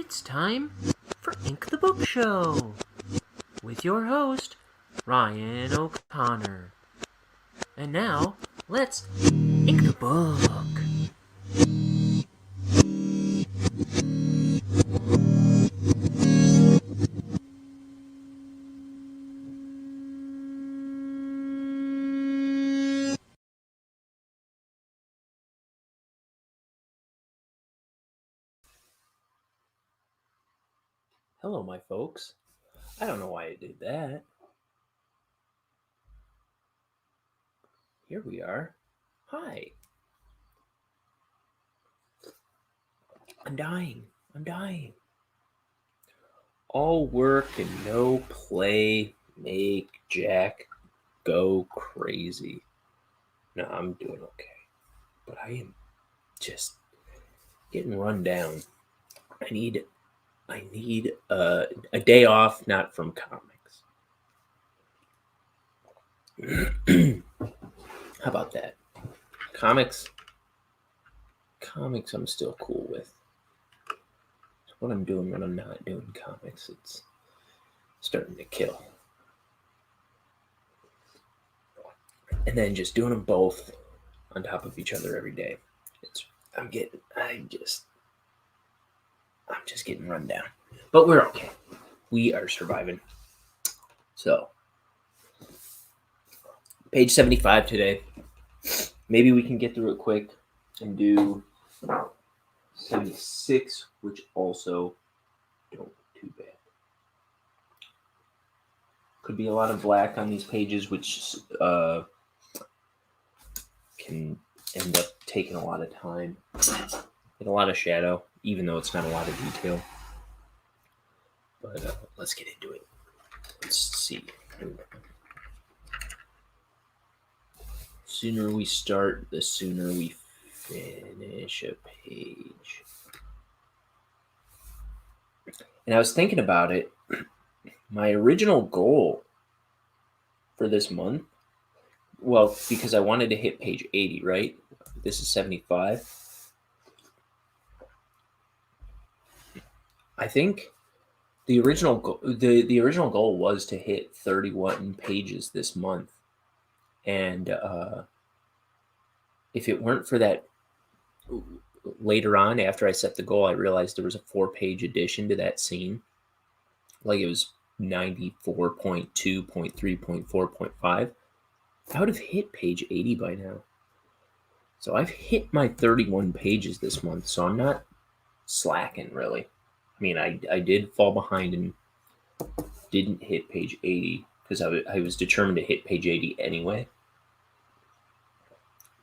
It's time for Ink the Book Show with your host, Ryan O'Connor. And now, let's ink the book. Hello, my folks. I don't know why I did that. Here we are. Hi. I'm dying. All work and no play make Jack go crazy. No, I'm doing okay. But I am just getting run down. I need a day off, not from comics. How about that? Comics I'm still cool with. What I'm doing when I'm not doing comics, it's starting to kill. And then just doing them both on top of each other every day. I'm just getting run down. But we're okay. We are surviving. So, page 75 today. Maybe we can get through it quick and do 76, which also don't too bad. Could be a lot of black on these pages, which can end up taking a lot of time and a lot of shadow, even though it's not a lot of detail. But let's get into it. Let's see. Sooner we start, the sooner we finish a page. And I was thinking about it. My original goal for this month, well, because I wanted to hit page 80, right? This is 75. I think the original goal was to hit 31 pages this month. And if it weren't for that, later on, after I set the goal, I realized there was a 4-page addition to that scene. Like it was 94.2.3.4.5. I would have hit page 80 by now. So I've hit my 31 pages this month, so I'm not slacking, really. I mean, I did fall behind and didn't hit page 80 because I was determined to hit page 80 anyway.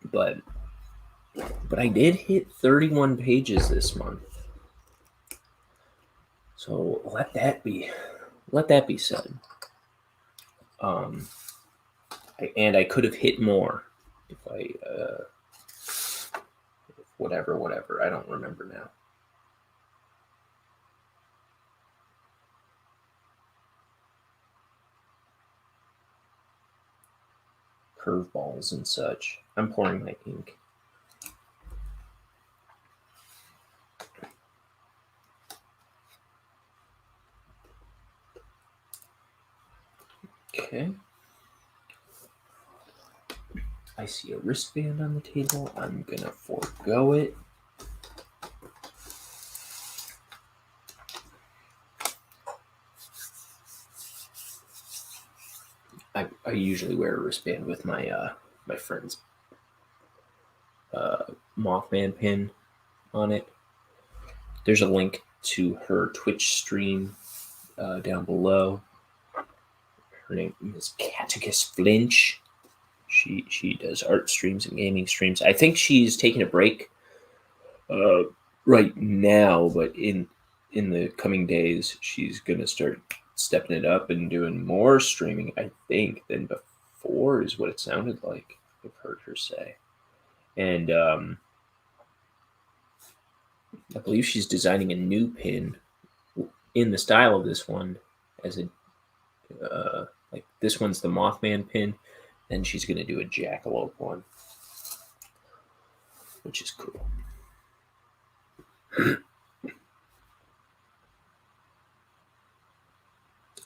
But I did hit 31 pages this month. So let that be said. And I could have hit more if I whatever. I don't remember now. Curveballs and such. I'm pouring my ink. Okay. I see a wristband on the table. I'm gonna forego it. I usually wear a wristband with my my friend's Mothman pin on it. There's a link to her Twitch stream down below. Her name is Catechus Flinch. She does art streams and gaming streams. I think she's taking a break right now, but in the coming days, she's gonna start stepping it up and doing more streaming, I think, than before, is what it sounded like. I've heard her say. And I believe she's designing a new pin in the style of this one, as a like this one's the Mothman pin, then she's going to do a Jackalope one, which is cool.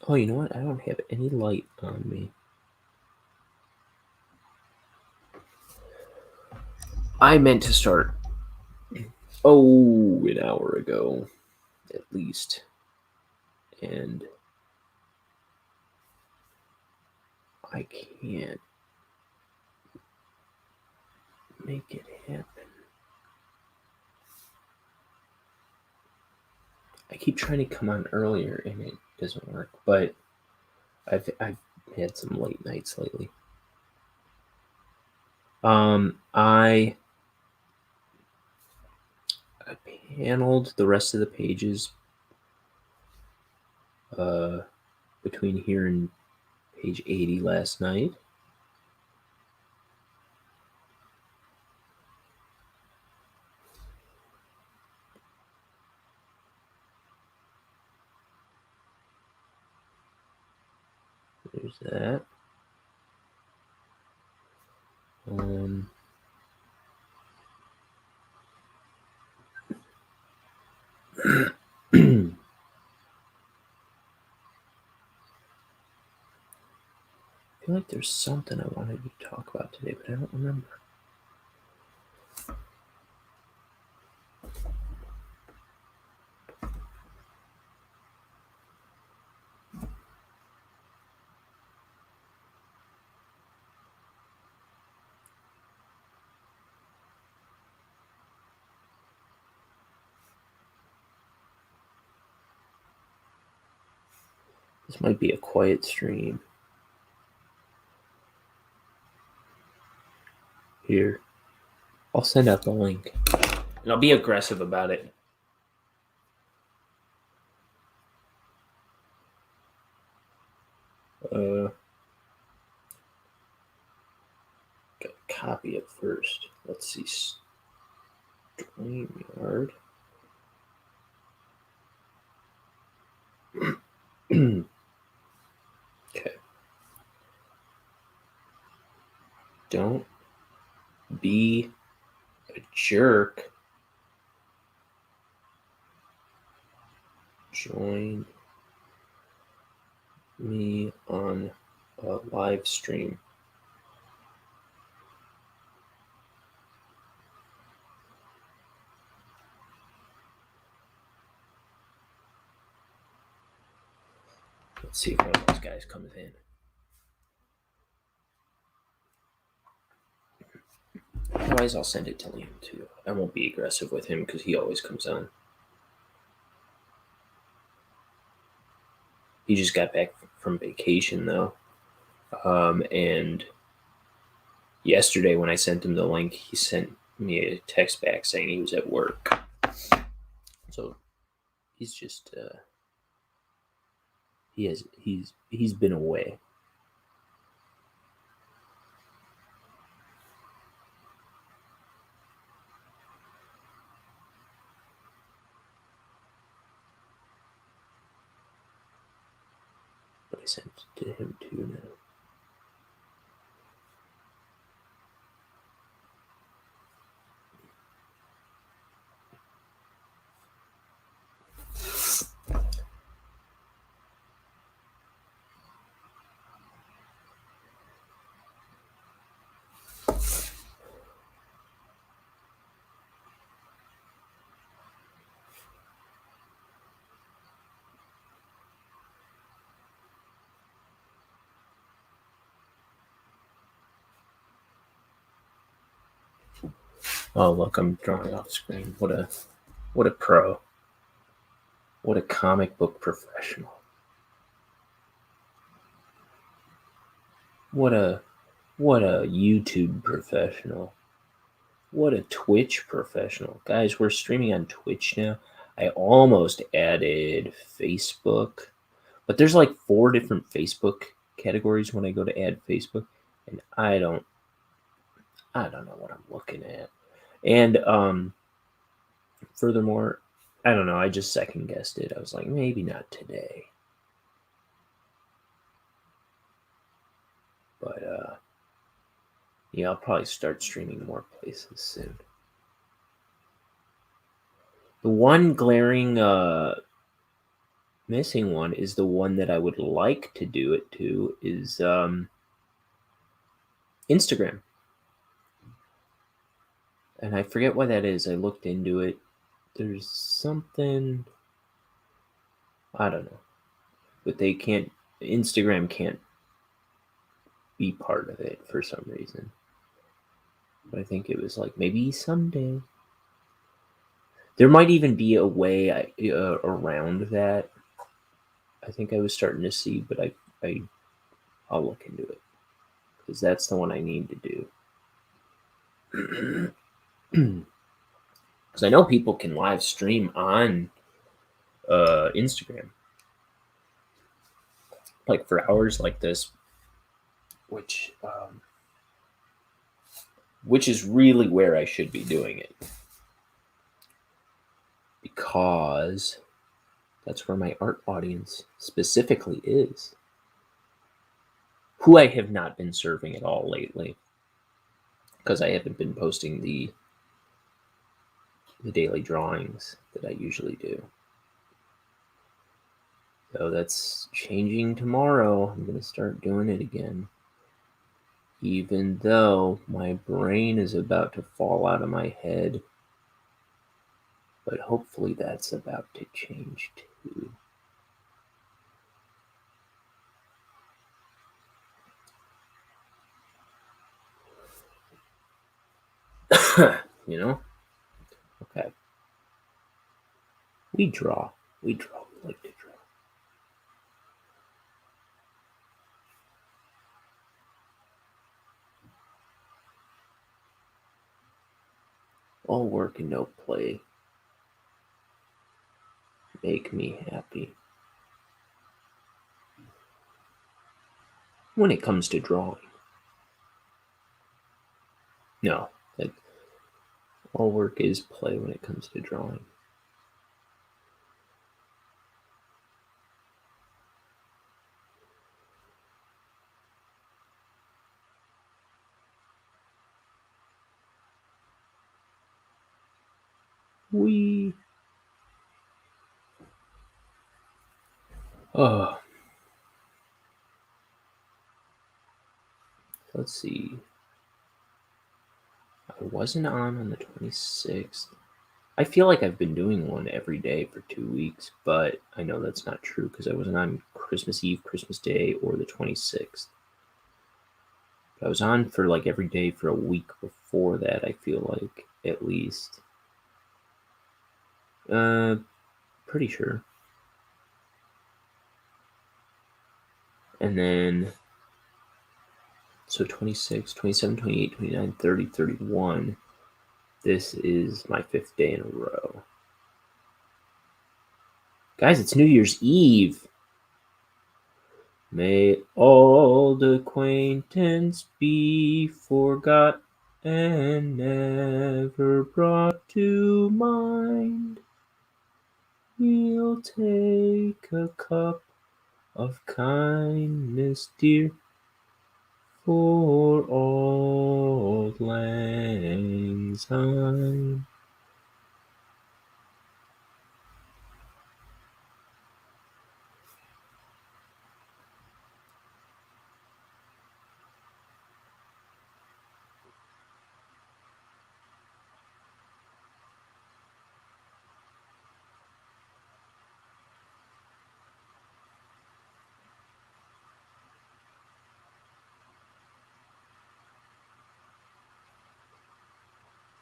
Oh, you know what? I don't have any light on me. I meant to start, an hour ago, at least. And I can't make it happen. I keep trying to come on earlier and it doesn't work, but I've had some late nights lately. I paneled the rest of the pages between here and page 80 last night. There's that. I feel like there's something I wanted to talk about today, but I don't remember. This might be a quiet stream. Here, I'll send out the link. And I'll be aggressive about it. Gotta copy it first. Let's see. StreamYard. Okay. Don't be a jerk. Join me on a live stream. Let's see if one of those guys comes in. Otherwise, I'll send it to Liam too. I won't be aggressive with him because he always comes on. He just got back from vacation though. And yesterday when I sent him the link, he sent me a text back saying he was at work. So he's just he's been away. But I sent it to him too now. Oh look, I'm drawing off screen. What a pro. What a comic book professional. What a YouTube professional. What a Twitch professional. Guys, we're streaming on Twitch now. I almost added Facebook, but there's like 4 different Facebook categories when I go to add Facebook, and I don't know what I'm looking at. And furthermore, I don't know, I just second guessed it. I was like, maybe not today. But yeah, I'll probably start streaming more places soon. The one glaring missing one is the one that I would like to do it to is Instagram. And I forget why that is. I looked into it. There's something, I don't know. But Instagram can't be part of it for some reason. But I think it was like maybe someday. There might even be a way around that. I think I was starting to see, but I'll look into it because that's the one I need to do. Because I know people can live stream on Instagram, like for hours like this, which is really where I should be doing it, because that's where my art audience specifically is, who I have not been serving at all lately, because I haven't been posting the daily drawings that I usually do. So that's changing tomorrow. I'm going to start doing it again. Even though my brain is about to fall out of my head. But hopefully that's about to change too. You know? Okay. We draw. We like to draw. All work and no play make me happy. When it comes to drawing. No, that all work is play when it comes to drawing. Oh, let's see. I wasn't on the 26th. I feel like I've been doing one every day for 2 weeks, but I know that's not true because I wasn't on Christmas Eve, Christmas Day, or the 26th. But I was on for like every day for a week before that, I feel like, at least. Pretty sure. And then, so 26, 27, 28, 29, 30, 31. This is my 5th day in a row. Guys, it's New Year's Eve. May old acquaintance be forgot and never brought to mind. We'll take a cup of kindness, dear, for auld lang syne.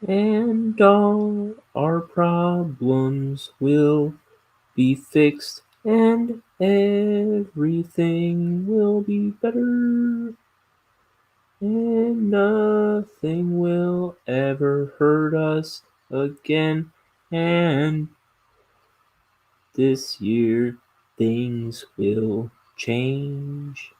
And all our problems will be fixed, and everything will be better, and nothing will ever hurt us again, and this year things will change.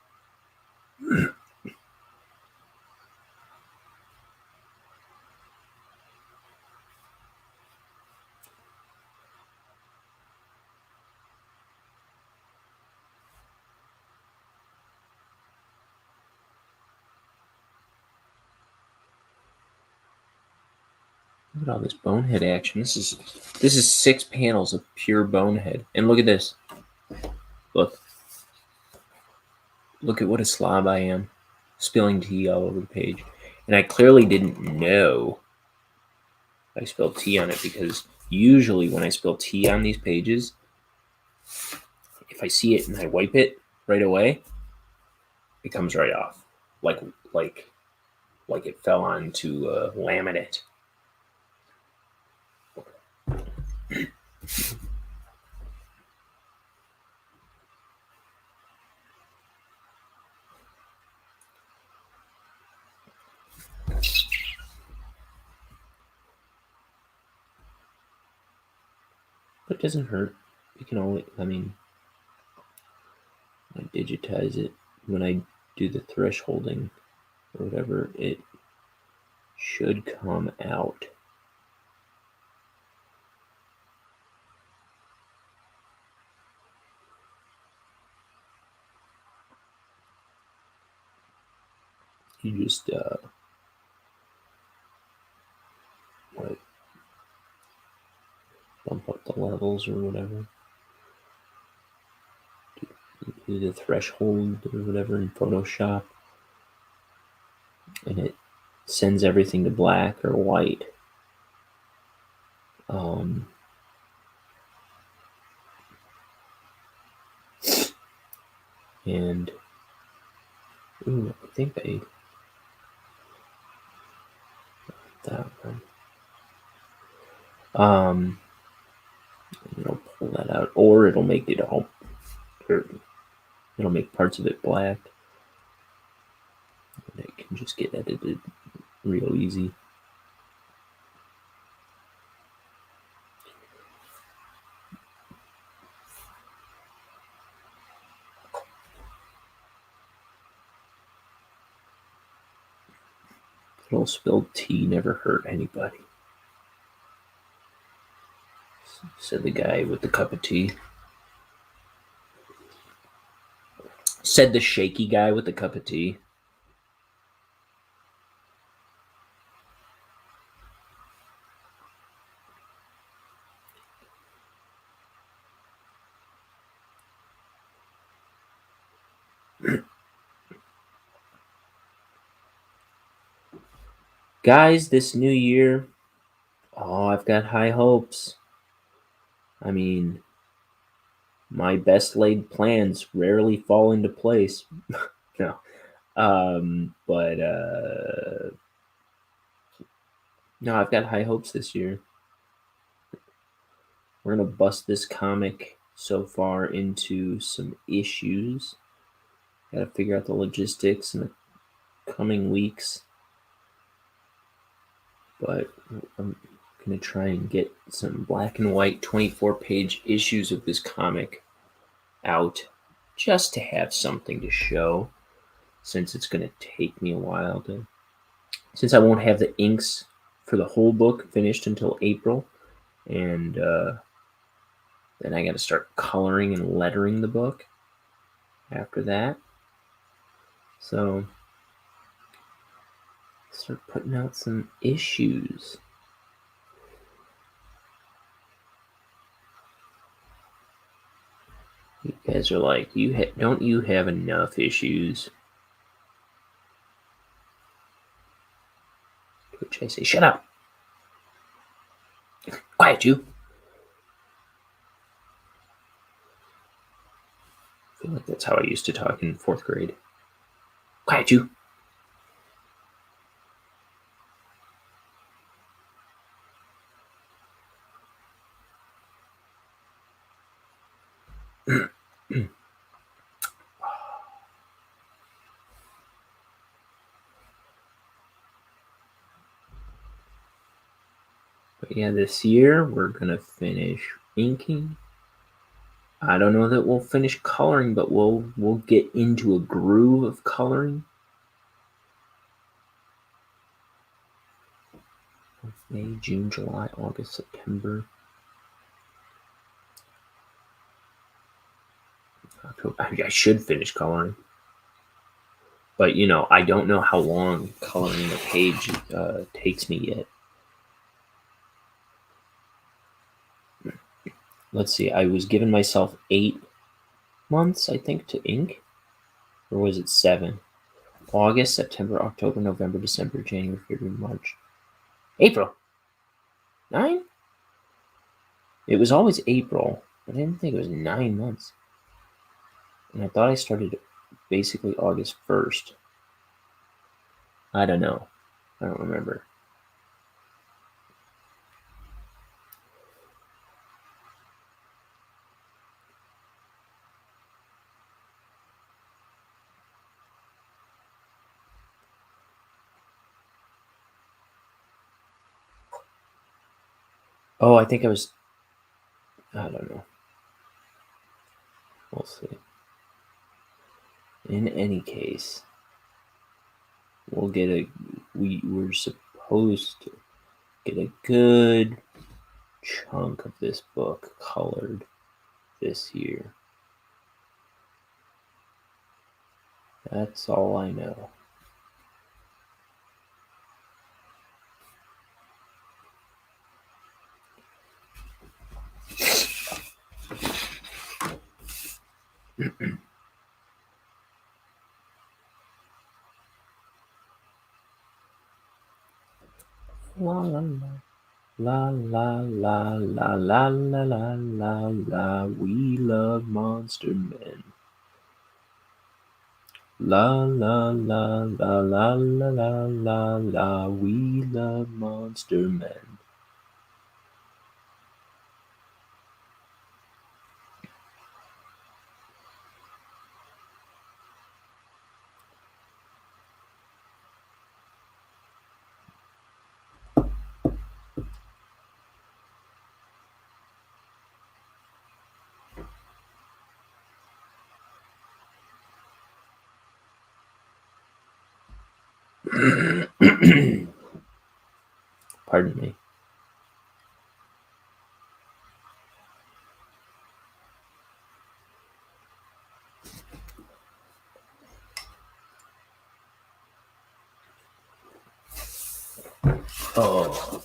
Look at all this bonehead action. This is 6 panels of pure bonehead. And look at this. Look at what a slob I am, spilling tea all over the page. And I clearly didn't know I spilled tea on it, because usually when I spill tea on these pages, if I see it and I wipe it right away, it comes right off, like it fell onto laminate. But it doesn't hurt. You can only, I digitize it, when I do the thresholding or whatever, it should come out. You just bump up the levels or whatever. Do the threshold or whatever in Photoshop, and it sends everything to black or white. And I think that one. It'll pull that out, or it'll make it all, or it'll make parts of it black. And it can just get edited real easy. Little spilled tea never hurt anybody, said the guy with the cup of tea. Said the shaky guy with the cup of tea. Guys, this new year, I've got high hopes. I mean, my best laid plans rarely fall into place. No. But no, I've got high hopes this year. We're going to bust this comic so far into some issues. Got to figure out the logistics in the coming weeks. But I'm going to try and get some black and white 24-page issues of this comic out, just to have something to show, since it's going to take me a while to, since I won't have the inks for the whole book finished until April, and then I got to start coloring and lettering the book after that. So start putting out some issues. You guys are like, don't you have enough issues? To which I say, shut up. Quiet, you. I feel like that's how I used to talk in 4th grade. Quiet, you. But yeah, this year we're gonna finish inking. I don't know that we'll finish coloring, but we'll get into a groove of coloring. May, June, July, August, September, October. I should finish coloring, but I don't know how long coloring a page takes me yet. Let's see. I was giving myself 8 months, I think, to ink. Or was it 7? August, September, October, November, December, January, February, March. April. 9? It was always April, but I didn't think it was 9 months. And I thought I started basically August 1st. I don't know. I don't remember. Oh, I think I was... I don't know. We'll see. In any case, we'll get a... We're supposed to get a good chunk of this book colored this year. That's all I know. La la la la la la la la la la la. We love Monster Men. La la la la la la la la la. We love Monster Men. Pardon me. Oh.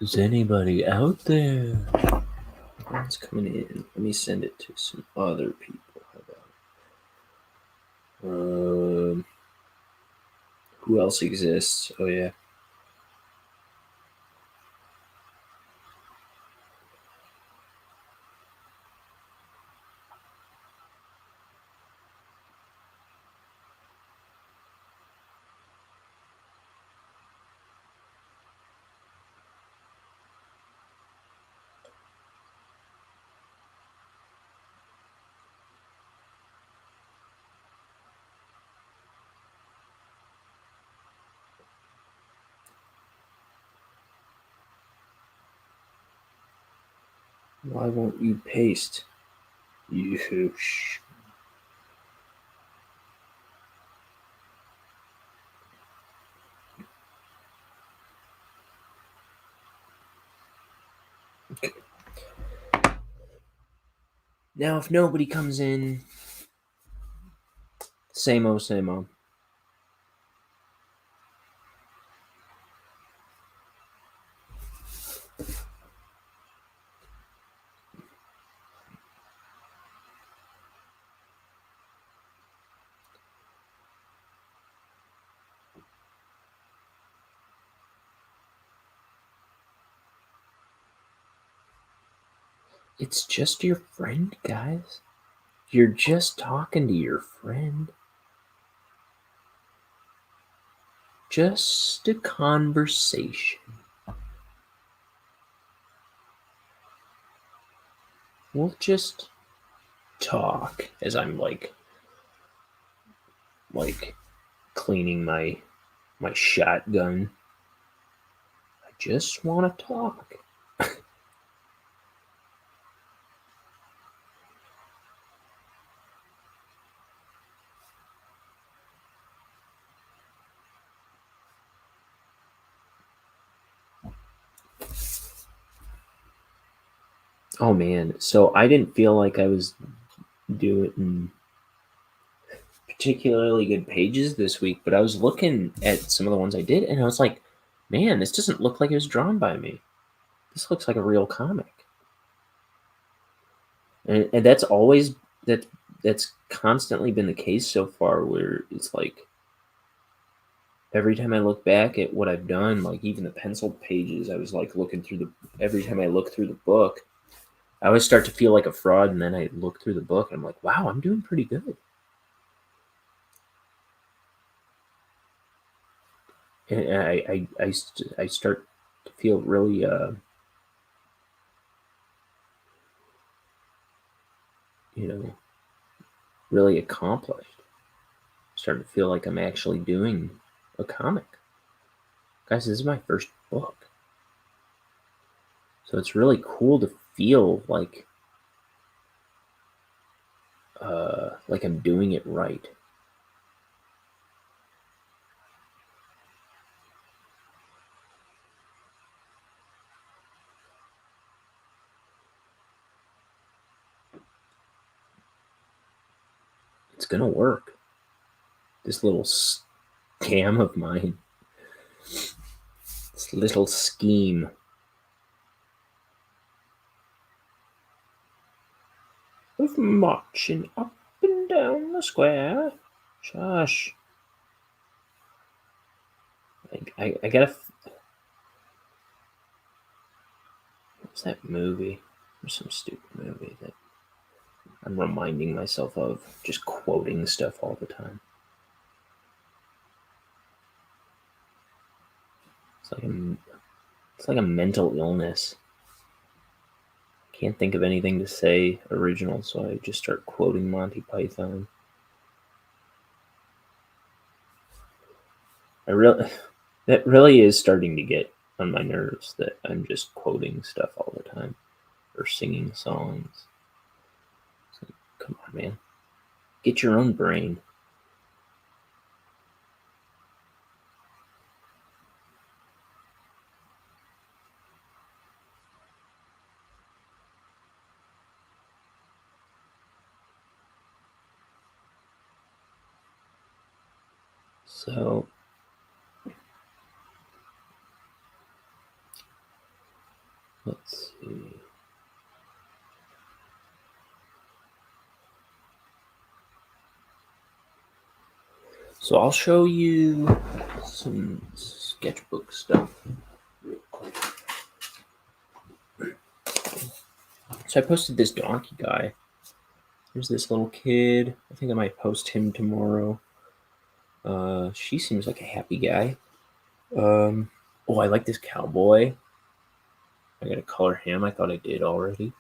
Is anybody out there? It's coming in. Let me send it to some other people. How about who else exists? Oh yeah. Why won't you paste? You shh. Okay. Now, if nobody comes in, same old, same old. It's just your friend, guys. You're just talking to your friend. Just a conversation. We'll just talk as I'm like like cleaning my shotgun. I just want to talk. Oh man, so I didn't feel like I was doing particularly good pages this week, but I was looking at some of the ones I did, and I was like, man, this doesn't look like it was drawn by me. This looks like a real comic. And that's always that's constantly been the case so far, where it's like every time I look back at what I've done, like even the penciled pages, I was like looking through every time I look through the book, I always start to feel like a fraud, and then I look through the book and I'm like, wow, I'm doing pretty good. And I start to feel really really accomplished. Starting to feel like I'm actually doing a comic. Guys, this is my first book. So it's really cool to feel like I'm doing it right. It's gonna work. This little scam of mine. This little scheme. Of marching up and down the square. Shush. I gotta. What's that movie? There's some stupid movie that I'm reminding myself of, just quoting stuff all the time. It's like a mental illness. Can't think of anything to say original, so I just start quoting Monty Python. That really is starting to get on my nerves, that I'm just quoting stuff all the time or singing songs. So, come on, man. Get your own brain. So, let's see. So I'll show you some sketchbook stuff real quick. So I posted this donkey guy. There's this little kid. I think I might post him tomorrow. She seems like a happy guy. Oh, I like this cowboy. I gotta color him. I thought I did already.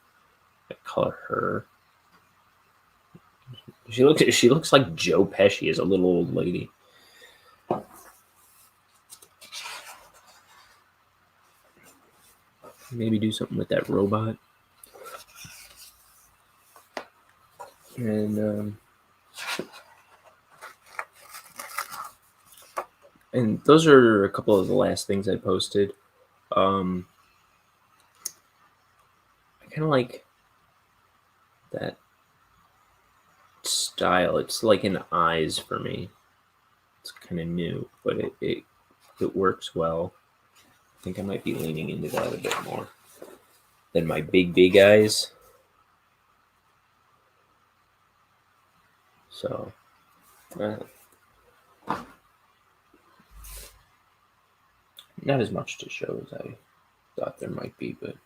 I color her. She looks like Joe Pesci as a little old lady. Maybe do something with that robot. And those are a couple of the last things I posted. I kind of like that style. It's like in the eyes for me. It's kind of new, but it works well. I think I might be leaning into that a bit more than my big eyes. So, not as much to show as I thought there might be, but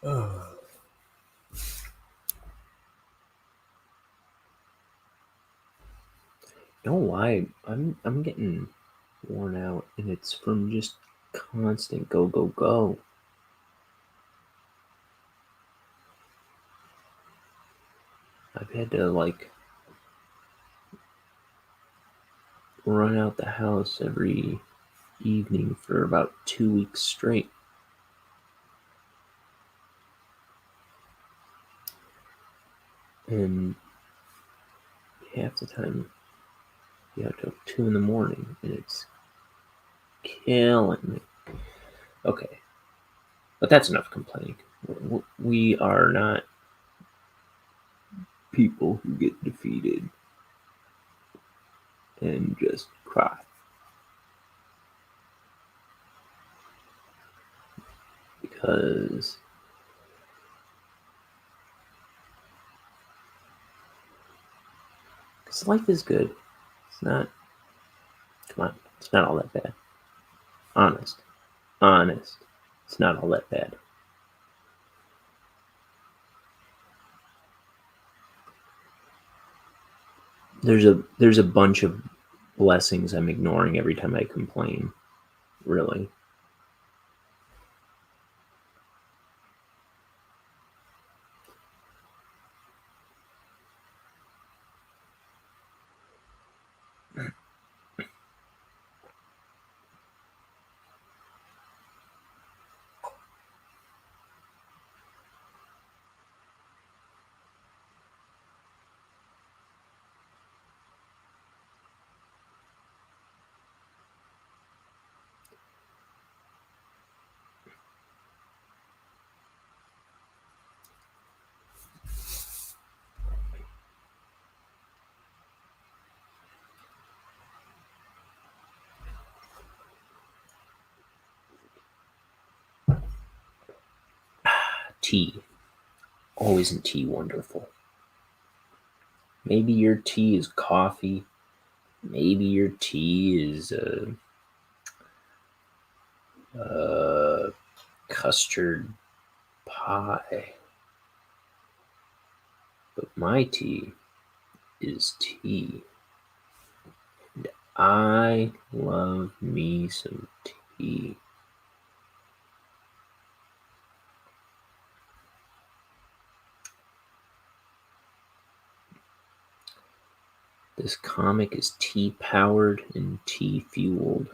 Oh. You know why? I'm getting worn out, and it's from just constant go go go. I've had to run out the house every evening for about 2 weeks straight. And half the time, till 2 in the morning, and it's killing me. Okay, but that's enough complaining. We are not people who get defeated and just cry. Because life is good. It's not, come on, it's not all that bad. Honest. It's not all that bad. There's a bunch of blessings I'm ignoring every time I complain. Really. Tea. Oh, isn't tea wonderful? Maybe your tea is coffee. Maybe your tea is custard pie. But my tea is tea. And I love me some tea. This comic is tea powered and tea fueled.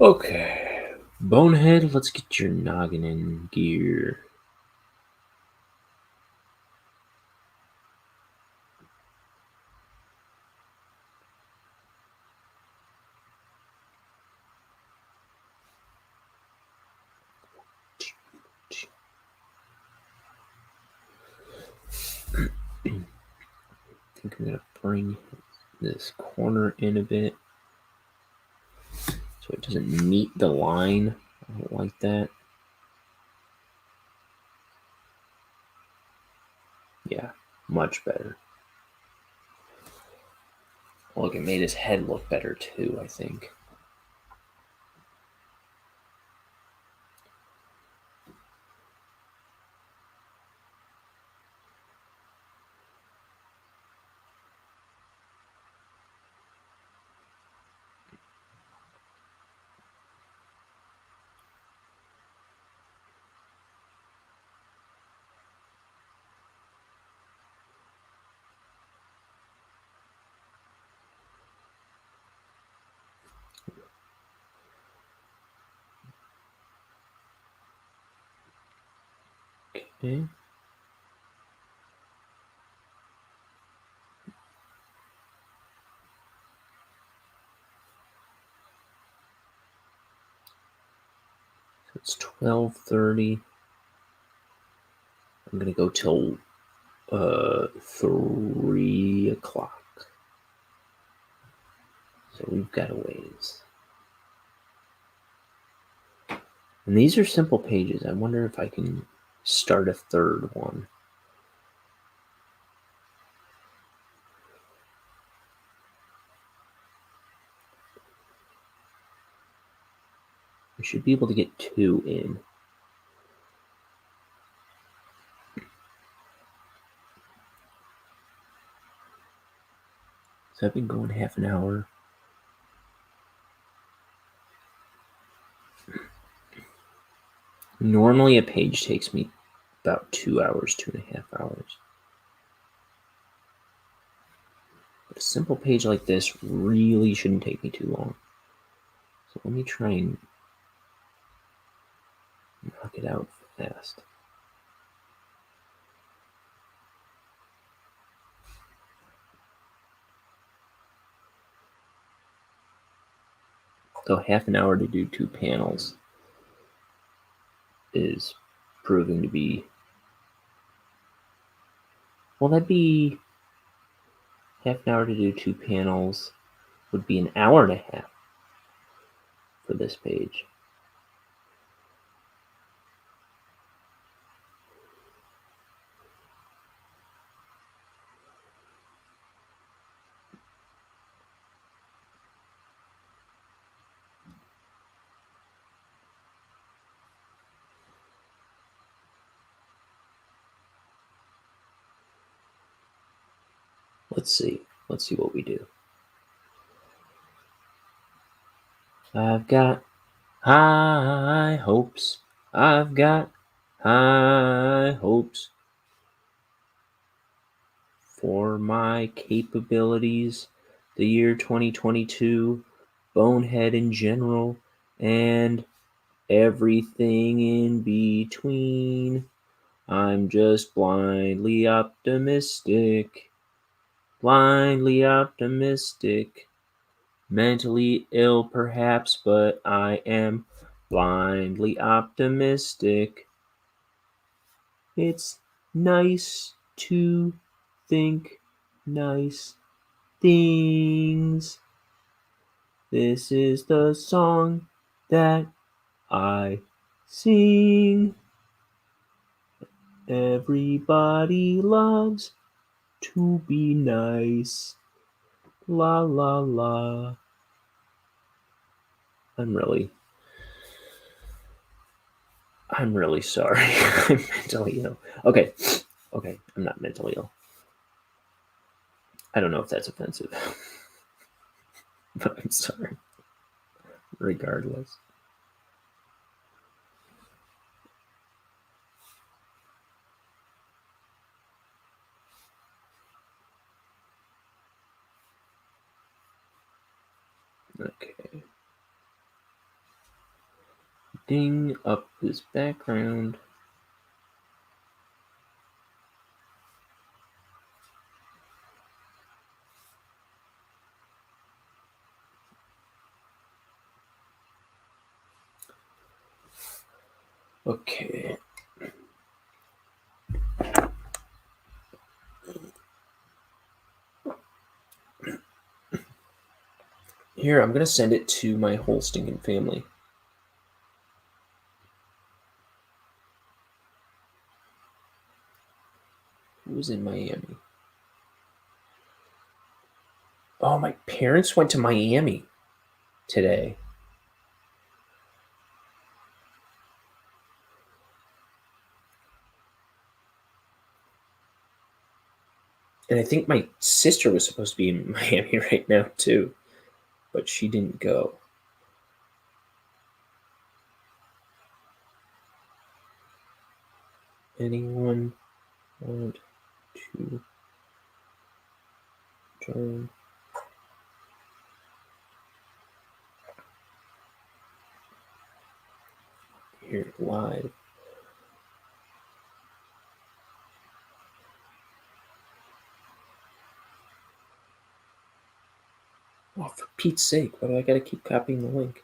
Okay, Bonehead, let's get your noggin in gear. I think I'm gonna bring this corner in a bit so it doesn't meet the line. I don't like that. Yeah, much better. Look, it made his head look better too, I think. Okay. So it's 12:30. I'm gonna go till 3 o'clock. So we've got a ways. And these are simple pages. I wonder if I can start a third one. I should be able to get 2 in. So I've been going half an hour. Normally a page takes me about 2 hours, 2.5 hours. But a simple page like this really shouldn't take me too long. So let me try and knock it out fast. So half an hour to do 2 panels is proving to be, well, that'd be half an hour to do 2 panels would be an hour and a half for this page. Let's see what we do. I've got high hopes. I've got high hopes for my capabilities. The year 2022, Bonehead in general, and everything in between. I'm just blindly optimistic. Blindly optimistic. Mentally ill, perhaps, but I am blindly optimistic. It's nice to think nice things. This is the song that I sing. Everybody loves to be nice. La la la. I'm really sorry. I'm mentally ill. Okay, I'm not mentally ill. I don't know if that's offensive, but I'm sorry. Regardless. Okay. Ding up this background. Okay. Here, I'm going to send it to my whole stinking family. Who's in Miami? Oh, my parents went to Miami today. And I think my sister was supposed to be in Miami right now, too. But she didn't go. Anyone want to join? Here live. Oh, for Pete's sake, why do I gotta keep copying the link?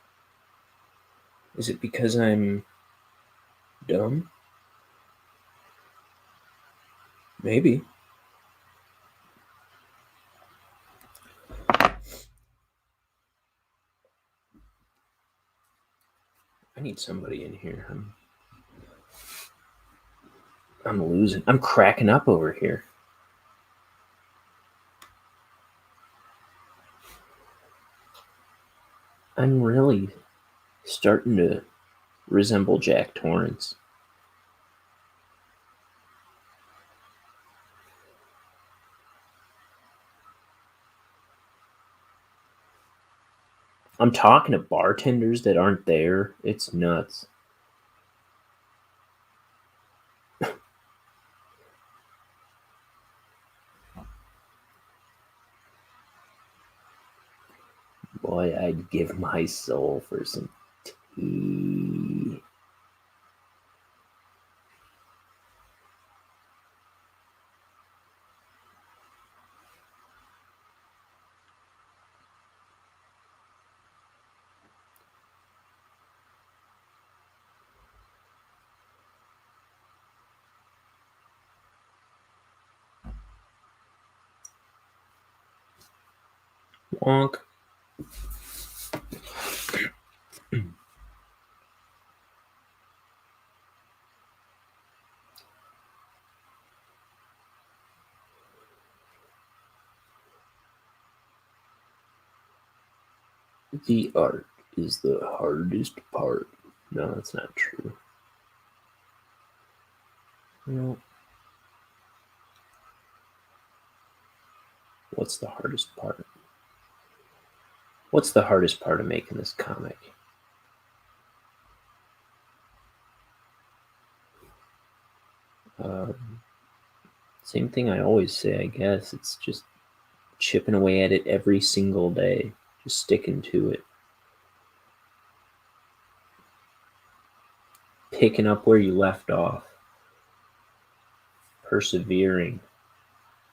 Is it because I'm dumb? Maybe. I need somebody in here. I'm losing. I'm cracking up over here. I'm really starting to resemble Jack Torrance. I'm talking to bartenders that aren't there. It's nuts. Boy, I'd give my soul for some tea. Wonk. The art is the hardest part. No, that's not true. No. What's the hardest part? What's the hardest part of making this comic? Same thing I always say, I guess. It's just chipping away at it every single day, just sticking to it. Picking up where you left off. Persevering.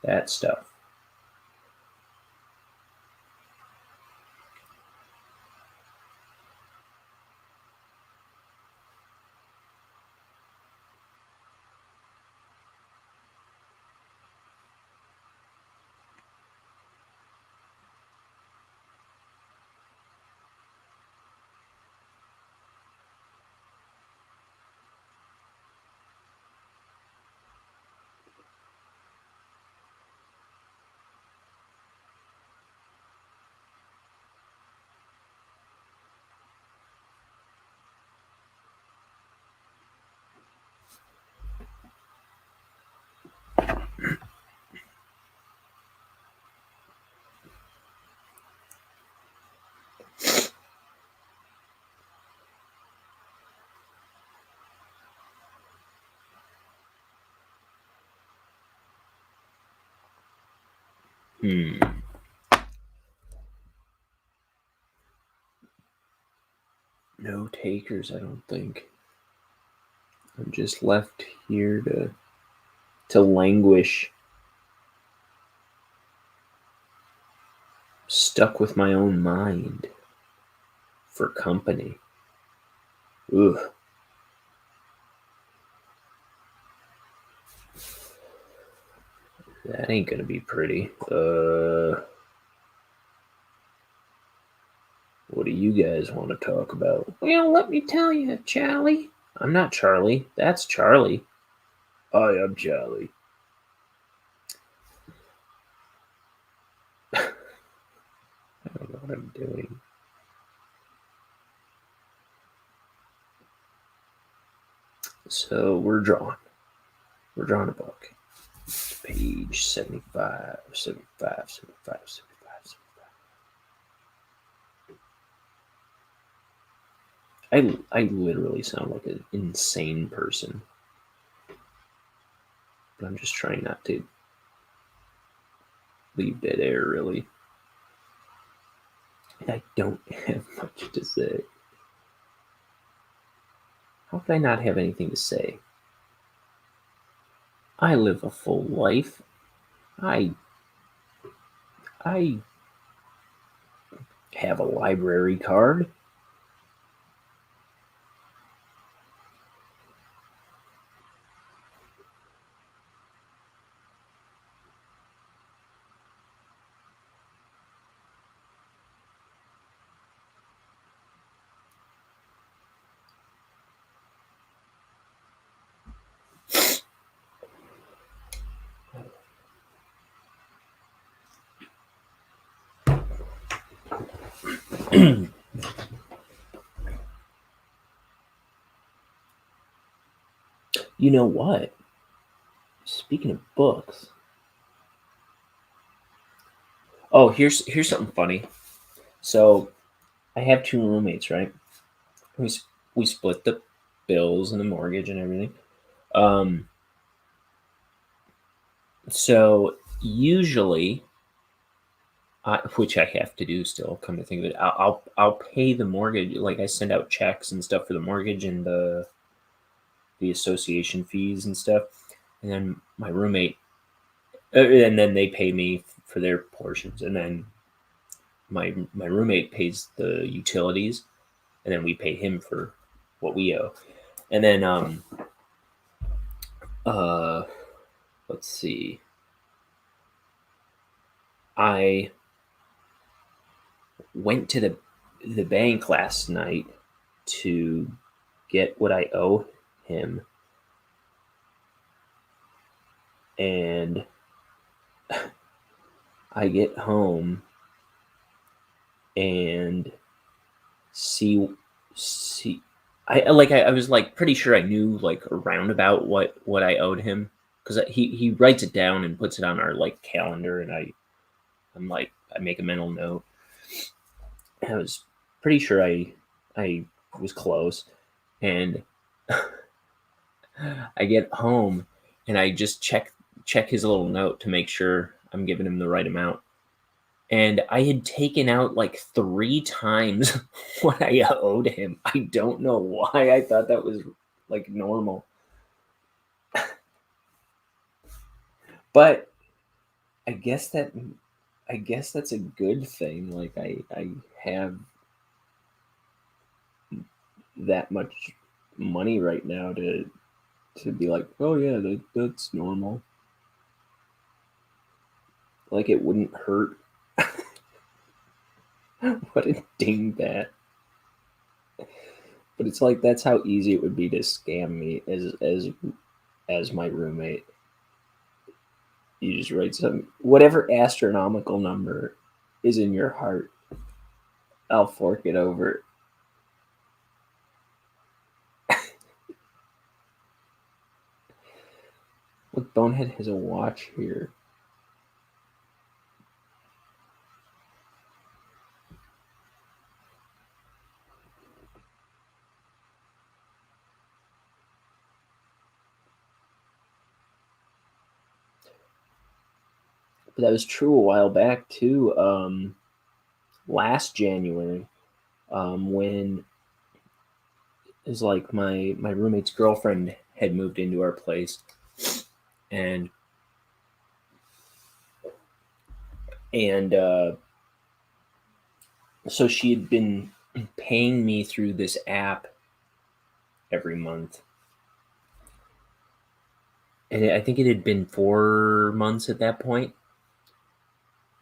That stuff. No takers, I don't think. I'm just left here to languish. Stuck with my own mind. For company. Ugh. That ain't gonna be pretty. What do you guys want to talk about? Well, let me tell you, Charlie. I'm not Charlie. That's Charlie. I am Charlie. I don't know what I'm doing. So we're drawing. We're drawing a book. Page 75, 75, 75, 75, 75. I literally sound like an insane person. But I'm just trying not to leave dead air, really. I don't have much to say. How could I not have anything to say? I live a full life. I have a library card. You know what? Speaking of books, oh, here's something funny. So I have two roommates, right? We we split the bills and the mortgage and everything. Um, so usually, which I have to do still. Come to think of it, I'll pay the mortgage. Like I send out checks and stuff for the mortgage and the association fees and stuff, and then my roommate, and then they pay me for their portions, and then my roommate pays the utilities, and then we pay him for what we owe, and then uh let's see, I went to the bank last night to get what I owe him, and I get home and see I was like pretty sure I knew like around about what I owed him, because he writes it down and puts it on our like calendar, and I'm like I make a mental note. I was pretty sure I was close, and I get home and I just check his little note to make sure I'm giving him the right amount. And I had taken out like three times what I owed him. I don't know why I thought that was like normal, but I guess that I guess that's a good thing. Like I have that much money right now to be like, oh yeah, that's normal. Like it wouldn't hurt. What a dingbat. But it's like that's how easy it would be to scam me as my roommate. You just write some whatever astronomical number is in your heart. I'll fork it over. Look, Bonehead has a watch here. But that was true a while back too. Last January, when it was like my roommate's girlfriend had moved into our place, and and so she had been paying me through this app every month, and I think it had been 4 months at that point,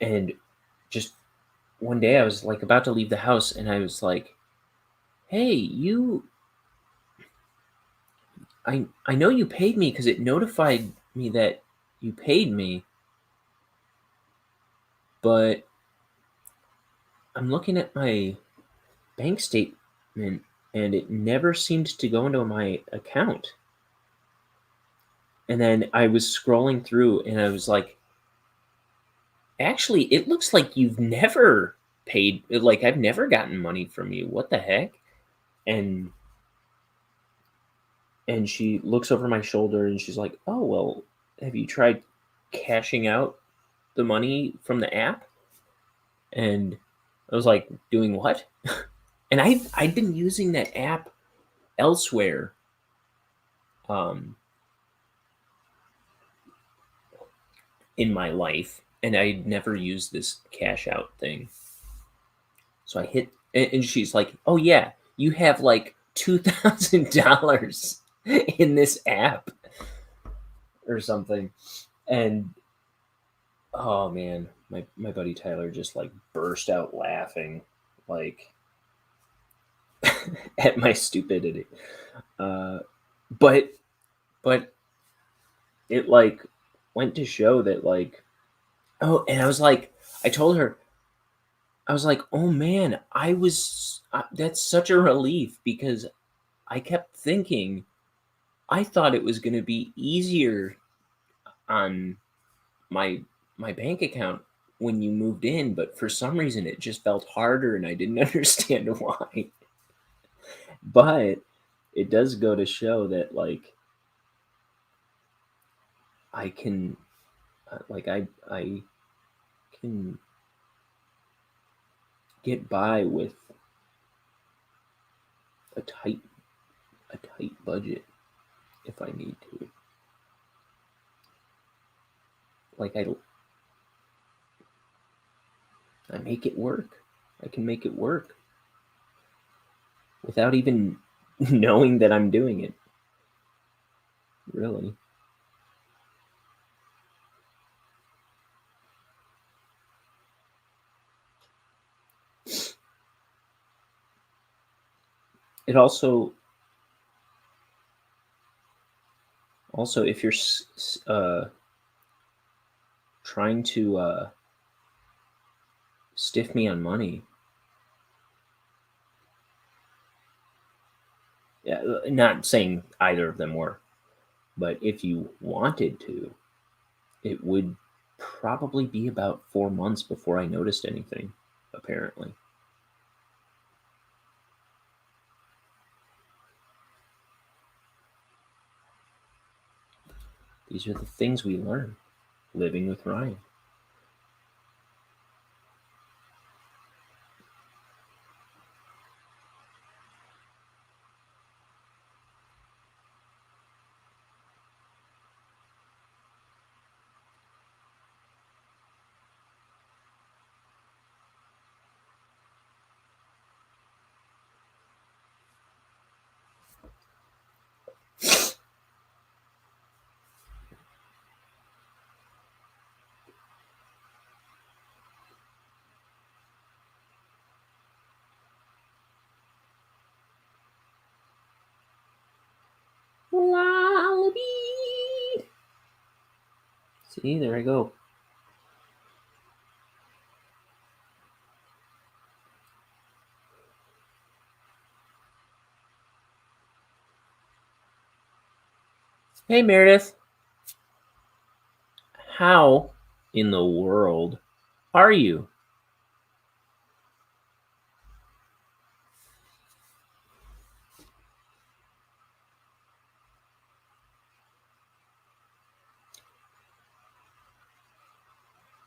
and just one day I was like about to leave the house, and I was like, "Hey, I know you paid me because it notified me that you paid me, but I'm looking at my bank statement and it never seemed to go into my account." And then I was scrolling through and I was like, "Actually, it looks like you've never paid, like I've never gotten money from you. What the heck?" And she looks over my shoulder and she's like, "Oh, well, have you tried cashing out the money from the app?" And I was like, "Doing what?" And I'd been using that app elsewhere, um, in my life, and I'd never used this cash out thing. So I hit, and she's like, "Oh yeah, you have like $2,000 in this app or something," and oh man, my buddy Tyler just like burst out laughing, like at my stupidity. Uh, but but it like went to show that like, oh, and I was like, I told her, I was like, oh man, that's such a relief because I kept thinking, I thought it was going to be easier on my my bank account when you moved in, but for some reason it just felt harder and I didn't understand why. But it does go to show that like I can I can get by with a tight budget if I need to. Like I make it work. I can make it work without even knowing that I'm doing it. Really. It also if you're trying to stiff me on money, yeah, not saying either of them were, but if you wanted to, it would probably be about 4 months before I noticed anything, apparently. These are the things we learn living with Ryan. Wallaby. See, there I go. Hey, Meredith. How in the world are you?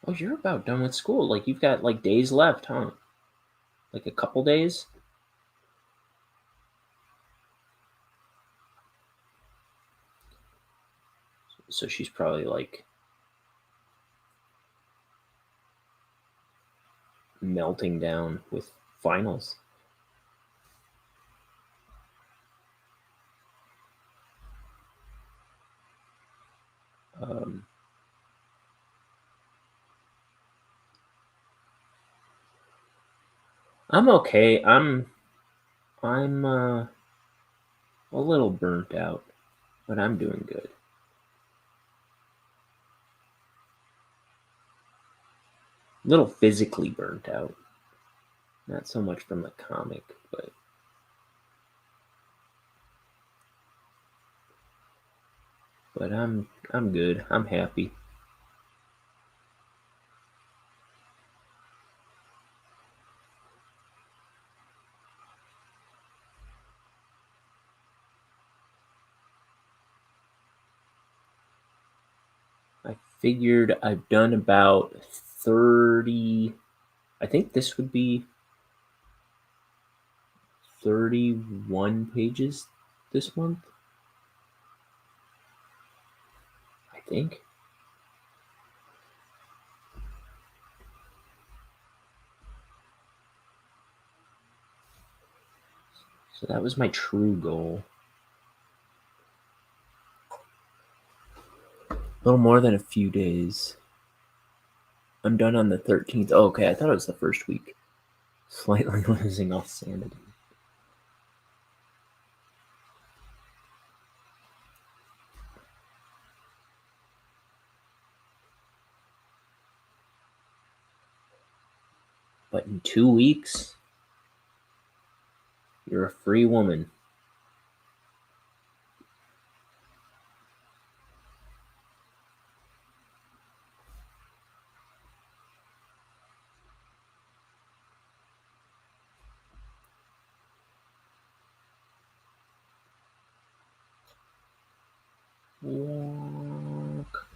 Oh, you're about done with school. Like, you've got, like, days left, huh? Like, a couple days? So she's probably, like, melting down with finals. Um, I'm okay. I'm a little burnt out, but I'm doing good. A little physically burnt out. Not so much from the comic, but I'm good. I'm happy. I figured I've done about 30. I think this would be 31 pages this month. I think. So that was my true goal. A little more than a few days. I'm done on the 13th. Oh, okay, I thought it was the first week. Slightly losing all sanity. But in 2 weeks, you're a free woman. Walk.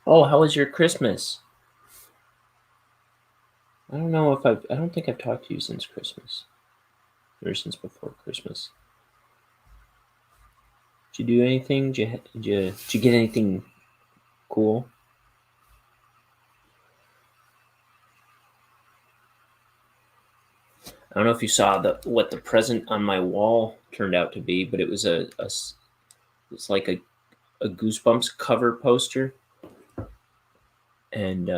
Oh, how was your Christmas? I don't think I've talked to you since Christmas. Or since before Christmas. Did you do anything? Did you get anything cool? I don't know if you saw what the present on my wall turned out to be, but it was it's like a Goosebumps cover poster, and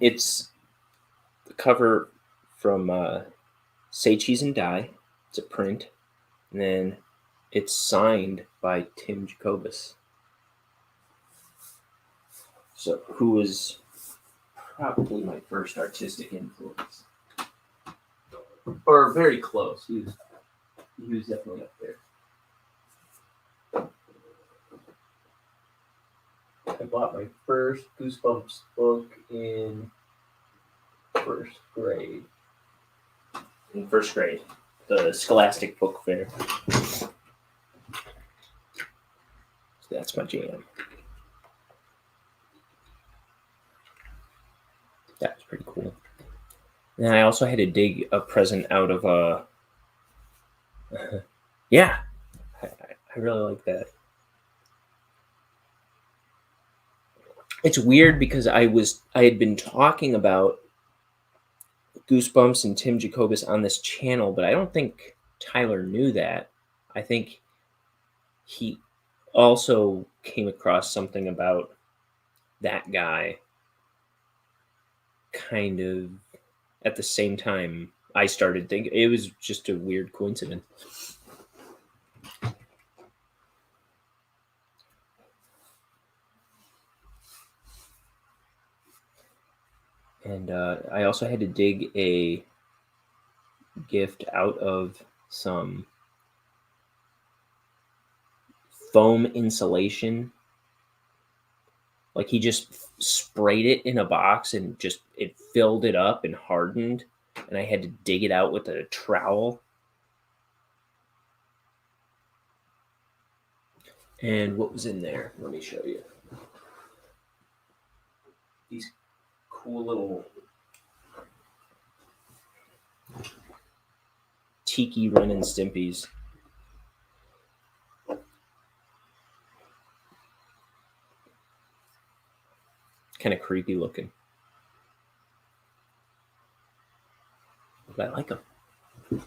it's the cover from Say Cheese and Die. It's a print, and then it's signed by Tim Jacobus, so who was probably my first artistic influence, or very close. He was definitely up there. I bought my first Goosebumps book in first grade. The Scholastic Book Fair. So that's my jam. That was pretty cool. And I also had to dig a present out of a. Yeah, I really like that. It's weird because I had been talking about Goosebumps and Tim Jacobus on this channel, but I don't think Tyler knew that. I think he also came across something about that guy kind of at the same time I started thinking. It was just a weird coincidence. And I also had to dig a gift out of some foam insulation. Like he just sprayed it in a box and just it filled it up and hardened, and I had to dig it out with a trowel. And what was in there? Let me show you. These cool little tiki Ren and Stimpies. Kind of creepy looking, but I like them. Look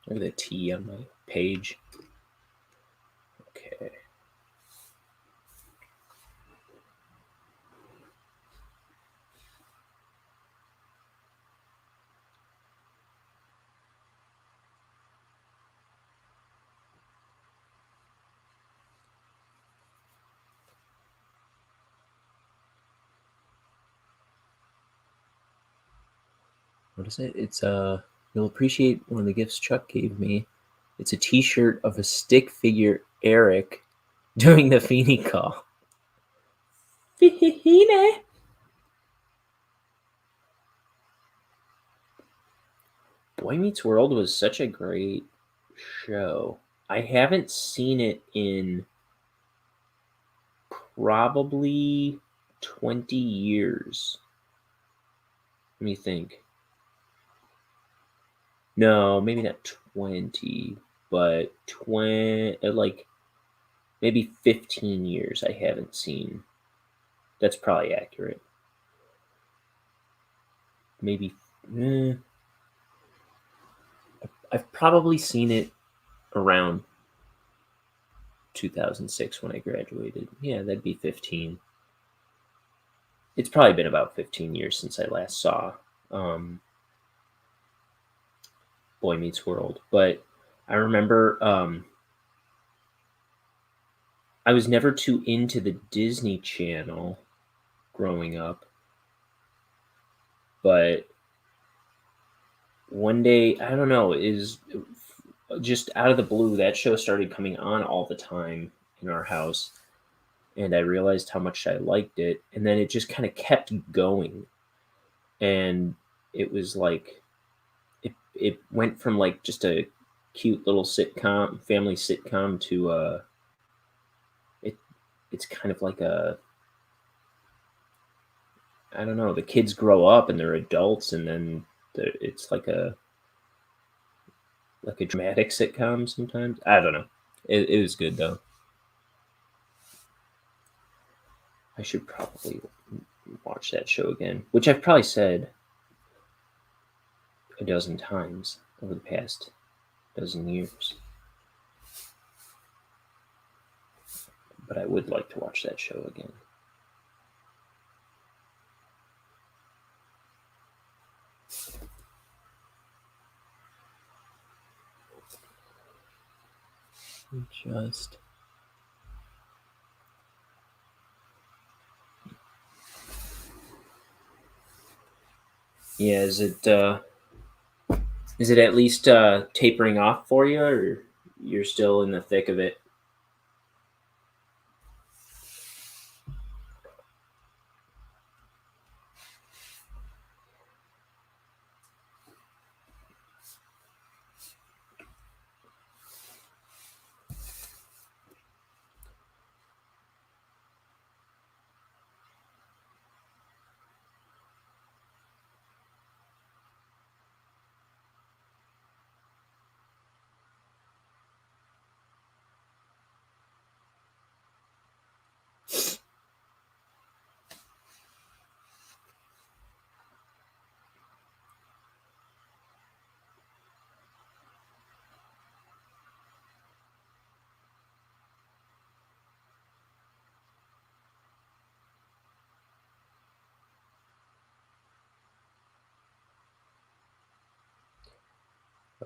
at the T on my page. Okay. What is it? It's you'll appreciate one of the gifts Chuck gave me. It's a t-shirt of a stick figure Eric doing the Feeny call. Feeny. Boy Meets World was such a great show. I haven't seen it in probably 20 years. Let me think. No, maybe not 20, but like maybe 15 years I haven't seen That's probably accurate. Maybe. I've probably seen it around 2006 when I graduated. Yeah, that'd be 15. It's probably been about 15 years since I last saw um, Boy Meets World. But I remember I was never too into the Disney Channel growing up. But one day, I don't know, is just out of the blue, that show started coming on all the time in our house. And I realized how much I liked it. And then it just kind of kept going. And it was like, it went from like just a cute little sitcom, family sitcom, to it it's kind of like a, I don't know, the kids grow up and they're adults, and then it's like a dramatic sitcom sometimes. I don't know. It was good though. I should probably watch that show again, which I've probably said a dozen times over the past dozen years. But I would like to watch that show again. Just yeah, is it at least tapering off for you, or you're still in the thick of it?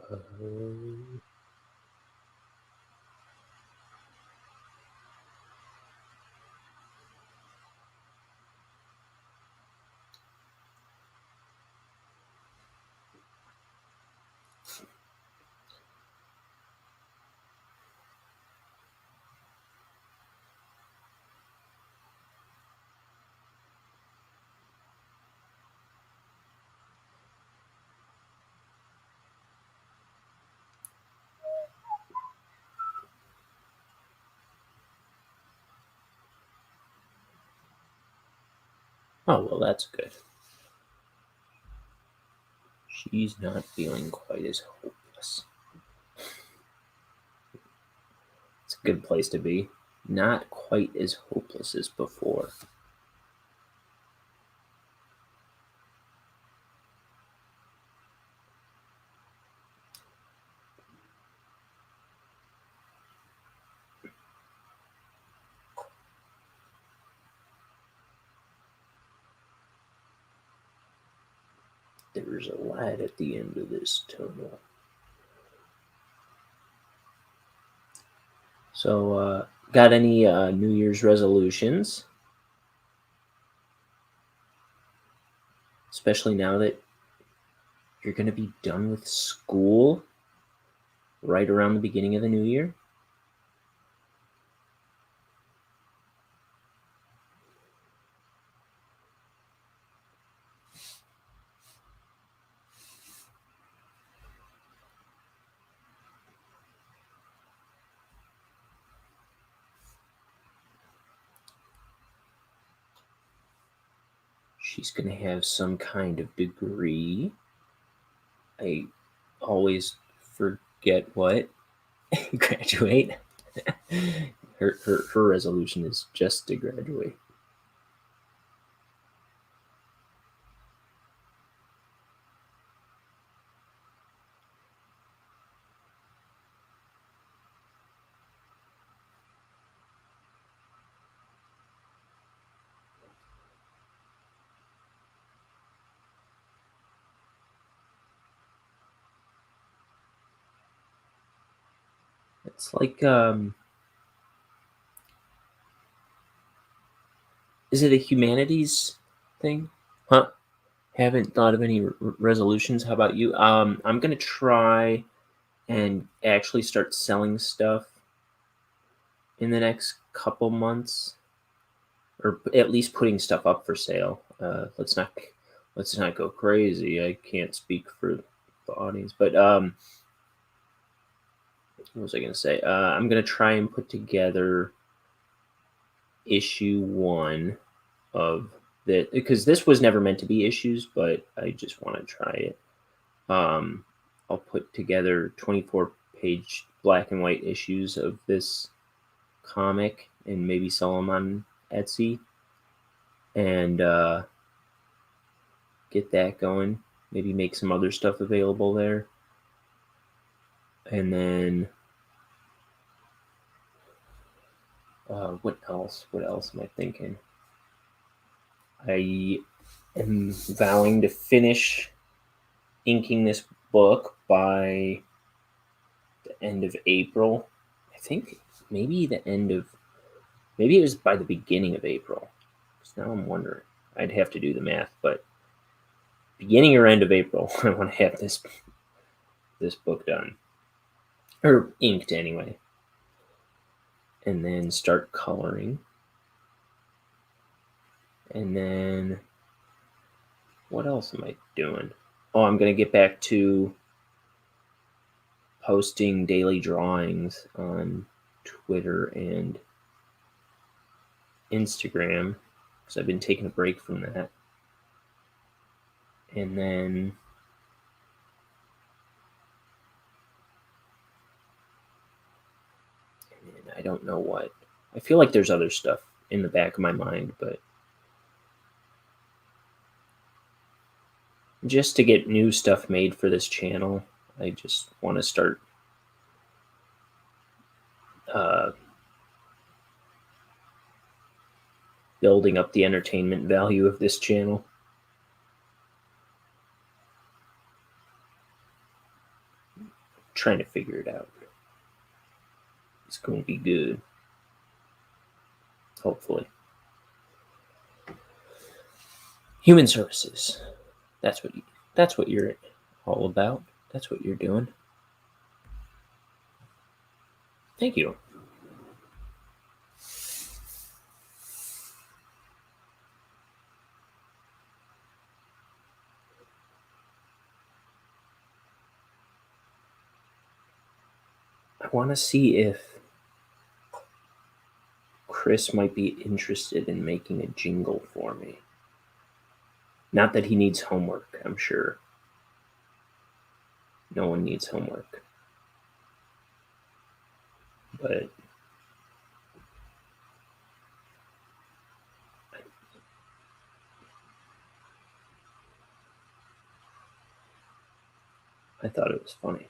Uh, oh well, that's good. She's not feeling quite as hopeless. It's a good place to be. Not quite as hopeless as before. There's a light at the end of this tunnel. So, got any New Year's resolutions? Especially now that you're going to be done with school right around the beginning of the new year? She's going to have some kind of degree. I always forget what. Graduate. Her resolution is just to graduate. It's like, is it a humanities thing? Huh? Haven't thought of any resolutions. How about you? I'm gonna try and actually start selling stuff in the next couple months, or at least putting stuff up for sale. Let's not go crazy. I can't speak for the audience, but what was I gonna say? I'm gonna try and put together issue 1 of that, because this was never meant to be issues, but I just want to try it. I'll put together 24-page black and white issues of this comic and maybe sell them on Etsy and get that going. Maybe make some other stuff available there. And then what else? What else am I thinking? I am vowing to finish inking this book by the end of April. I think maybe maybe it was by the beginning of April. So now I'm wondering. I'd have to do the math, but beginning or end of April, I want to have this book done, or inked anyway, and then start coloring. And then what else am I doing? Oh, I'm gonna get back to posting daily drawings on Twitter and Instagram, because I've been taking a break from that. And then I don't know what. I feel like there's other stuff in the back of my mind, but just to get new stuff made for this channel, I just want to start building up the entertainment value of this channel. Trying to figure it out. It's going to be good. Hopefully. Human services. That's what you're all about. That's what you're doing. Thank you. I want to see if Chris might be interested in making a jingle for me. Not that he needs homework, I'm sure. No one needs homework. But I thought it was funny.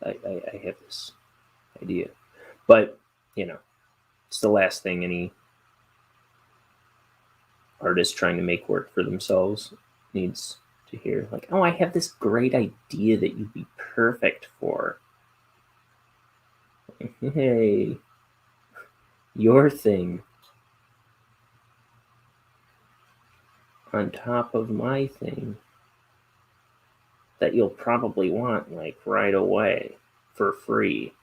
I have this idea. But, it's the last thing any artist trying to make work for themselves needs to hear. Like, oh, I have this great idea that you'd be perfect for. Hey, your thing on top of my thing that you'll probably want, like, right away for free.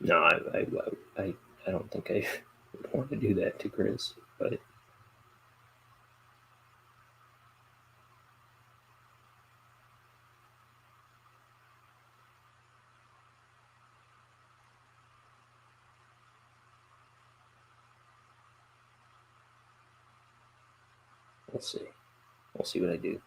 No, I don't think I would want to do that to Chris, but we'll see. We'll see what I do.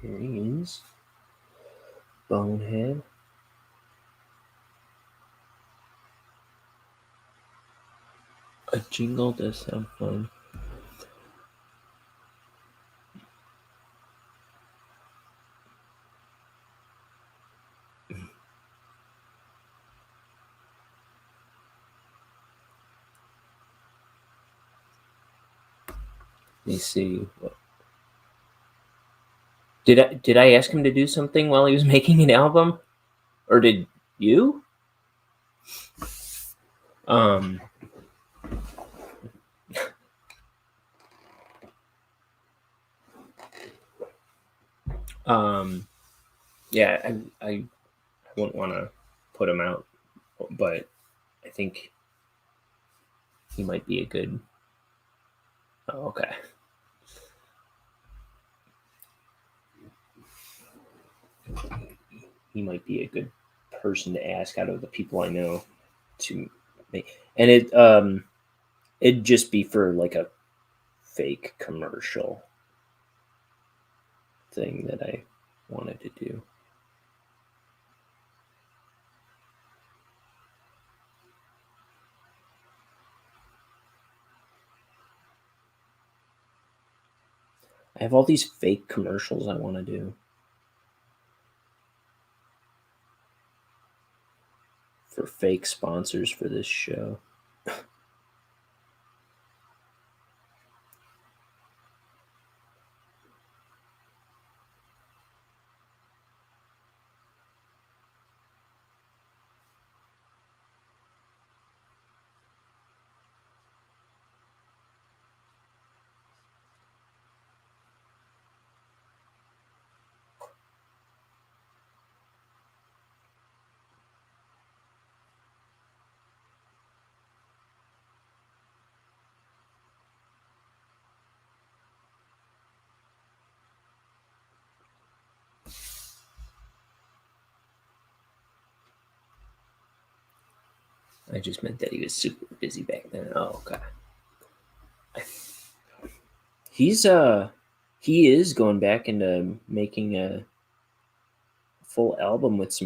Here he is. Bonehead. A jingle does sound fun. Let me see. Did I ask him to do something while he was making an album, or did you? Um. Yeah, I wouldn't want to put him out, but I think he might be a good. Oh, okay. He might be a good person to ask out of the people I know to make, and it'd just be for like a fake commercial thing that I wanted to do. I have all these fake commercials I want to do for fake sponsors for this show. I just meant that he was super busy back then. Oh, okay. He is going back into making a full album with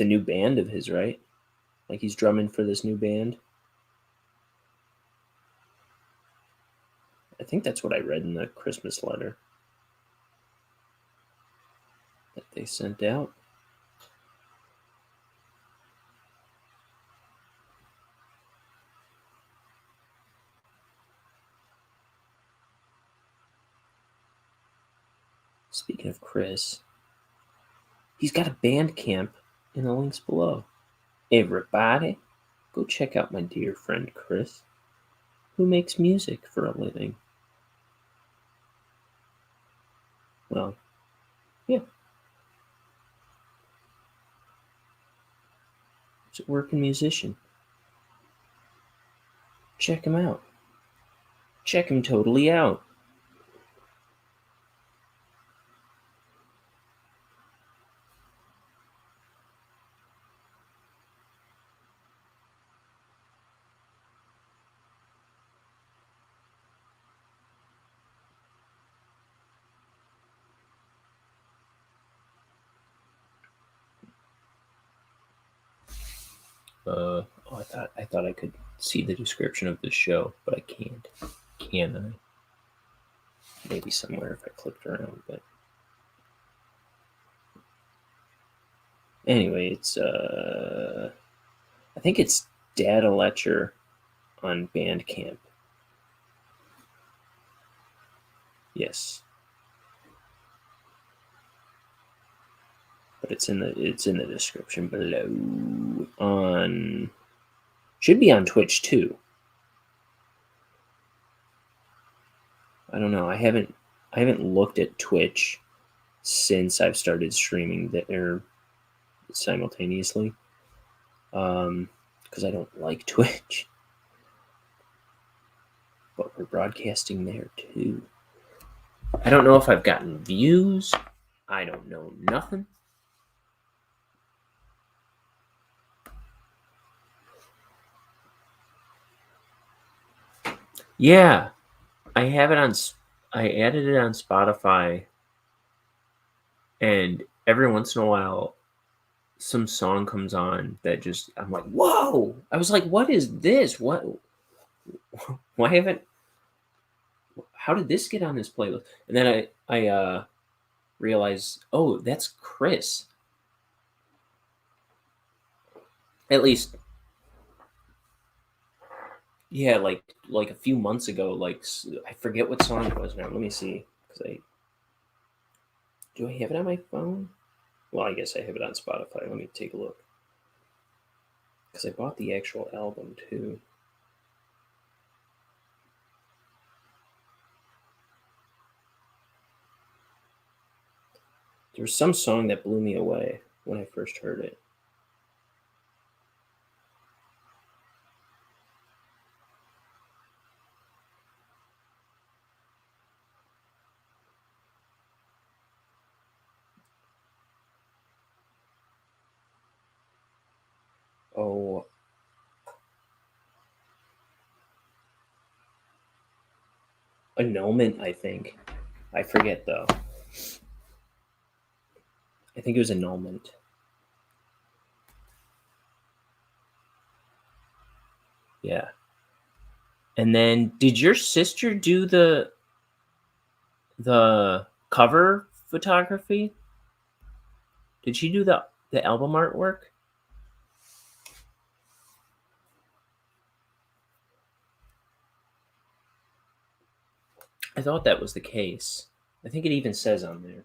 a new band of his, right? Like he's drumming for this new band. I think that's what I read in the Christmas letter that they sent out. Speaking of Chris, he's got a Bandcamp in the links below. Everybody, go check out my dear friend Chris, who makes music for a living. Well, yeah. He's a working musician. Check him out. Check him totally out. I thought I could see the description of the show, but I can't. Can I? Maybe somewhere if I clicked around, but anyway, it's I think it's Data Lecher on Bandcamp. Yes. But it's in the description below. Should be on Twitch too. I don't know. I haven't looked at Twitch since I've started streaming there simultaneously. Because I don't like Twitch. But we're broadcasting there too. I don't know if I've gotten views. I don't know nothing. Yeah, I have it on. I added it on Spotify And every once in a while, some song comes on that just, I'm like, whoa! I was like, what is this? What? Why haven't? How did this get on this playlist? And then I realized, oh, that's Chris. At least, yeah, like a few months ago. Like I forget what song it was now. Let me see, because do I have it on my phone? Well, I guess I have it on Spotify. Let me take a look, because I bought the actual album too. There was some song that blew me away when I first heard it. Oh, Annulment, I think. I forget though. I think it was Annulment. Yeah. And then, did your sister do the cover photography? Did she do the album artwork? I thought that was the case. I think it even says on there,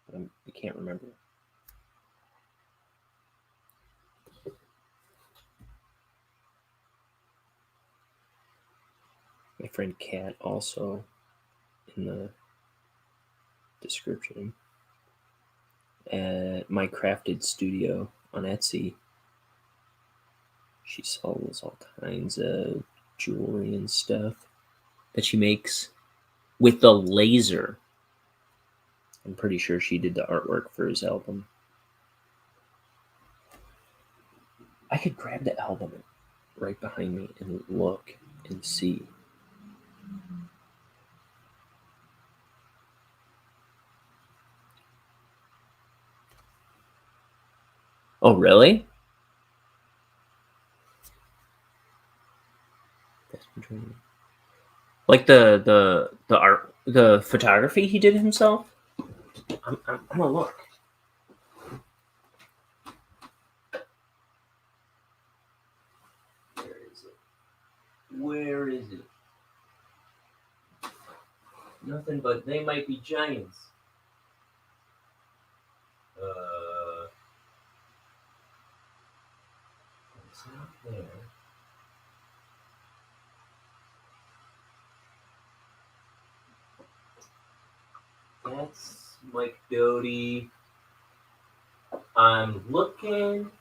but I can't remember. My friend Kat also in the description. At My Crafted Studio on Etsy, she sells all kinds of jewelry and stuff that she makes with the laser. I'm pretty sure she did the artwork for his album. I could grab the album right behind me and look and see. Oh, really? Like the art, the photography he did himself. I'm gonna look. Where is it? Where is it? Nothing but They Might Be Giants. It's not there. That's Mike Doty. I'm looking.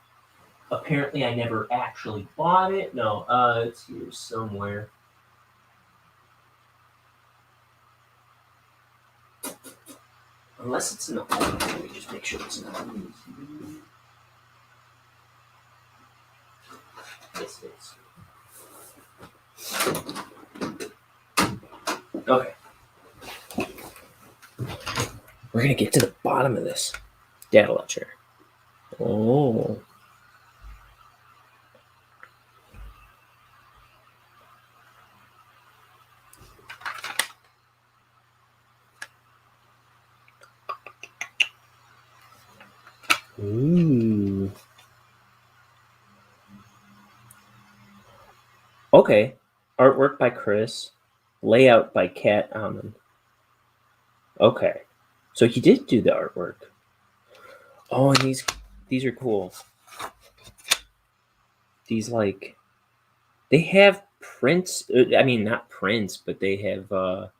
Apparently, I never actually bought it. No, it's here somewhere. Unless it's not. Let me just make sure it's not. Yes, it is. Okay. We're gonna get to the bottom of this. Data Lecher. Oh. Ooh. Okay. Artwork by Chris. Layout by Kat Almond. Okay. So he did do the artwork. Oh, and these are cool. These they have prints. I mean, not prints, but they have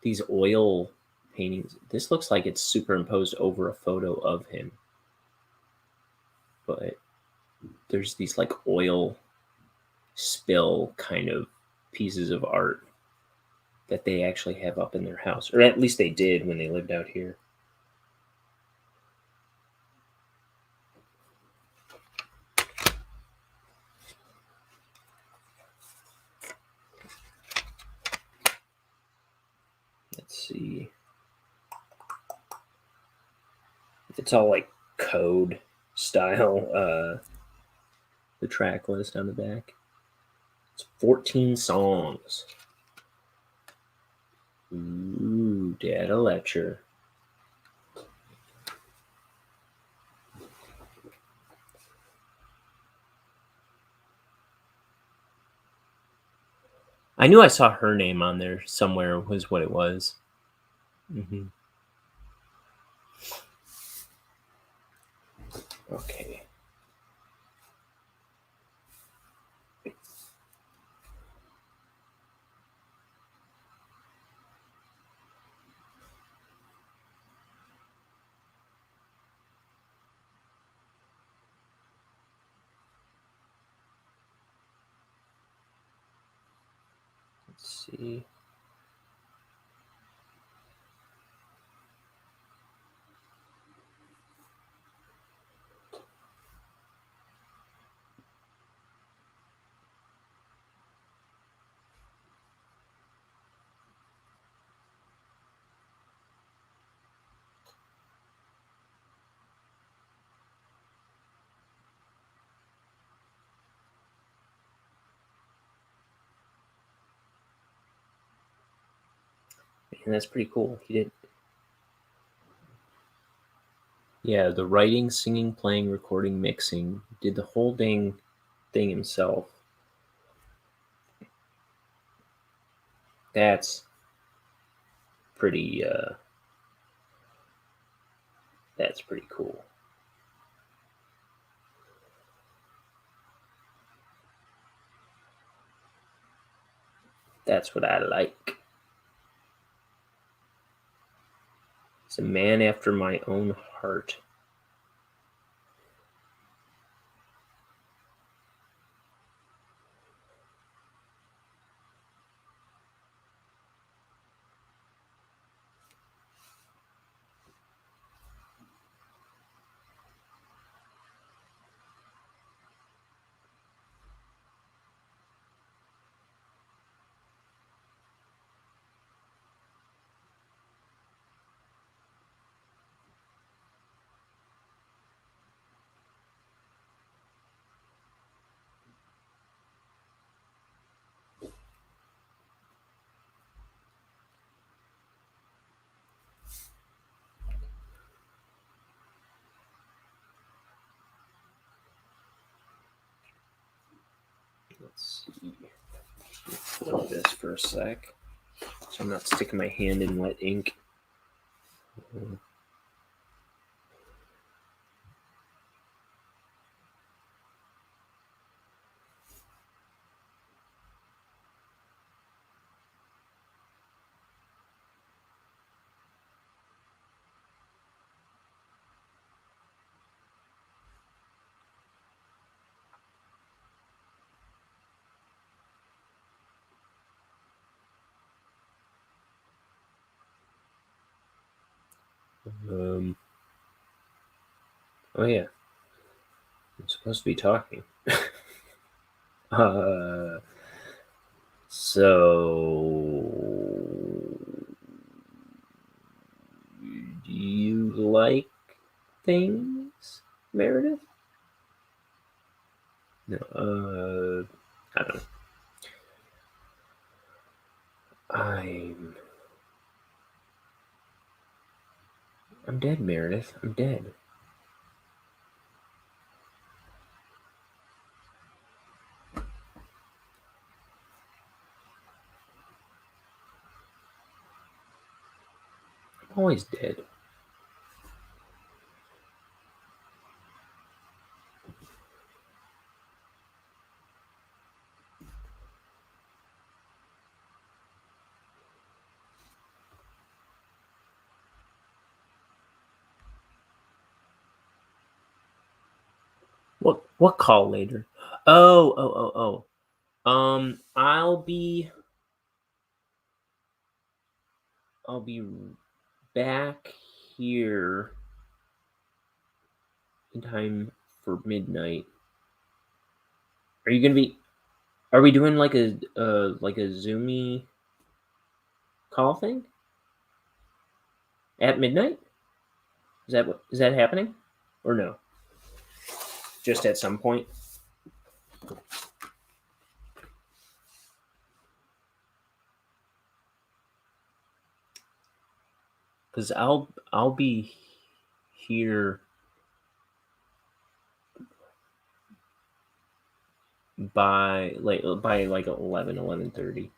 these oil paintings. This looks like it's superimposed over a photo of him, but there's these like oil spill kind of pieces of art that they actually have up in their house, or at least they did when they lived out here. Let's see. It's all like code style. The track list on the back. It's 14 songs. Ooh, Data Lecher. I knew I saw her name on there somewhere, was what it was. Mm-hmm. Okay. Let's see. Man, that's pretty cool. He did. Yeah, the writing, singing, playing, recording, mixing. Did the whole dang thing himself. That's pretty that's pretty cool. That's what I like. He's a man after my own heart. Let's see. Flow this for a sec, so I'm not sticking my hand in wet ink. Oh yeah, I'm supposed to be talking. So do you like things, Meredith? No, I don't know. I'm dead, Meredith. I'm dead. I'm always dead. What call later? Oh. I'll be back here in time for midnight. Are you gonna be? Are we doing like a Zoomy call thing at midnight? Is that happening, or no? Just at some point. Because I'll be here by like 11:30.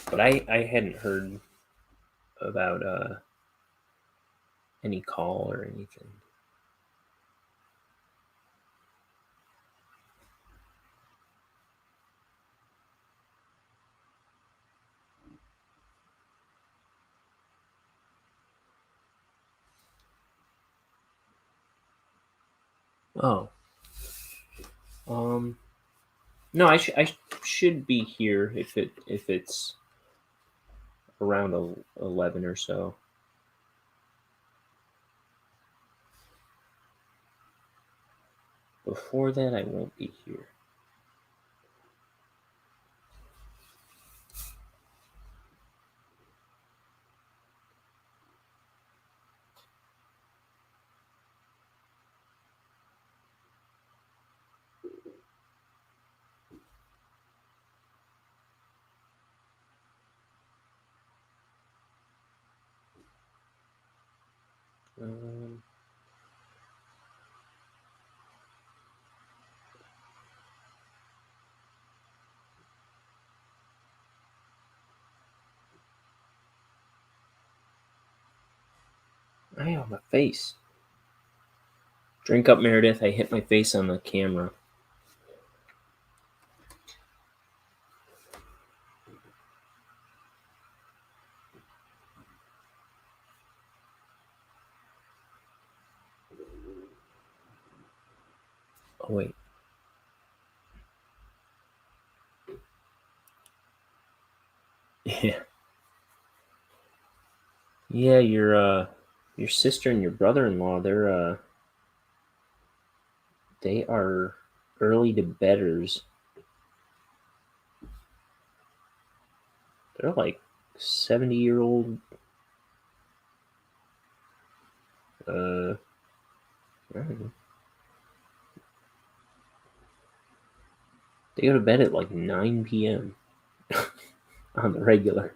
But I hadn't heard about any call or anything. Oh, no, I should be here if it's around 11 or so. Before that, I won't be here. Um, I have my face. Drink up, Meredith. I hit my face on the camera. Oh wait. Yeah. Yeah, your sister and your brother-in-law, they are early to bedders. They're like 70-year-old I don't know. They go to bed at like 9 p.m. on the regular.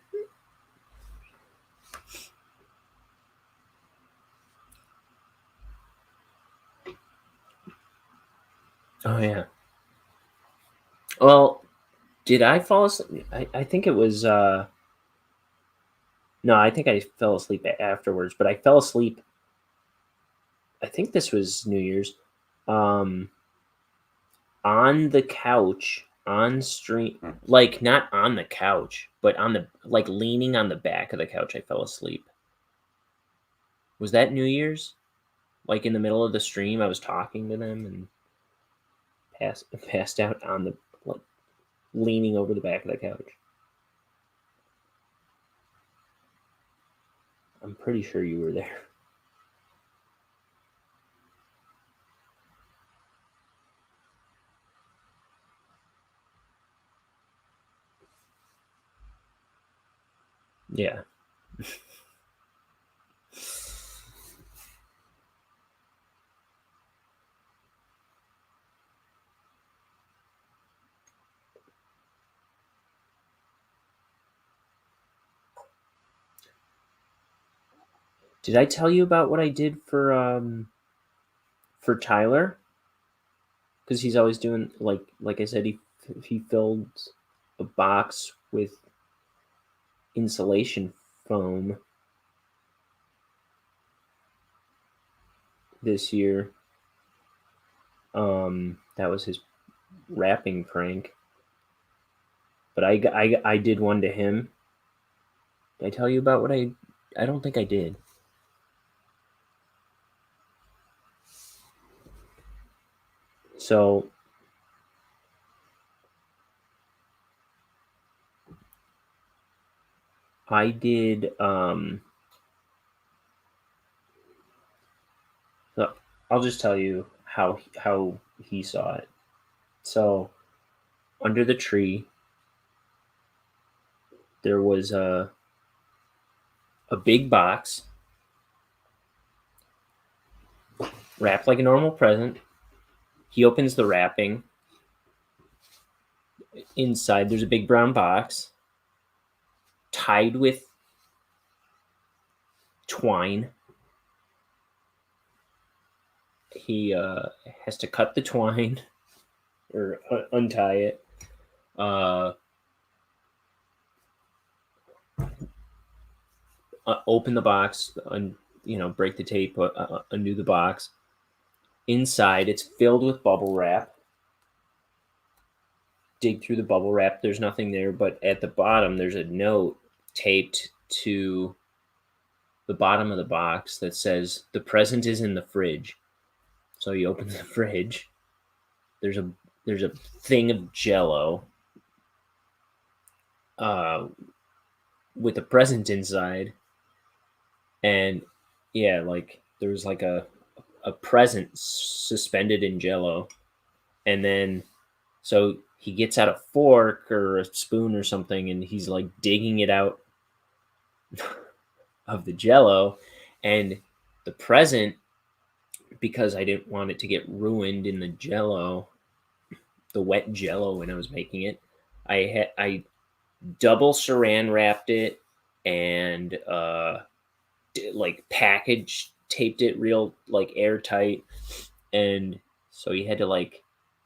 Oh yeah. Well, did I fall asleep? I think it was no, I think I fell asleep afterwards, but I fell asleep. I think this was New Year's. Um on the couch on stream, like not on the couch, but on the like leaning on the back of the couch. I fell asleep. Was that New Year's? Like in the middle of the stream, I was talking to them and passed out on the like leaning over the back of the couch. I'm pretty sure you were there. Yeah. Did I tell you about what I did for Tyler? Because he's always doing like I said, he filled a box with insulation foam this year. That was his wrapping prank. But I did one to him. Did I tell you about what I don't think I did. So I did. So I'll just tell you how he saw it. So under the tree, there was a big box wrapped like a normal present. He opens the wrapping. Inside, there's a big brown box tied with twine. He has to cut the twine or untie it. Open the box, break the tape, undo the box. Inside, it's filled with bubble wrap. Dig through the bubble wrap. There's nothing there, but at the bottom, there's a note taped to the bottom of the box that says, "The present is in the fridge." So you open the fridge. There's a thing of Jello with a present inside, and yeah, like there was like a present suspended in Jello, and then so he gets out a fork or a spoon or something, and he's like digging it out of the Jello, and the present, because I didn't want it to get ruined in the Jello, the wet Jello when I was making it, I double saran wrapped it and like package taped it real like airtight, and so you had to like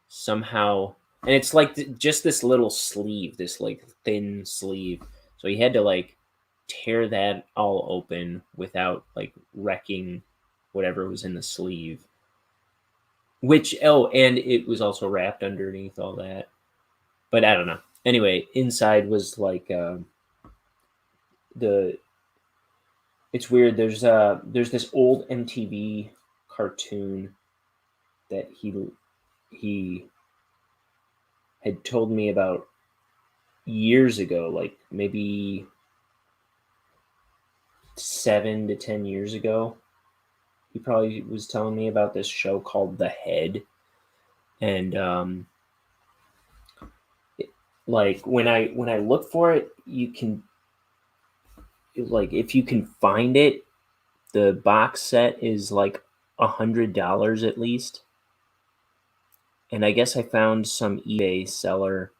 somehow, and it's like just this little sleeve, this like thin sleeve, so you had to like tear that all open without like wrecking whatever was in the sleeve, which and it was also wrapped underneath all that, but I don't know. Anyway, inside was like the it's weird. There's this old MTV cartoon that he had told me about years ago, like maybe 7 to 10 years ago. He probably was telling me about this show called The Head, and like when I look for it, you can, like, if you can find it, the box set is like $100 at least. And I guess I found some eBay seller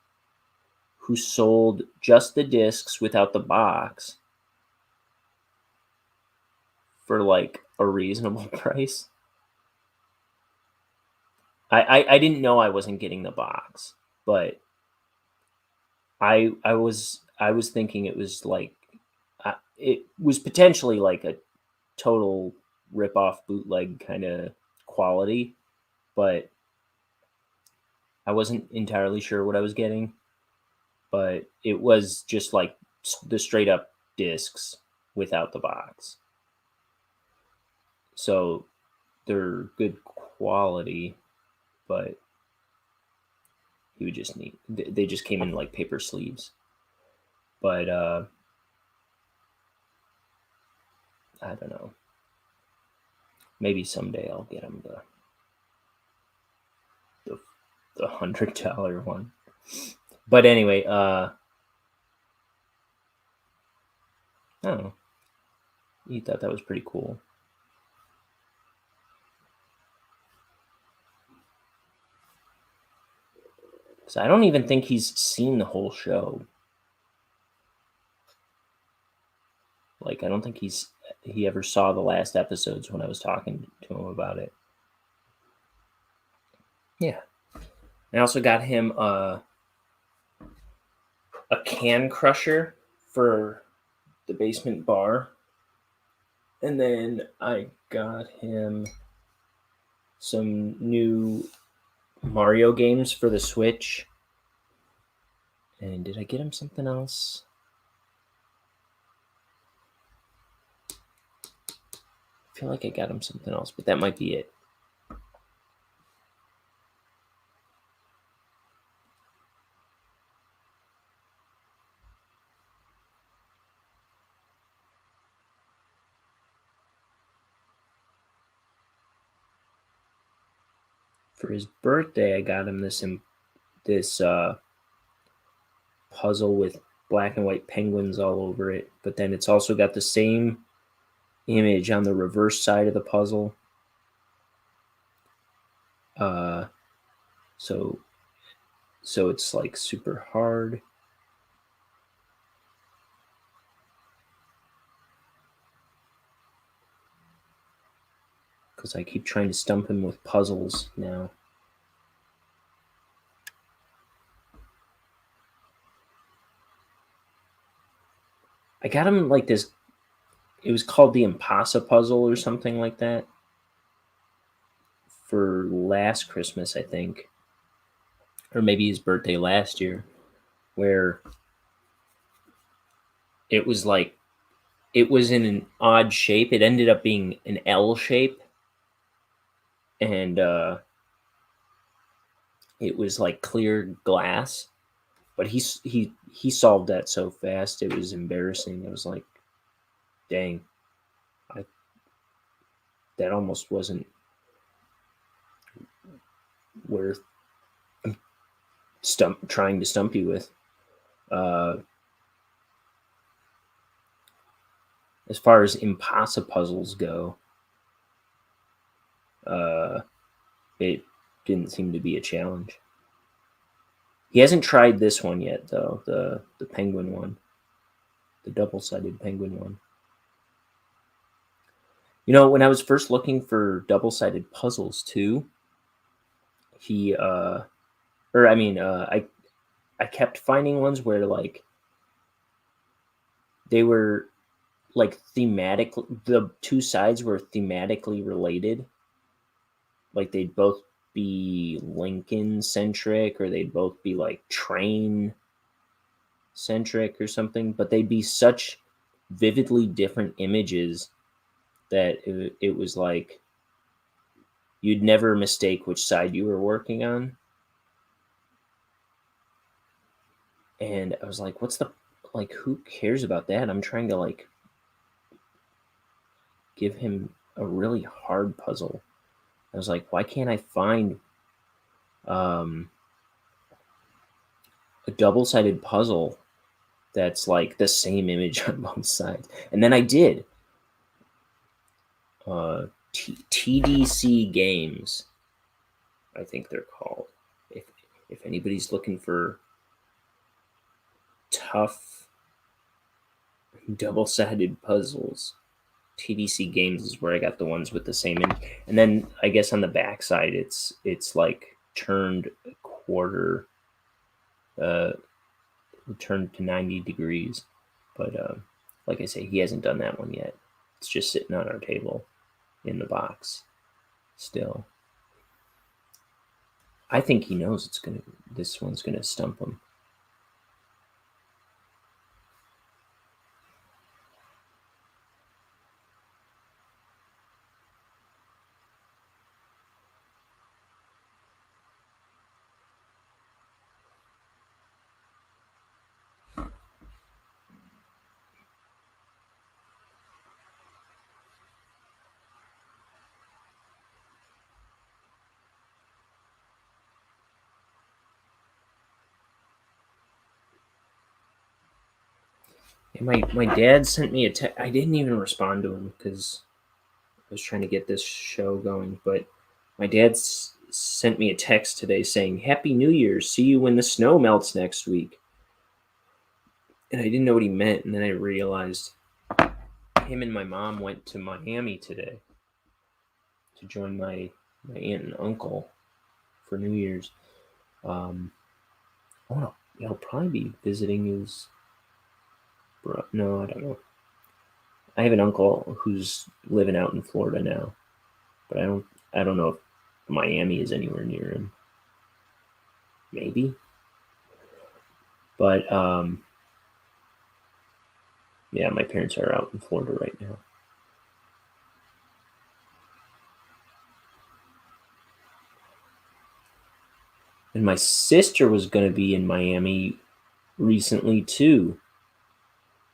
who sold just the discs without the box for like a reasonable price. I didn't know I wasn't getting the box, but I was thinking it was like it was potentially like a total rip-off bootleg kind of quality, but I wasn't entirely sure what I was getting. But it was just like the straight up discs without the box. So they're good quality, but you would just need, they just came in like paper sleeves. But I don't know. Maybe someday I'll get them the $100 one. But anyway, I don't know. He thought that was pretty cool. So I don't even think he's seen the whole show. Like, I don't think he ever saw the last episodes when I was talking to him about it. Yeah. I also got him a can crusher for the basement bar. And then I got him some new Mario games for the Switch. And did I get him something else? I feel like I got him something else, but that might be it. For his birthday, I got him this puzzle with black and white penguins all over it, but then it's also got the same image on the reverse side of the puzzle. So it's like super hard. Because I keep trying to stump him with puzzles now. I got him like this. It was called the Impasa puzzle or something like that for last Christmas, I think, or maybe his birthday last year, where it was like it was in an odd shape. It ended up being an L shape, and it was like clear glass. But he solved that so fast, it was embarrassing. It was like, dang, that almost wasn't worth trying to stump you with. As far as Impasa puzzles go, it didn't seem to be a challenge. He hasn't tried this one yet, though, the penguin one, the double-sided penguin one. You know, when I was first looking for double-sided puzzles too, I kept finding ones where like they were like thematic. The two sides were thematically related. Like they'd both be Lincoln centric, or they'd both be like train centric or something. But they'd be such vividly different images that it was like you'd never mistake which side you were working on. And I was like, who cares about that? I'm trying to like give him a really hard puzzle. I was like, why can't I find a double-sided puzzle that's like the same image on both sides? And then I did. TDC Games, I think they're called. If anybody's looking for tough double-sided puzzles, TDC Games is where I got the ones with the same image. And then I guess on the back side, it's like turned a quarter, turned to 90 degrees. But like I say, he hasn't done that one yet. It's just sitting on our table in the box still. I think he knows this one's gonna stump him. My dad sent me a text. I didn't even respond to him because I was trying to get this show going. But my dad sent me a text today saying, "Happy New Year. See you when the snow melts next week." And I didn't know what he meant. And then I realized him and my mom went to Miami today to join my aunt and uncle for New Year's. He'll probably be visiting his. No, I don't know. I have an uncle who's living out in Florida now, but I don't know if Miami is anywhere near him. Maybe. But yeah, my parents are out in Florida right now. And my sister was going to be in Miami recently too.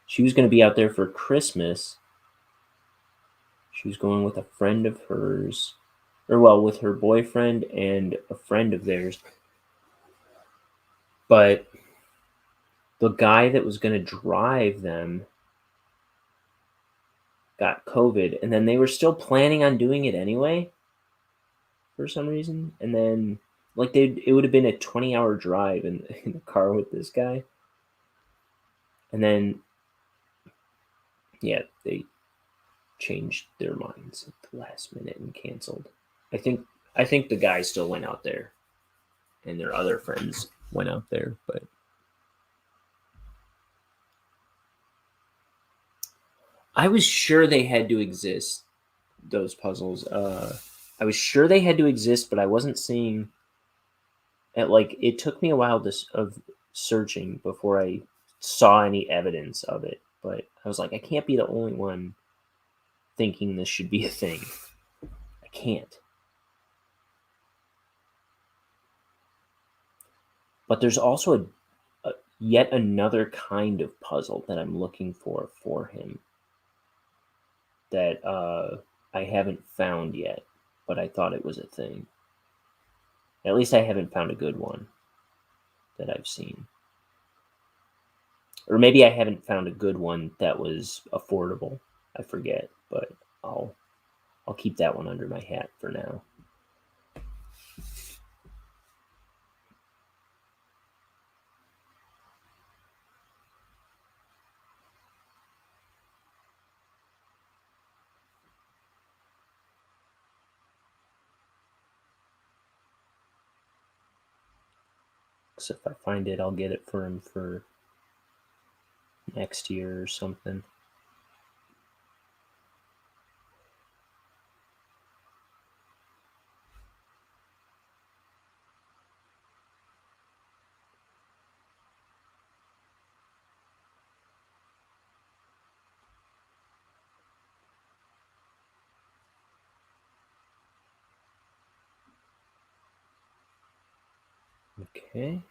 She was going to be out there for Christmas. She was going with a friend of hers. or well, with her boyfriend and a friend of theirs. But the guy that was going to drive them got COVID, and then they were still planning on doing it anyway for some reason. And then, like, it would have been a 20-hour drive in the car with this guy. And then, yeah, they changed their minds at the last minute and canceled. I think I think the guy still went out there, and their other friends went out there, but I was sure they had to exist. Those puzzles. I was sure they had to exist, but I wasn't seeing it. Like it took me a while of searching before I saw any evidence of it. But I was like, I can't be the only one thinking this should be a thing. I can't. But there's also a yet another kind of puzzle that I'm looking for him that I haven't found yet, but I thought it was a thing. At least I haven't found a good one that I've seen. Or maybe I haven't found a good one that was affordable. I forget, but I'll I'll keep that one under my hat for now. 'Cause if I find it, I'll get it for him for next year or something. Okay.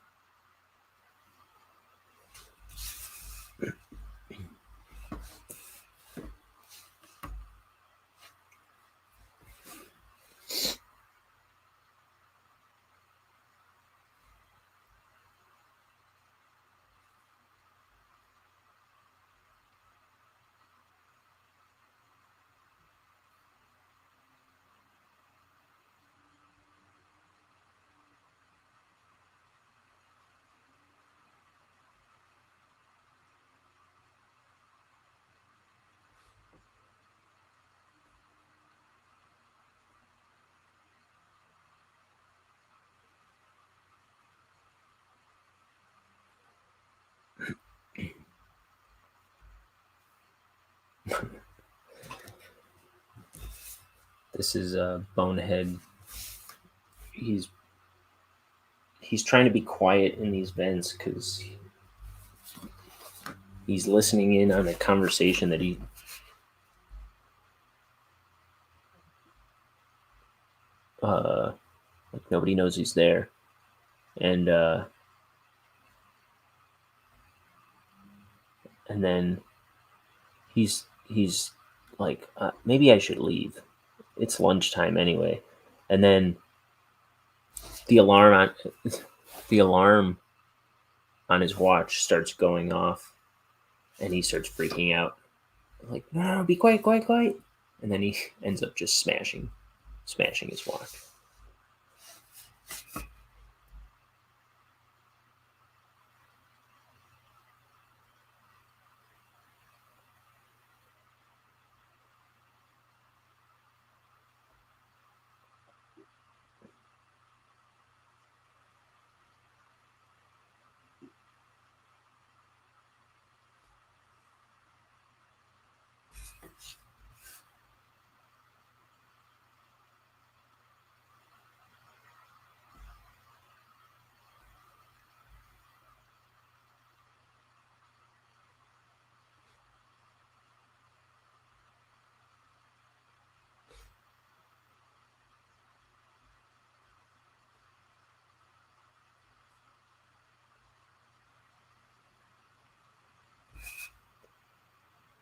This is Bonehead. He's he's trying to be quiet in these vents because he's listening in on a conversation that he like nobody knows he's there, and and then he's like maybe I should leave. It's lunchtime anyway, and then the alarm on the alarm on his watch starts going off, and he starts freaking out. I'm like, no, no, be quiet, quiet, quiet, and then he ends up just smashing his watch.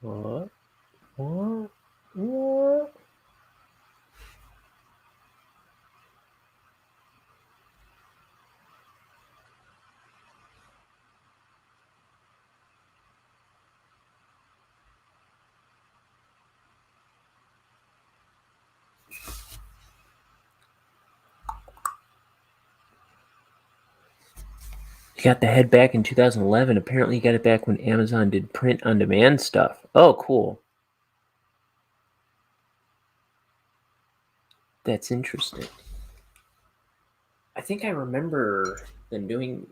What? What? What? You got the head back in 2011. Apparently, you got it back when Amazon did print-on-demand stuff. Oh, cool. That's interesting. I think I remember them doing,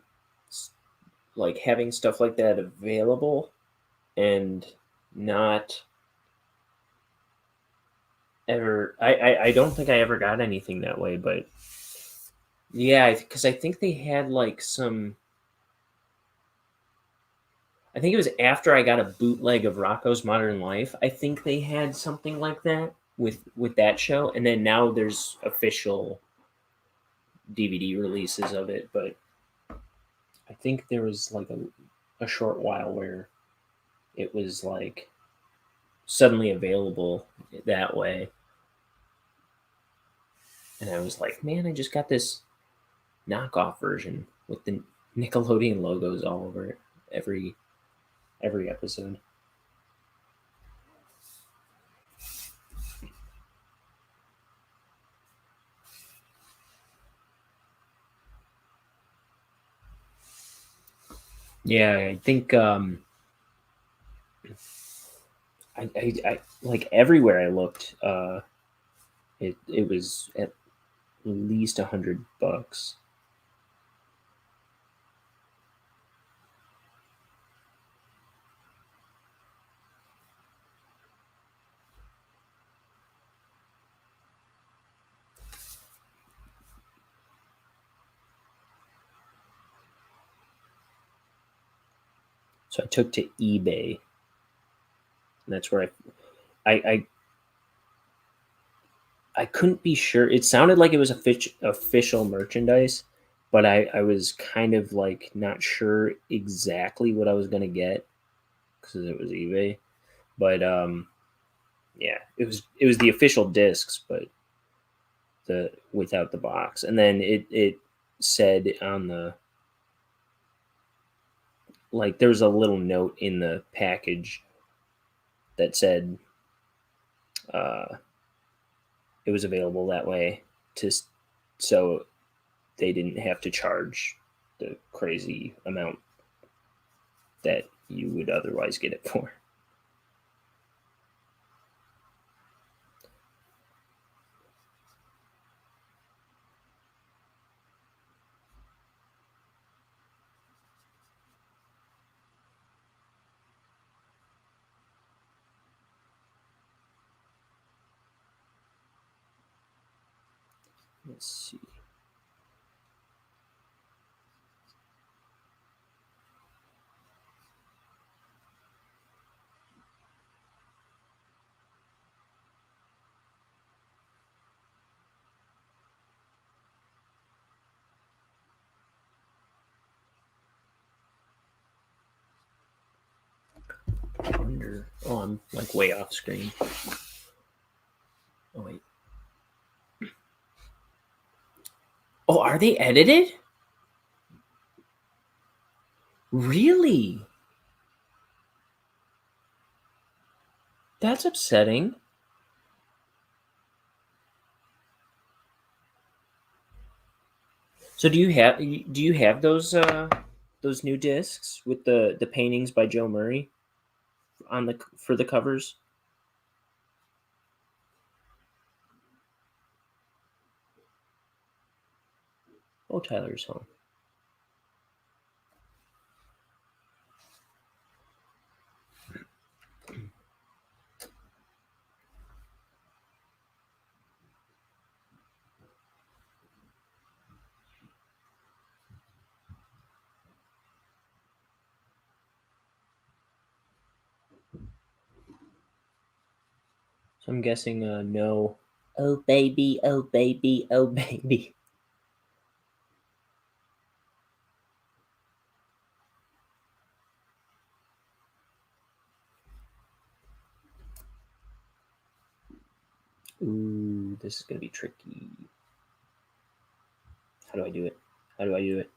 like, having stuff like that available and not ever. I don't think I ever got anything that way, but yeah, because I think they had like some. I think it was after I got a bootleg of Rocco's Modern Life. I think they had something like that with that show, and then now there's official DVD releases of it. But I think there was like a short while where it was like suddenly available that way, and I was like, man, I just got this knockoff version with the Nickelodeon logos all over it every episode. Yeah, I think I like everywhere I looked, it was at least $100. So I took to eBay, and that's where I couldn't be sure. It sounded like it was official merchandise, but I was kind of like not sure exactly what I was gonna get because it was eBay. But yeah, it was the official discs, but the without the box, and then it said on the, like, there was a little note in the package that said uh, it was available that way to so they didn't have to charge the crazy amount that you would otherwise get it for. Let's see. Oh, I'm like way off screen. Oh wait. Oh, are they edited? Really? That's upsetting. So do you have those new discs with the paintings by Joe Murray on the for the covers? Oh, Tyler's home. So I'm guessing no. Oh baby, oh baby, oh baby. Ooh, this is gonna be tricky. How do I do it? How do I do it?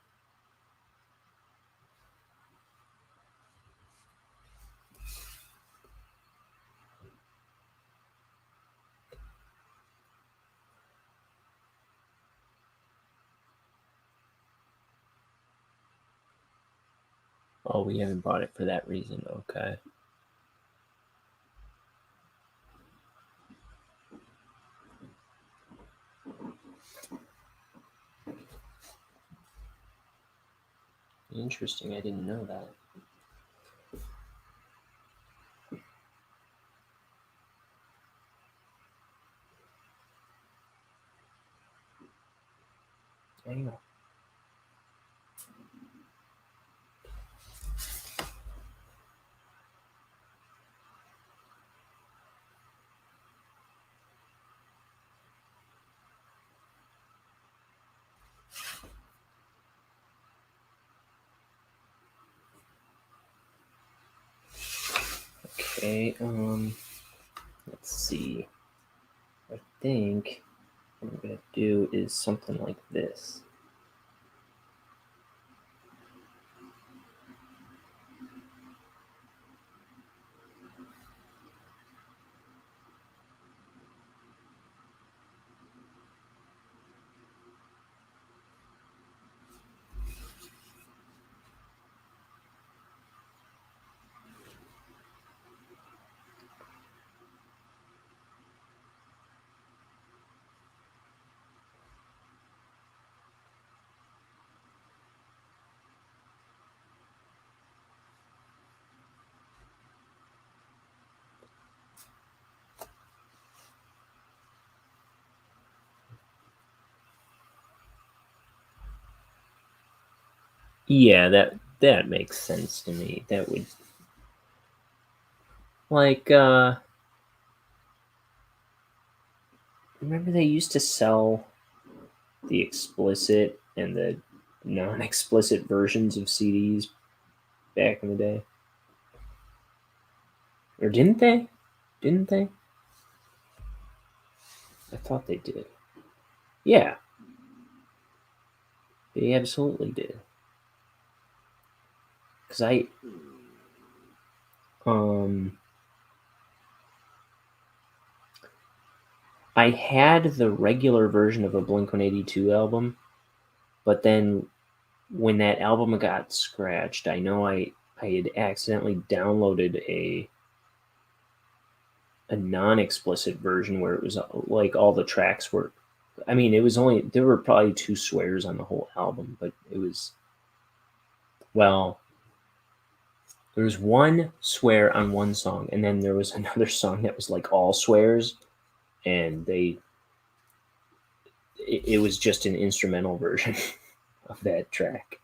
Oh, we haven't bought it for that reason. Okay. Interesting. I didn't know that. Hang on. Okay. Let's see. I think what I'm gonna do is something like this. Yeah, that makes sense to me. That would like remember they used to sell the explicit and the non-explicit versions of CDs back in the day, or didn't they? Didn't they? I thought they did. Yeah, they absolutely did. Because um I had the regular version of a Blink 182 album, but then when that album got scratched, I know I had accidentally downloaded a non-explicit version where it was like all the tracks were. I mean, it was only there were probably two swears on the whole album, but it was well. There was one swear on one song, and then there was another song that was like all swears, and it was just an instrumental version of that track.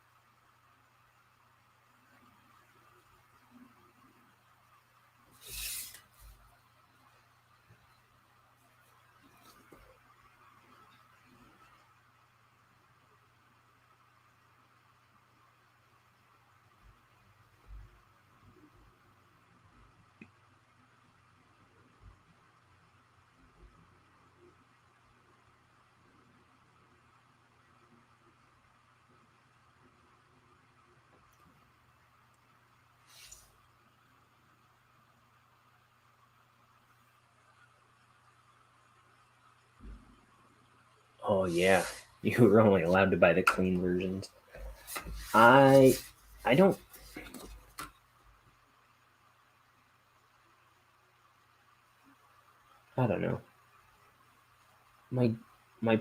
Oh yeah, you were only allowed to buy the clean versions. I I don't I don't know. My my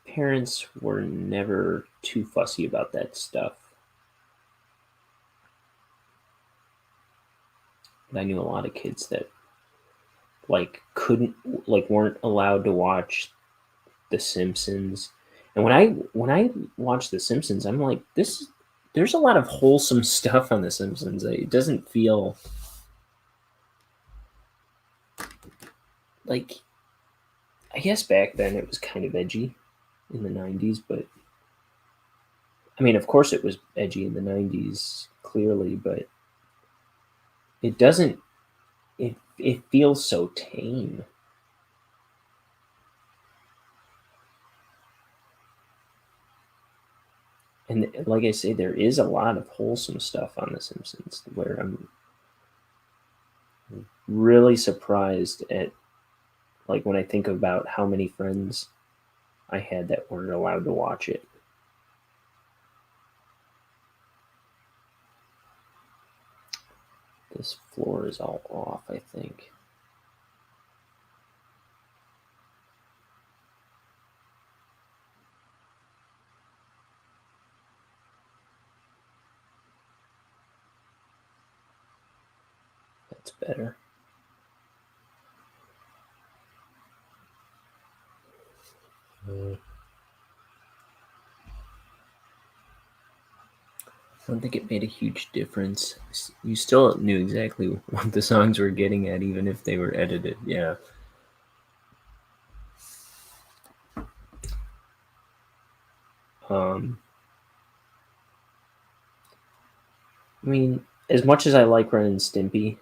parents were never too fussy about that stuff. But I knew a lot of kids that like couldn't like weren't allowed to watch The Simpsons. And when I watch The Simpsons, I'm like, this there's a lot of wholesome stuff on The Simpsons. It doesn't feel like I guess back then it was kind of edgy in the 90s, but I mean, of course it was edgy in the 90s clearly, but it doesn't it feels so tame. And like I say, there is a lot of wholesome stuff on The Simpsons where I'm really surprised at like when I think about how many friends I had that weren't allowed to watch it. This floor is all off, I think. That's better. I don't think it made a huge difference. You still knew exactly what the songs were getting at, even if they were edited. Yeah. I mean, as much as I like Ren and Stimpy,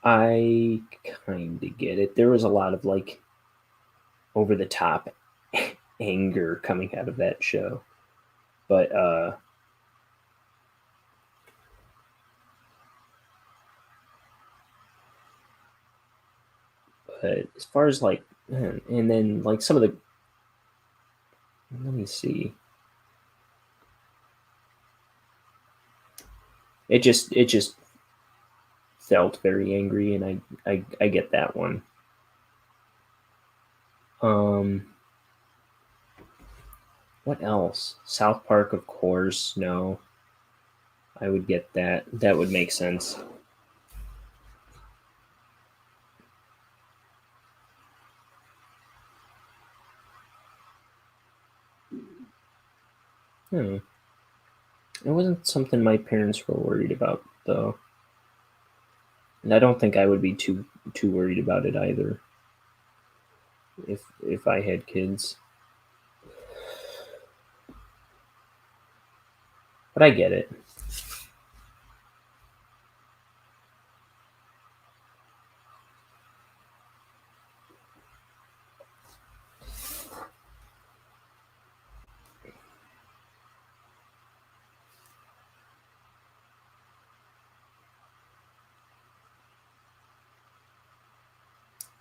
I kind of get it. There was a lot of like over the top anger coming out of that show, but but as far as like, and then like some of the, let me see, it just felt very angry, and I get that one. Um, what else? South Park, of course. No, I would get that. That would make sense. Hmm. It wasn't something my parents were worried about, though, and I don't think I would be too worried about it either if I had kids. But I get it.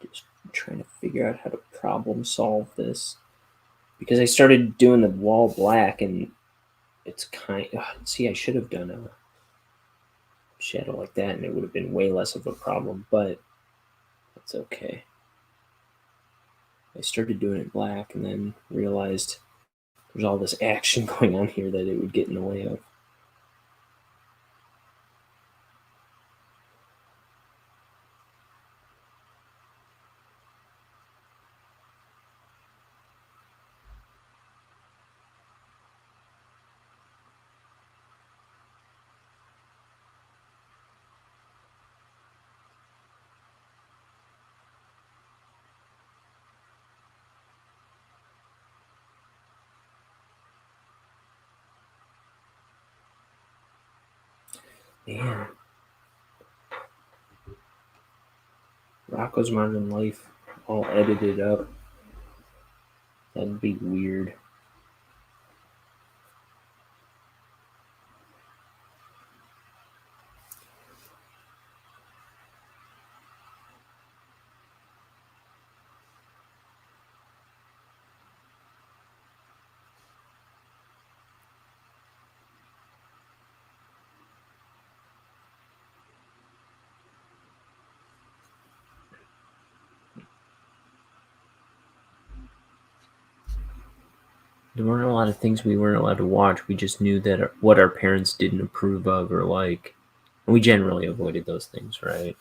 Just trying to figure out how to problem solve this because I started doing the wall black, and it's kind. See, I should have done a shadow like that, and it would have been way less of a problem. But that's okay. I started doing it black, and then realized there's all this action going on here that it would get in the way of. Man, Rocco's Modern Life all edited up. That'd be weird. There weren't a lot of things we weren't allowed to watch. We just knew that what our parents didn't approve of or like. And we generally avoided those things, right?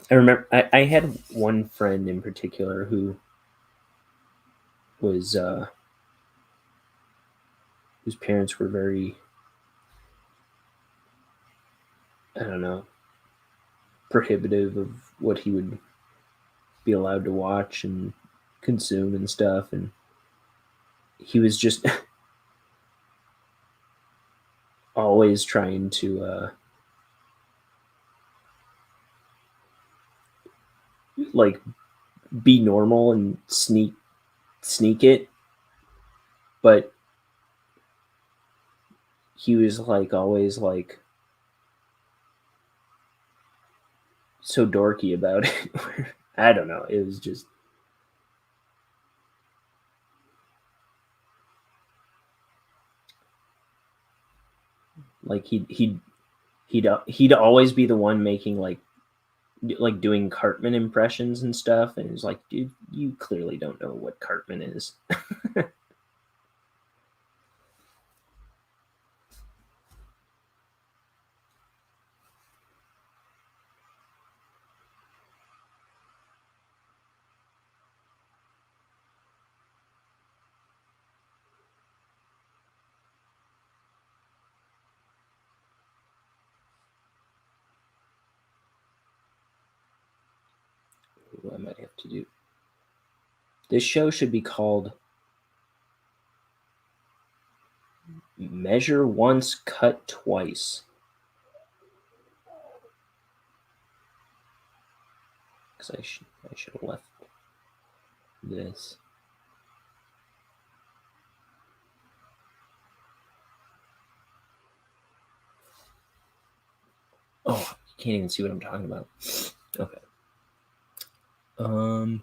I remember I had one friend in particular who was whose parents were very, I don't know, prohibitive of what he would be allowed to watch and consume and stuff, and he was just always trying to like be normal and sneak it, but he was like always like so dorky about it. I don't know. It was just Like he'd always be the one making like doing Cartman impressions and stuff, and it's like, dude, you clearly don't know what Cartman is. Ooh, I might have to do. This show should be called Measure Once, Cut Twice. Because I should have left this. Oh, you can't even see what I'm talking about. Okay. Or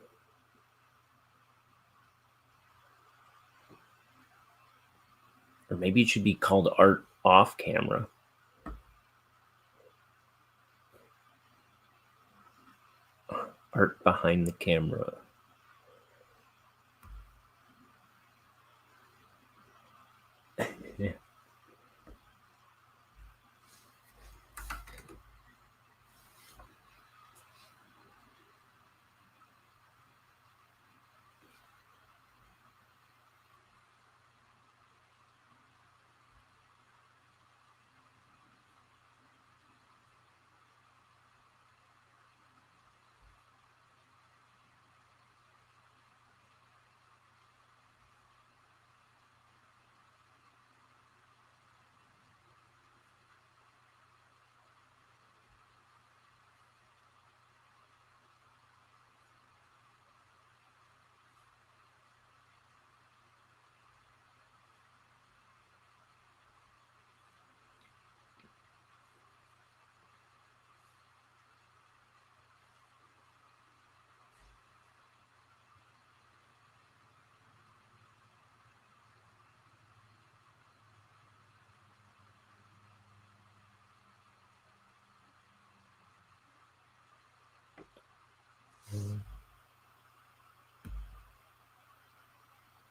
maybe it should be called Art Off Camera. Art Behind the Camera. Yeah.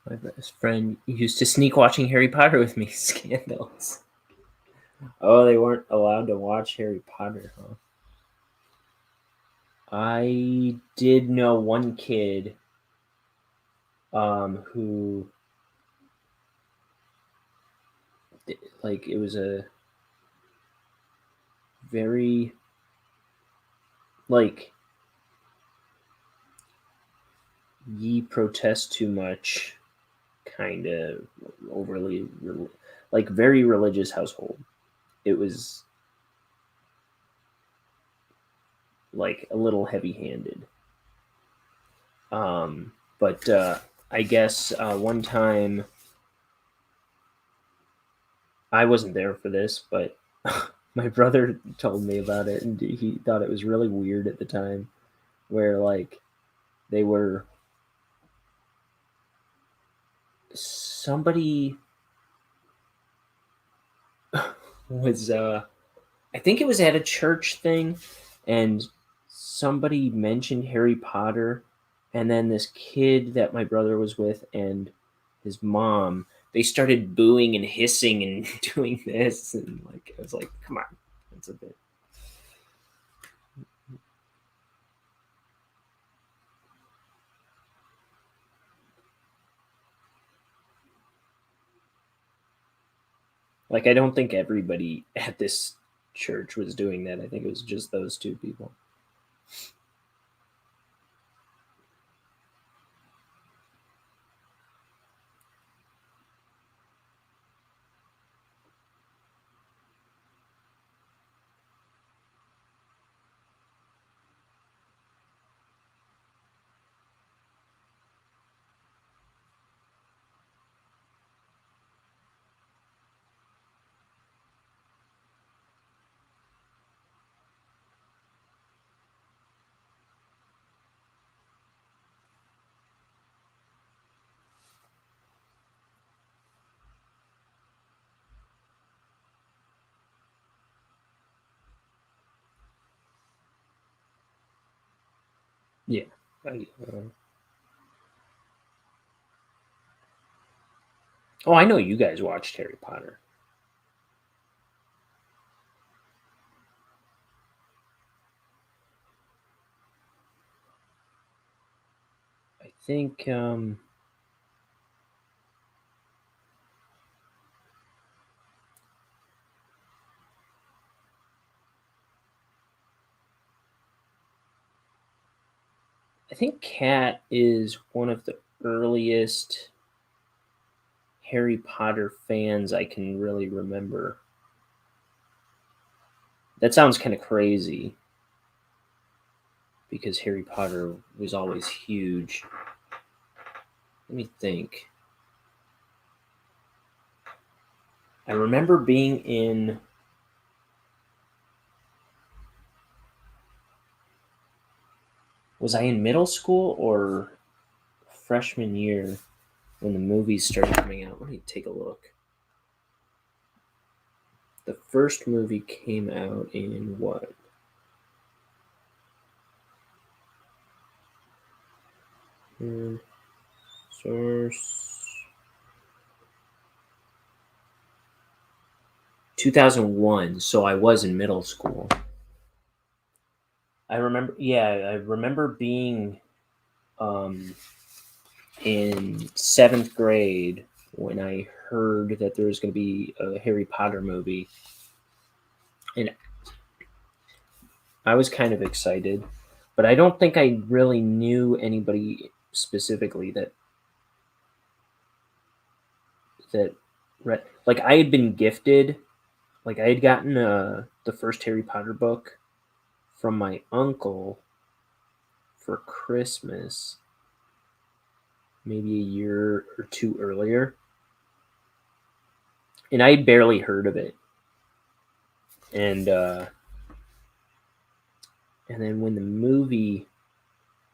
My best friend used to sneak watching Harry Potter with me. Scandals. Oh, they weren't allowed to watch Harry Potter, huh? I did know one kid who like it was a very like ye protest too much kind of overly like very religious household. It was like a little heavy-handed. But I guess one time I wasn't there for this, but my brother told me about it, and he thought it was really weird at the time, where like they were somebody was I think it was at a church thing, and somebody mentioned Harry Potter, and then this kid that my brother was with and his mom, they started booing and hissing and doing this, and like I was like, come on, that's a bit. Like I don't think everybody at this church was doing that. I think it was just those two people. Yeah. I, oh, I know you guys watched Harry Potter. I think I think Kat is one of the earliest Harry Potter fans I can really remember. That sounds kind of crazy because Harry Potter was always huge. Let me think. I remember being in. Was I in middle school or freshman year when the movies started coming out? Let me take a look. The first movie came out in what? Source 2001. So I was in middle school. I remember. Yeah, I remember being um, in seventh grade when I heard that there was going to be a Harry Potter movie, and I was kind of excited, but I don't think I really knew anybody specifically that read. Like I had been gifted, like I had gotten the first Harry Potter book from my uncle for Christmas, maybe a year or two earlier, and I had barely heard of it, and and then when the movie,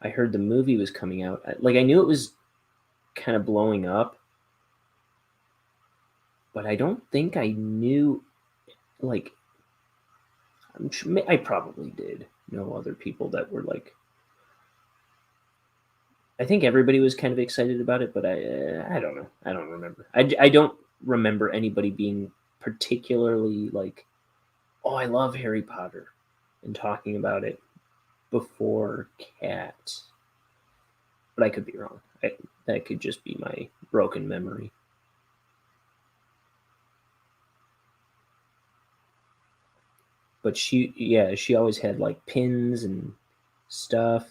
I heard the movie was coming out. Like I knew it was kind of blowing up, but I don't think I knew. Like I'm sure I probably did know other people that were like. I think everybody was kind of excited about it, but I don't know. I don't remember. I don't remember anybody being particularly like, oh, I love Harry Potter, and talking about it before Cat. But I could be wrong. That could just be my broken memory. But yeah, she always had like pins and stuff.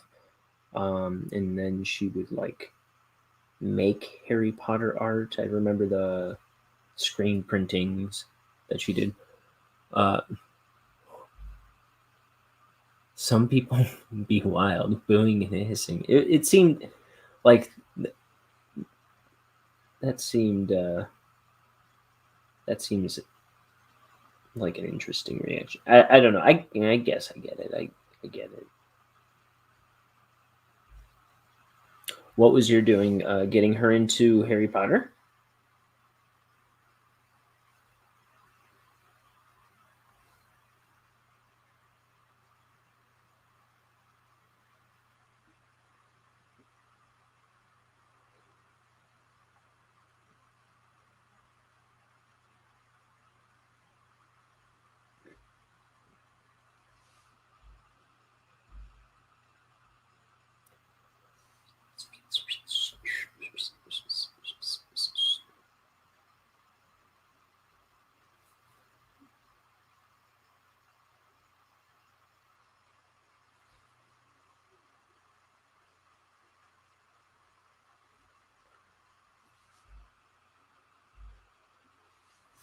And then she would like make Harry Potter art. I remember the screen printings that she did. Uh, some people be wild, booing and hissing. It seemed like that seemed that seems like an interesting reaction. I don't know. I guess I get it. I get it. What was your doing? Getting her into Harry Potter?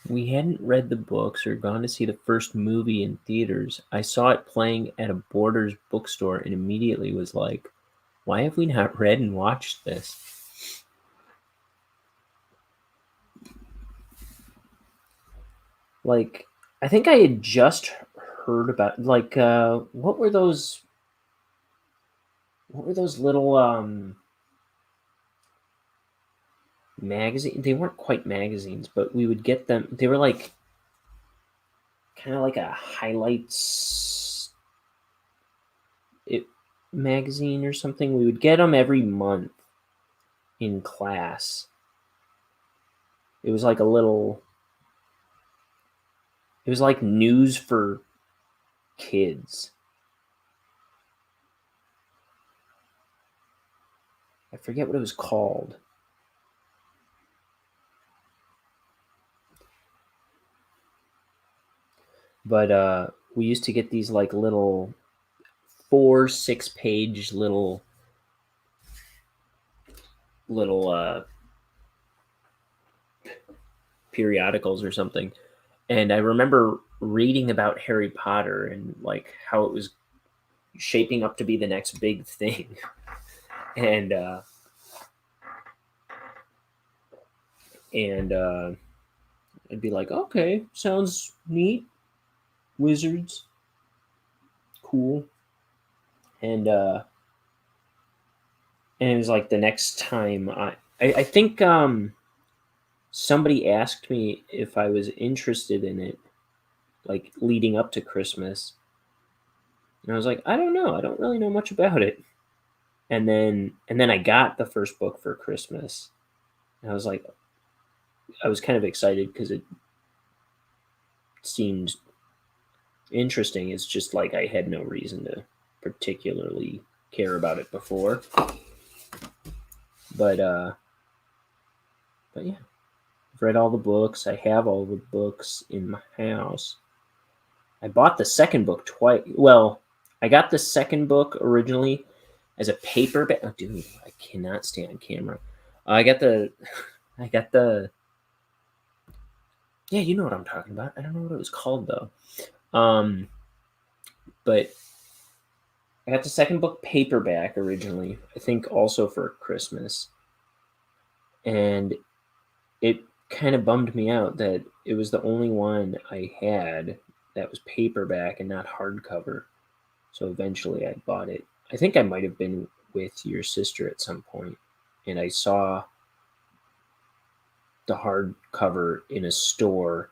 We hadn't read the books or gone to see the first movie in theaters. I saw it playing at a Borders bookstore and immediately was like, why have we not read and watched this? Like, I think I had just heard about like what were those little magazine, they weren't quite magazines, but we would get them. They were like kind of like a highlights. It magazine or something. We would get them every month in class. It was like a little. It was like news for kids. I forget what it was called. But we used to get these like little 4-6 page little periodicals or something. And I remember reading about Harry Potter and like how it was shaping up to be the next big thing. and and I'd be like, okay, sounds neat. Wizards, cool. And it was like the next time I think somebody asked me if I was interested in it, like leading up to Christmas. And I was like, I don't know. I don't really know much about it. And then I got the first book for Christmas. And I was kind of excited because it seemed interesting. It's just like I had no reason to particularly care about it before. But but yeah. I've read all the books. I have all the books in my house. I bought the second book twice. Well, I got the second book originally as a paperback. Oh, dude, I cannot stay on camera. I got the, I got the. Yeah, you know what I'm talking about. I don't know what it was called though. But I got the second book paperback originally. I think also for Christmas, and it kind of bummed me out that it was the only one I had that was paperback and not hardcover. So eventually I bought it. I think I might have been with your sister at some point, and I saw the hardcover in a store,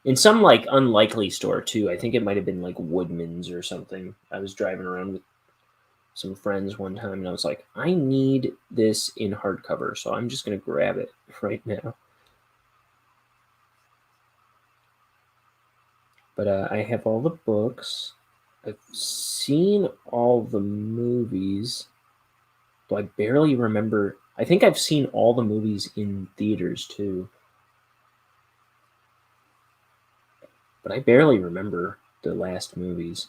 in some like unlikely store too. I think it might have been like Woodman's or something. I was driving around with some friends one time, and I was like, I need this in hardcover, so I'm just gonna grab it right now. But I have all the books. I've seen all the movies, though I barely remember. I think I've seen all the movies in theaters too, but I barely remember the last movies.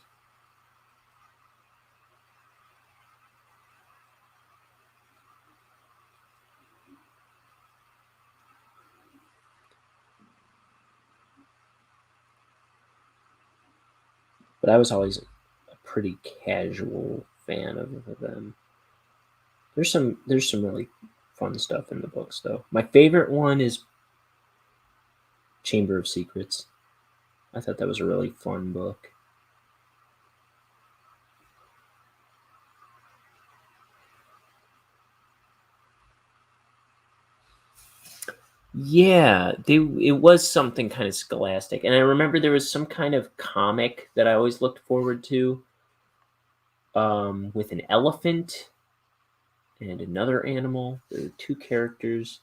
But I was always a pretty casual fan of them. There's some really fun stuff in the books though. My favorite one is Chamber of Secrets. I thought that was a really fun book. Yeah, it was something kind of scholastic, and I remember there was some kind of comic that I always looked forward to, with an elephant and another animal. There were two characters.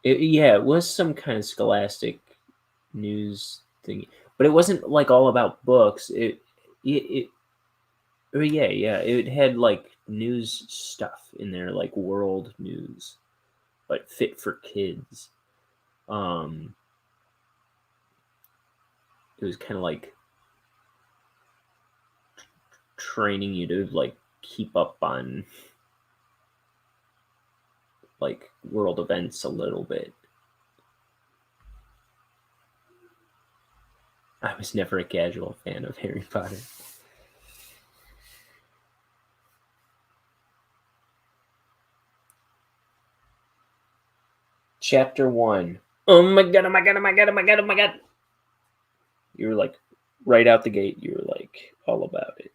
Yeah, it was some kind of scholastic news thing, but it wasn't like all about books. It oh, yeah. It had like news stuff in there, like world news, but fit for kids. Um, it was kind of like training you to like keep up on like world events a little bit. I was never a casual fan of Harry Potter. Chapter 1. Oh my god, oh my god, oh my god, oh my god, oh my god. You were like, right out the gate, you were like, all about it.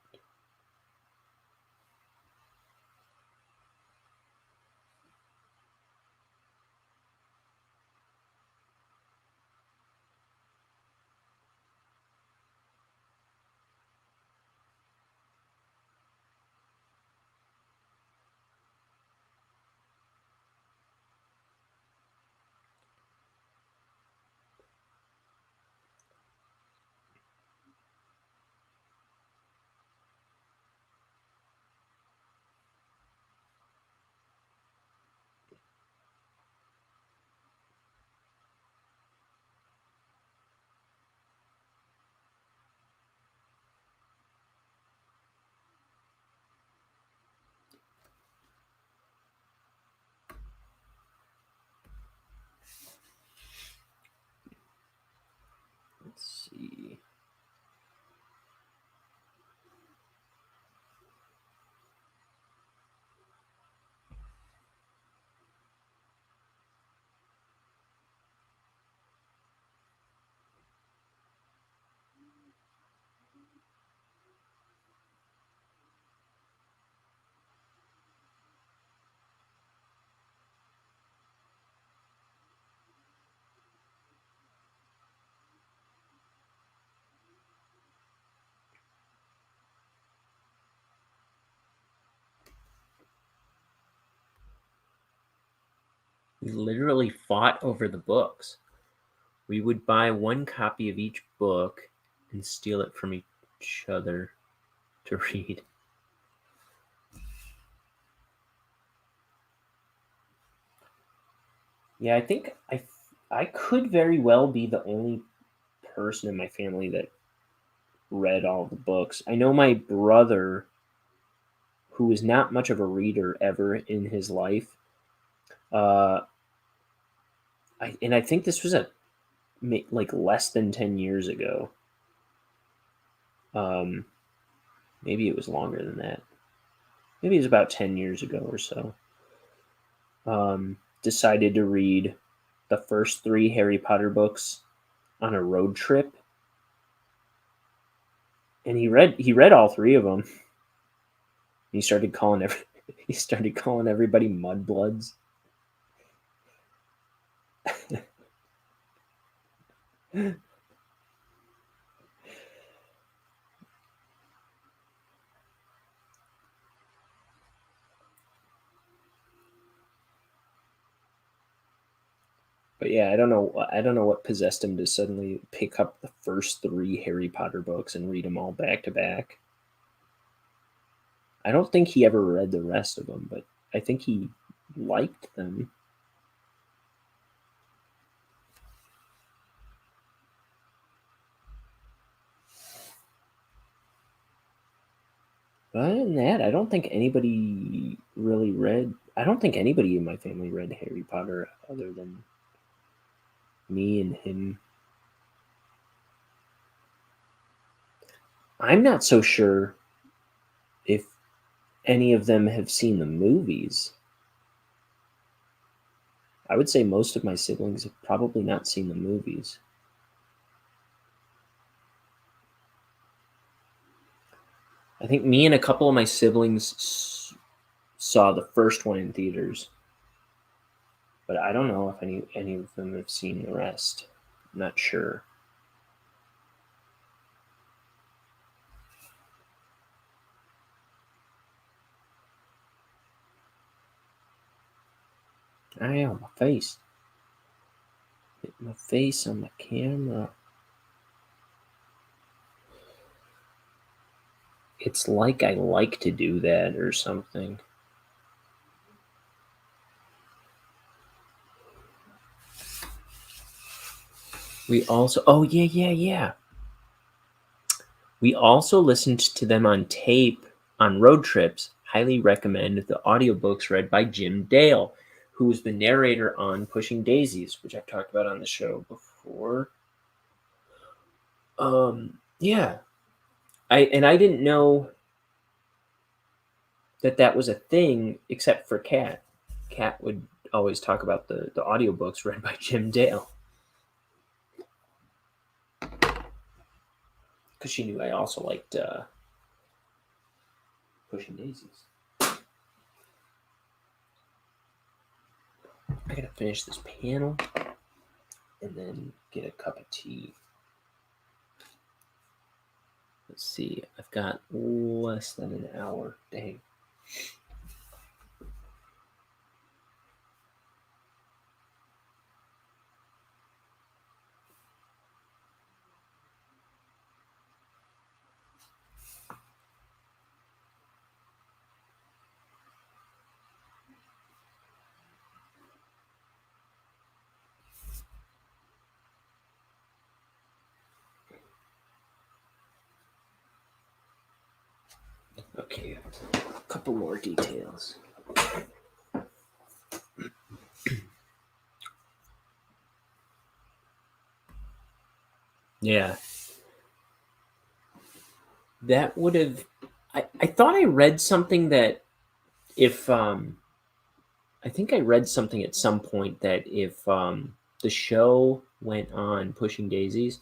We literally fought over the books. We would buy one copy of each book and steal it from each other to read. Yeah, I think I could very well be the only person in my family that read all the books. I know my brother, who was not much of a reader ever in his life, uh, I think this was like less than 10 years ago. Maybe it was longer than that. Maybe it was about 10 years ago or so. Decided to read the first 3 Harry Potter books on a road trip, and he read all 3 of them. He started calling everybody mudbloods. But yeah, I don't know what possessed him to suddenly pick up the first 3 Harry Potter books and read them all back to back. I don't think he ever read the rest of them, but I think he liked them. But other than that, I don't think anybody really read. I don't think anybody in my family read Harry Potter other than me and him. I'm not so sure if any of them have seen the movies. I would say most of my siblings have probably not seen the movies. I think me and a couple of my siblings saw the first one in theaters, but I don't know if any of them have seen the rest. I'm not sure. Ow, my face. Hit my face on the camera. It's like I like to do that or something. We also, oh yeah. We also listened to them on tape on road trips. Highly recommend the audiobooks read by Jim Dale, who was the narrator on Pushing Daisies, which I've talked about on the show before. Yeah. I didn't know that was a thing except for Kat. Kat would always talk about the audiobooks read by Jim Dale. Because she knew I also liked Pushing Daisies. I gotta finish this panel and then get a cup of tea. Let's see, I've got less than an hour. Dang. Okay, a couple more details. Yeah. That would have. I thought I read something that if. I think I read something at some point that if the show went on Pushing Daisies,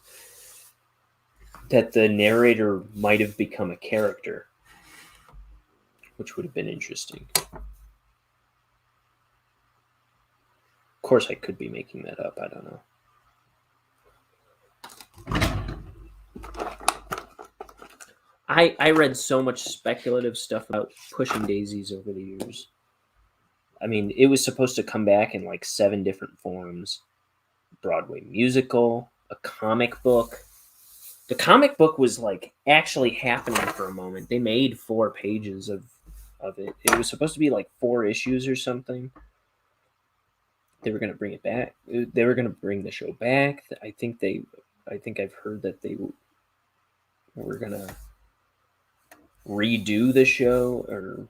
that the narrator might have become a character, which would have been interesting. Of course, I could be making that up. I don't know. I read so much speculative stuff about Pushing Daisies over the years. I mean, it was supposed to come back in like 7 different forms: Broadway musical, a comic book. The comic book was like actually happening for a moment. They made 4 pages of it. It was supposed to be like 4 issues or something. They were going to bring it back. They were going to bring the show back. I think I've heard that they were going to redo the show or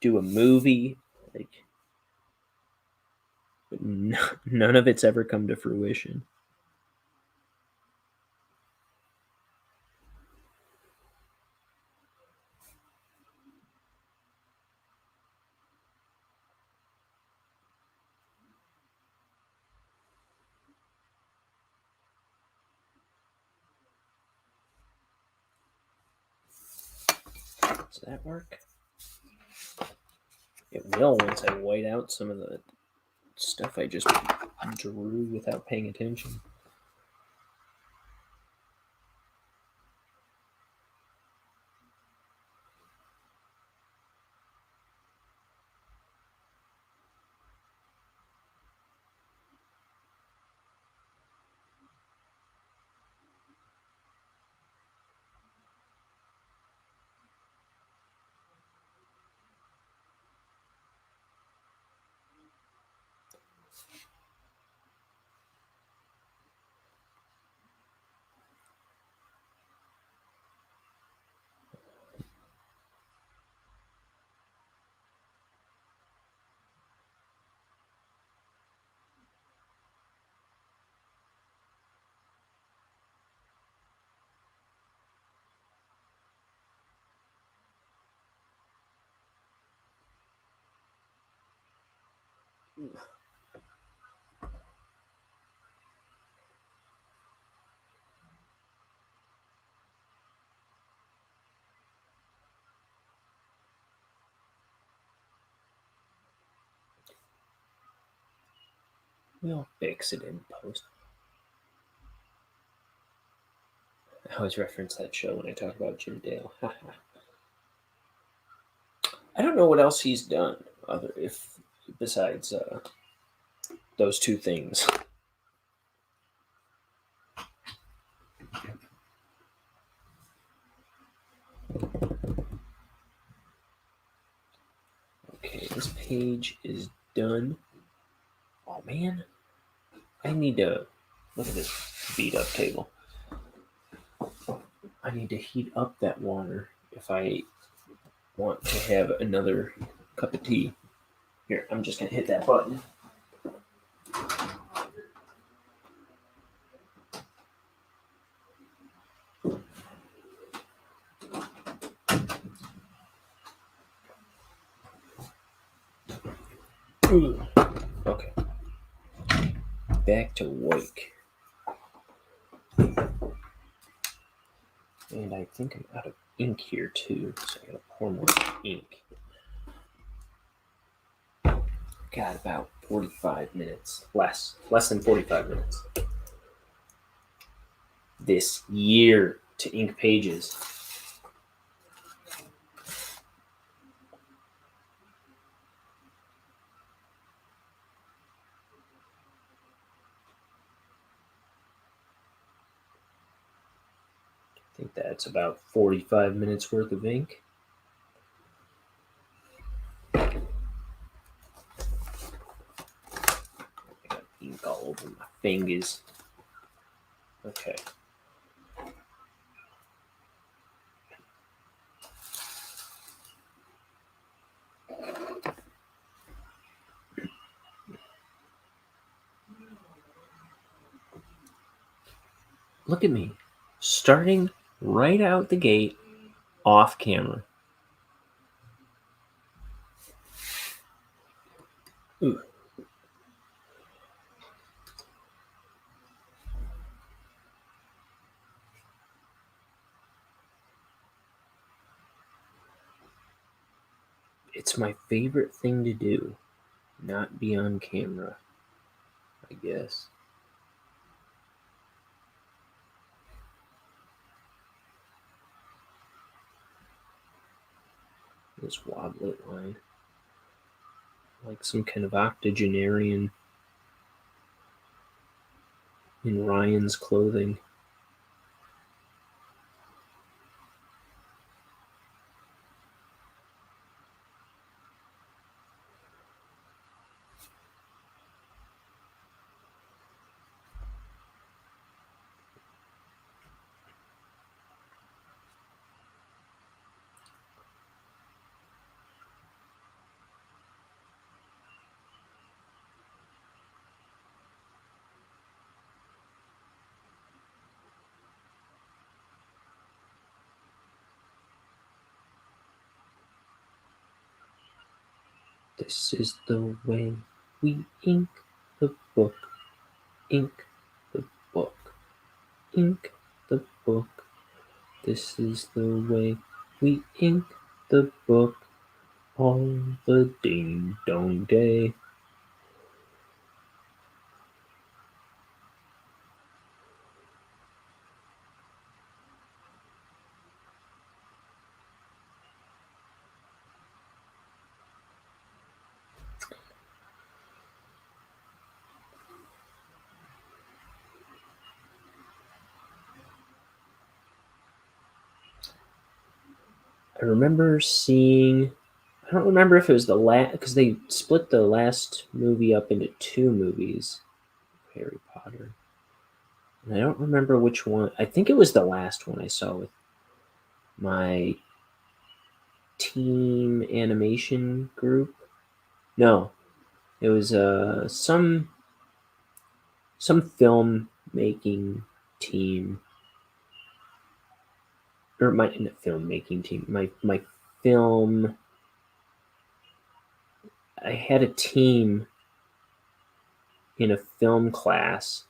do a movie. Like, but none of it's ever come to fruition. Does that work? It will once I white out some of the stuff I just drew without paying attention. We'll fix it in post. I always reference that show when I talk about Jim Dale. I don't know what else he's done other if besides those 2 things. Okay, this page is done. Oh man, I need to look at this beat up table. I need to heat up that water if I want to have another cup of tea. Here, I'm just gonna hit that button. Ooh. Okay. Back to wake. And I think I'm out of ink here too, so I gotta pour more ink. Got about 45 minutes. Less than 45 minutes. This year to ink pages. I think that's about 45 minutes worth of ink. I got ink all over my fingers. Okay. Look at me, starting right out the gate, off camera. Ooh. It's my favorite thing to do, not be on camera, I guess. This wobblet line. like some kind of octogenarian in Ryan's clothing. This is the way we ink the book, ink the book, ink the book. This is the way we ink the book all the ding dong day. I remember seeing. I don't remember if it was the last, because they split the last movie up into two movies, Harry Potter. And I don't remember which one. I think it was the last one I saw with my team animation group. No, it was some film making team, or my filmmaking team. My film. I had a team in a film class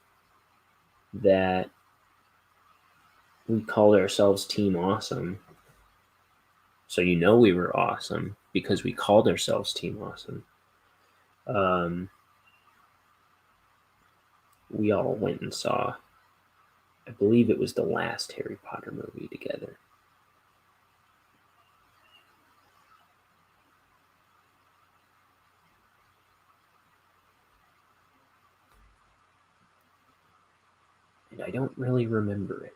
that we called ourselves Team Awesome. So you know we were awesome because we called ourselves Team Awesome. We all went and saw, I believe it was the last Harry Potter movie together. And I don't really remember it.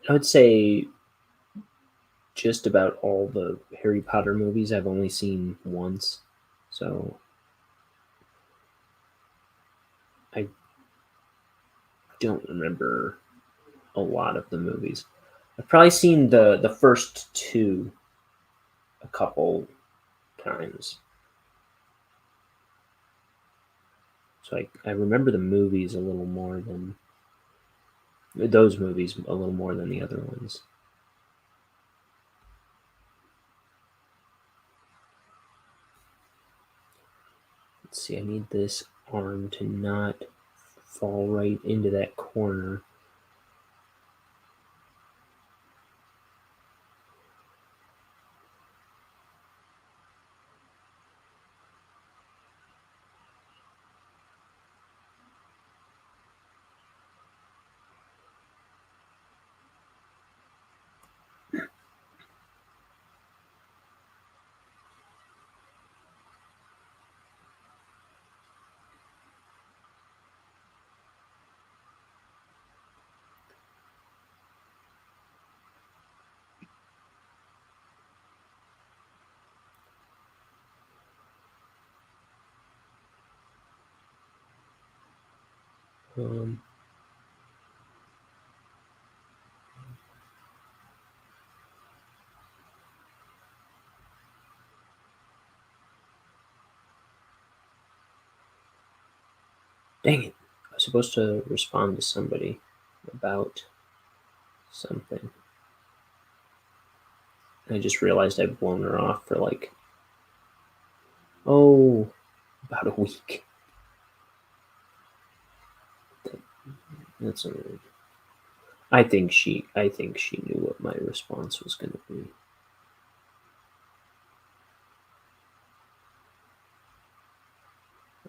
I would say just about all the Harry Potter movies I've only seen once. So I don't remember a lot of the movies. I've probably seen the first two a couple times. So I remember the movies a little more than those movies a little more than the other ones. Let's see, I need this arm to not fall right into that corner. Um, Dang it. I was supposed to respond to somebody about something. I just realized I'd blown her off for like, about a week. That's all right. I think she knew what my response was going to be.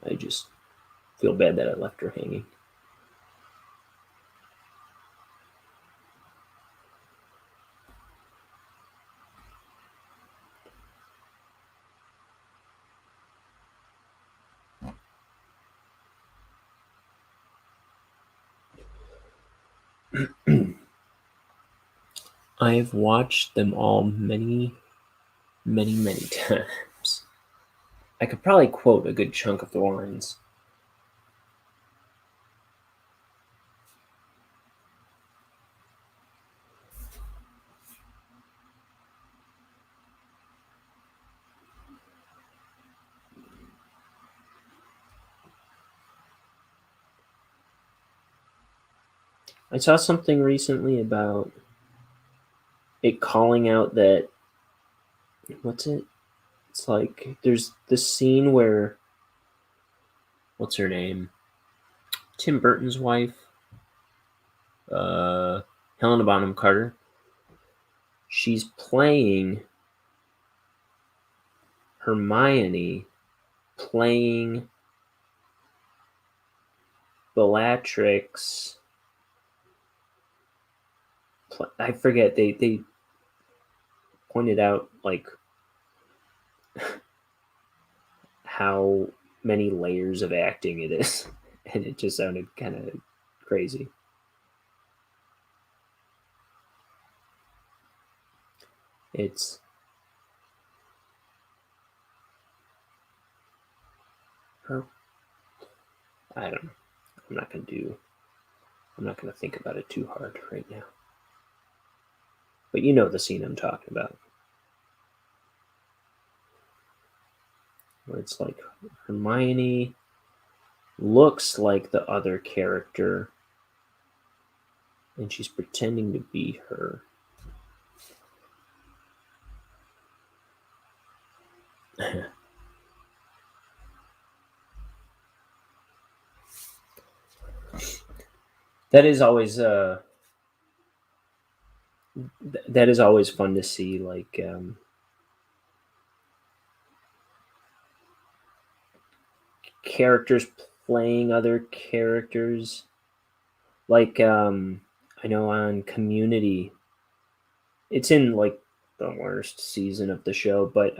I just feel bad that I left her hanging. I've watched them all many, many, many times. I could probably quote a good chunk of the lines. I saw something recently about it calling out that what's it? It's like there's this scene where what's her name? Tim Burton's wife, uh, Helena Bonham Carter. She's playing Hermione, playing Bellatrix. I forget. They pointed out like how many layers of acting it is, and it just sounded kind of crazy. It's her. I don't know. I'm not gonna do. I'm not gonna think about it too hard right now. But you know the scene I'm talking about, where it's like Hermione looks like the other character, and she's pretending to be her. That is always that is always fun to see, like characters playing other characters. Like I know on Community, it's in like the worst season of the show, but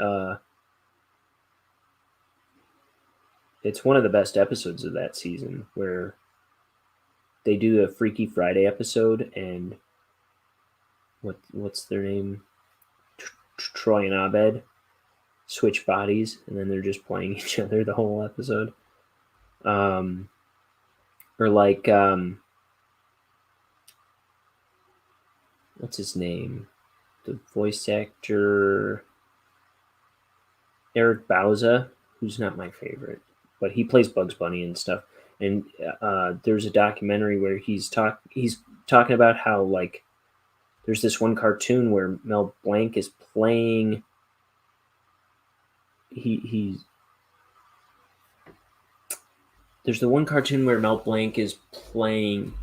it's one of the best episodes of that season where they do a Freaky Friday episode, and what's their name? Troy and Abed switch bodies, and then they're just playing each other the whole episode. Um, or like what's his name? The voice actor Eric Bauza, who's not my favorite, but he plays Bugs Bunny and stuff. And there's a documentary where he's talking about how like there's this one cartoon where Mel Blanc is playing. He's there's the one cartoon where Mel Blanc is playing,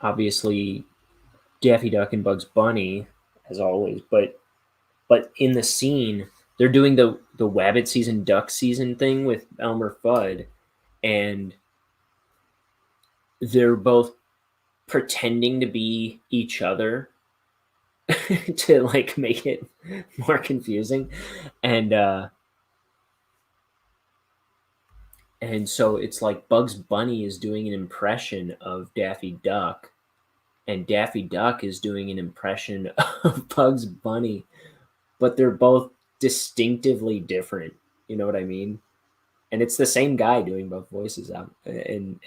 obviously, Daffy Duck and Bugs Bunny, as always, but in the scene they're doing the Wabbit season, Duck season thing with Elmer Fudd, and they're both pretending to be each other to like make it more confusing, and so it's like Bugs Bunny is doing an impression of Daffy Duck, and Daffy Duck is doing an impression of Bugs Bunny, but they're both distinctively different. You know what I mean? And it's the same guy doing both voices out, and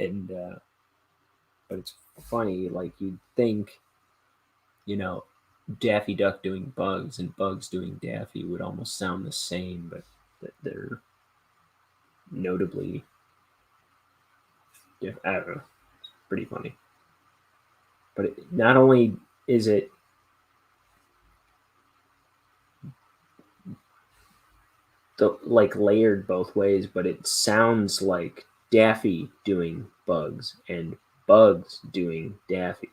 but it's funny. Like you'd think, you know, Daffy Duck doing Bugs and Bugs doing Daffy would almost sound the same, but they're notably different. I don't know. It's pretty funny. But not only is it like layered both ways, but it sounds like Daffy doing Bugs and bugs doing Daffy.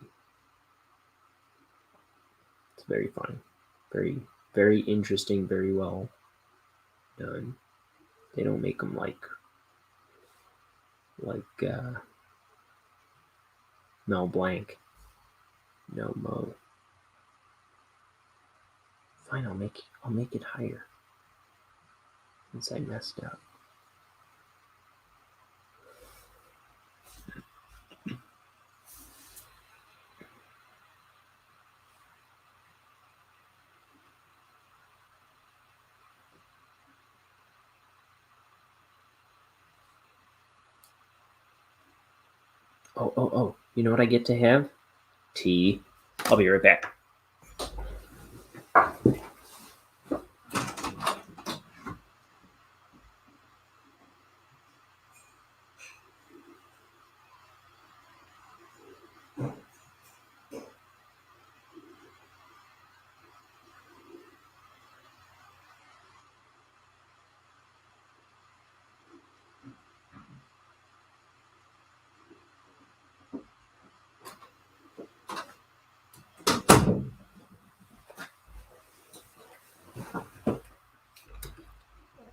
It's very fun. Very, very interesting, very well done. They don't make them like Mel Blanc. No Mo. Fine, I'll make it higher. Since I messed up. Oh. You know what I get to have? Tea. I'll be right back.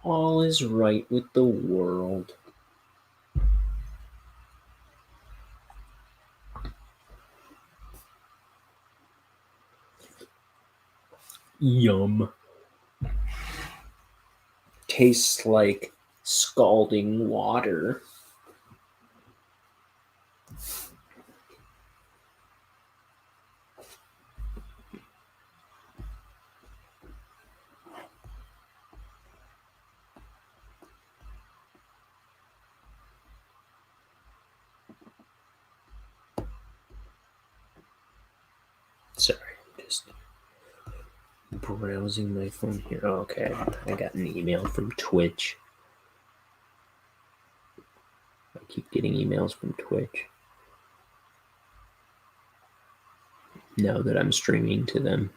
All is right with the world. Yum. Tastes like scalding water. Sorry, just browsing my phone here. Oh, okay, I got an email from Twitch. I keep getting emails from Twitch. Now that I'm streaming to them.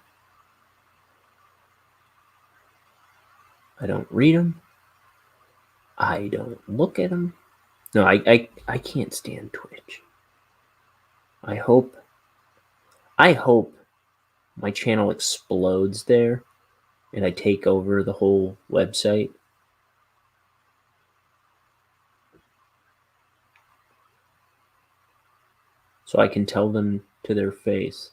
I don't read them. I don't look at them. No, I can't stand Twitch. I hope my channel explodes there and I take over the whole website. So I can tell them to their face,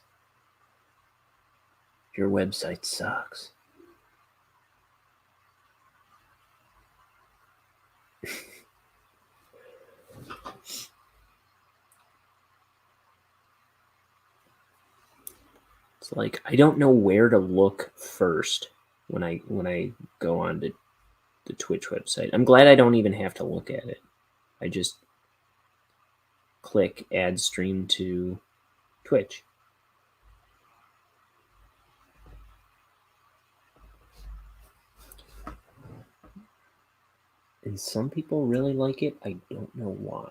your website sucks. It's like I don't know where to look first when I go on to the Twitch website. I'm glad I don't even have to look at it. I just click add stream to Twitch. And some people really like it. I don't know why.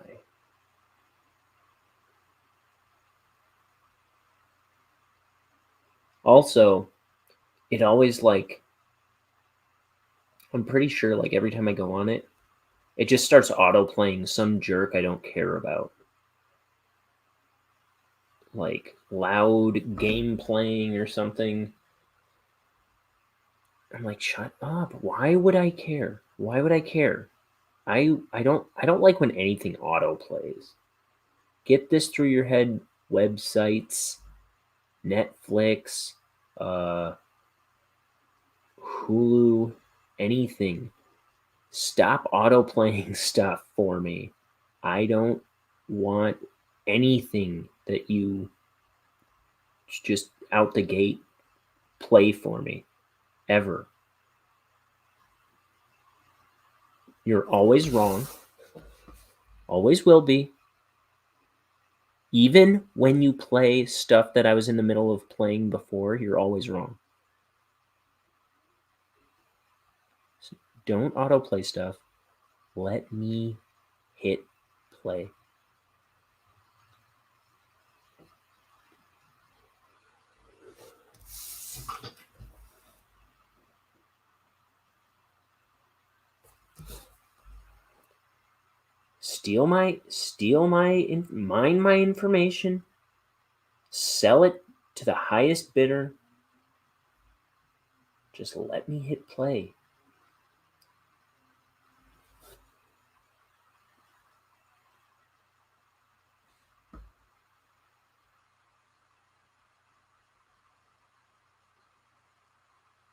Also, it always I'm pretty sure every time I go on it, it just starts auto playing some jerk I don't care about. Like loud game playing or something. I'm like, shut up. Why would I care? Why would I care? I don't like when anything auto plays. Get this through your head. Websites, Netflix, Hulu, anything. Stop auto playing stuff for me. I don't want anything that you just out the gate play for me. Ever. You're always wrong. Always will be. Even when you play stuff that I was in the middle of playing before, you're always wrong. So don't autoplay stuff. Let me hit play. mine my information, sell it to the highest bidder. Just let me hit play.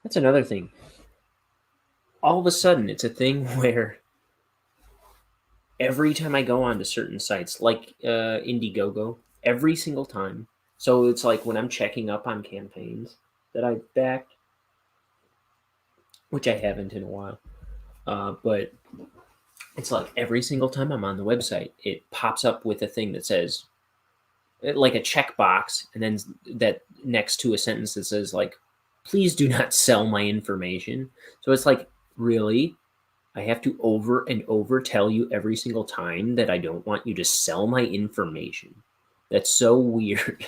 That's another thing. All of a sudden, it's a thing where every time I go onto certain sites, like Indiegogo, every single time. So it's like when I'm checking up on campaigns that I've backed, which I haven't in a while, but it's like every single time I'm on the website, it pops up with a thing that says, like a checkbox, and then that next to a sentence that says, like, please do not sell my information. So it's like, really? I have to over and over tell you every single time that I don't want you to sell my information. That's so weird.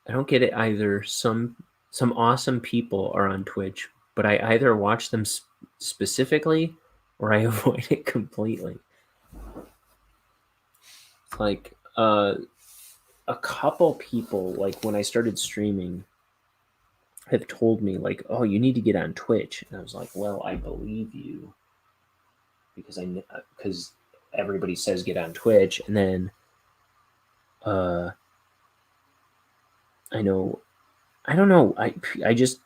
I don't get it either. Some awesome people are on Twitch, but I either watch them specifically or I avoid it completely. Like a couple people, like when I started streaming, have told me like, "Oh, you need to get on Twitch," and I was like, "Well, I believe you because everybody says get on Twitch," and then I know, I don't know, I just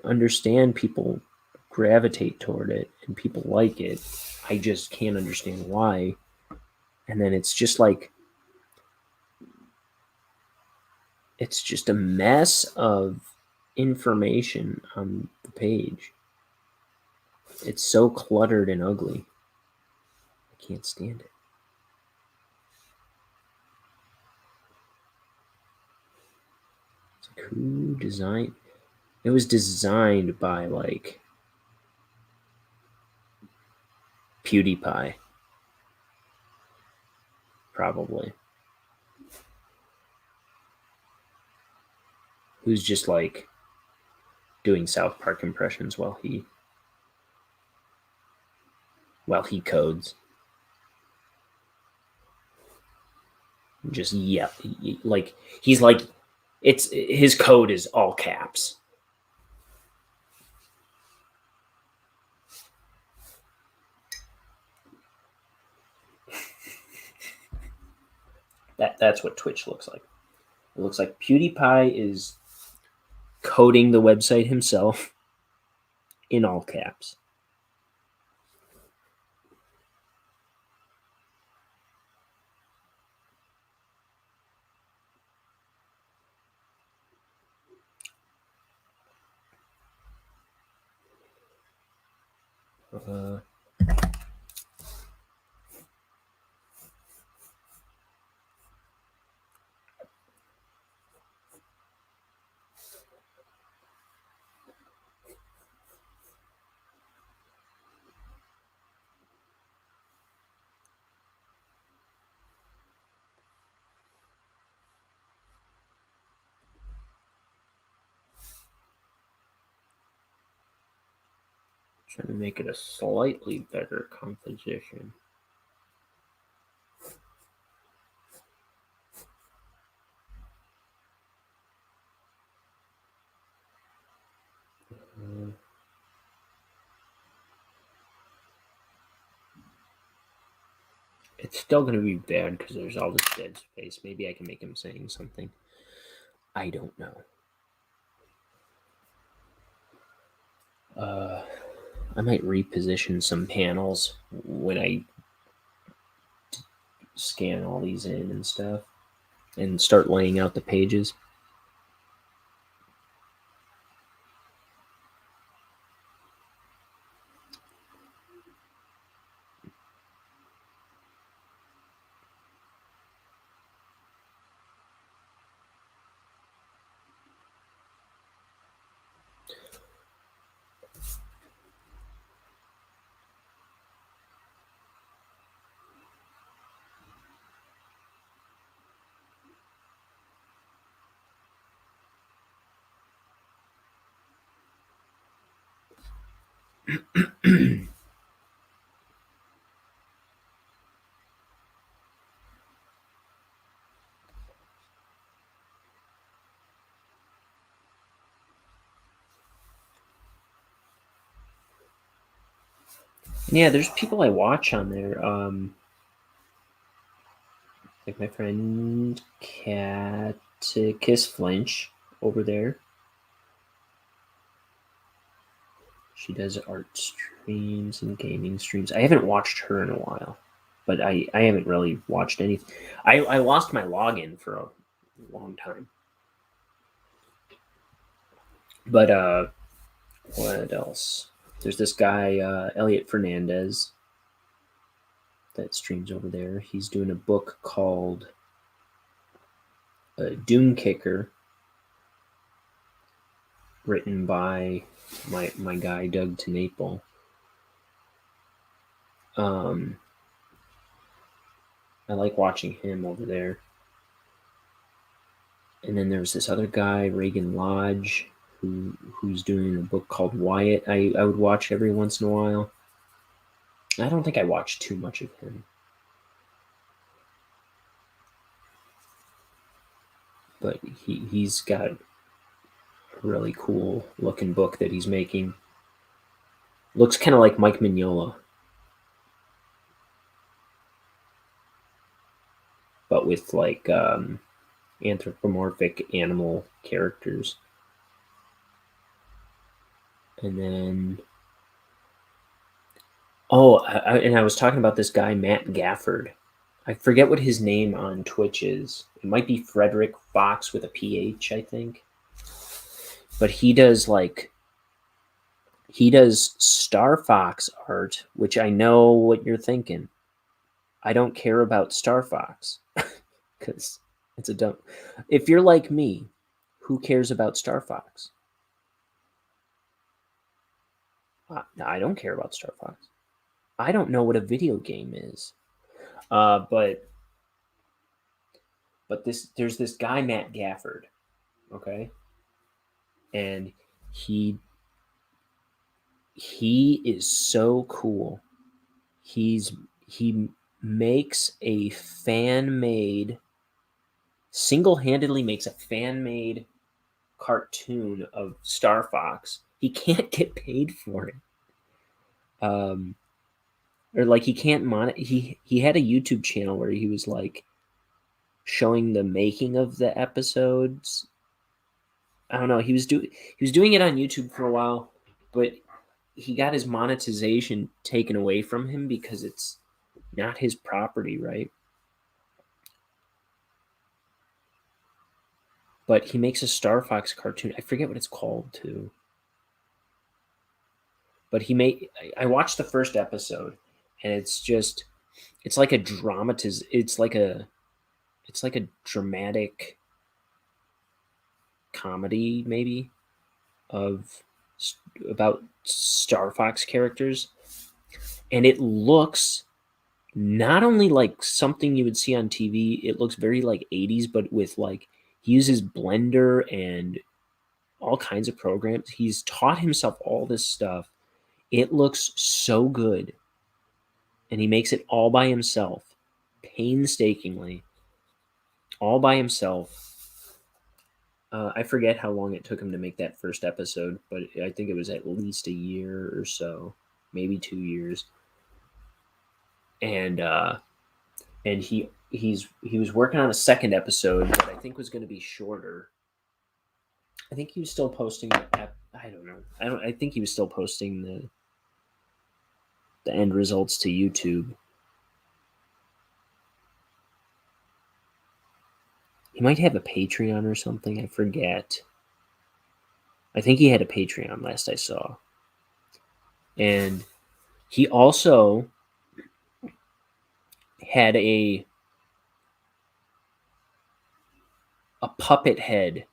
understand people gravitate toward it and people like it. I just can't understand why. And then it's just like, it's just a mess of information on the page. It's so cluttered and ugly. I can't stand it. It's like, who designed? It was designed by like PewDiePie, probably. Who's just like doing South Park impressions while he codes. Just like he's like, it's his code is all caps. That's what Twitch looks like. It looks like PewDiePie is coding the website himself in all caps. Trying to make it a slightly better composition. It's still going to be bad because there's all this dead space. Maybe I can make him saying something. I don't know. I might reposition some panels when I scan all these in and stuff and start laying out the pages. Yeah, there's people I watch on there. Like my friend Kiss Flinch over there. She does art streams and gaming streams. I haven't watched her in a while, but I haven't really watched anything. I lost my login for a long time. But what else? There's this guy, Elliot Fernandez, that streams over there. He's doing a book called Doom Kicker, written by my guy Doug Tenaple. I like watching him over there. And then there's this other guy, Reagan Lodge, who's doing a book called Wyatt. I would watch every once in a while. I don't think I watched too much of him. But he's got a really cool looking book that he's making. Looks kind of like Mike Mignola, but with like anthropomorphic animal characters. And then, and I was talking about this guy, Matt Gafford. I forget what his name on Twitch is. It might be Frederick Fox with a PH, I think. But he does Star Fox art, which I know what you're thinking. I don't care about Star Fox because it's a dumb. If you're like me, who cares about Star Fox? I don't care about Star Fox. I don't know what a video game is. But there's this guy Matt Gafford, okay, and he is so cool. He makes a single-handedly makes a fan-made cartoon of Star Fox. He can't get paid for it. Or like he can't he had a YouTube channel where he was like showing the making of the episodes. I don't know. He was doing it on YouTube for a while, but he got his monetization taken away from him because it's not his property, right? But he makes a Star Fox cartoon. I forget what it's called too. But I watched the first episode, and it's like a it's like a dramatic comedy maybe of about Star Fox characters, and it looks not only like something you would see on TV, it looks very like 80s, but with like he uses Blender and all kinds of programs. He's taught himself all this stuff. It looks so good. And he makes it all by himself, painstakingly, all by himself. I forget how long it took him to make that first episode, but I think it was at least a year or so, maybe 2 years. And he was working on a second episode that I think was going to be shorter. I think he was still posting. I don't know. I think he was still posting the end results to YouTube. He might have a Patreon or something. I forget. I think he had a Patreon last I saw. And he also had a puppet head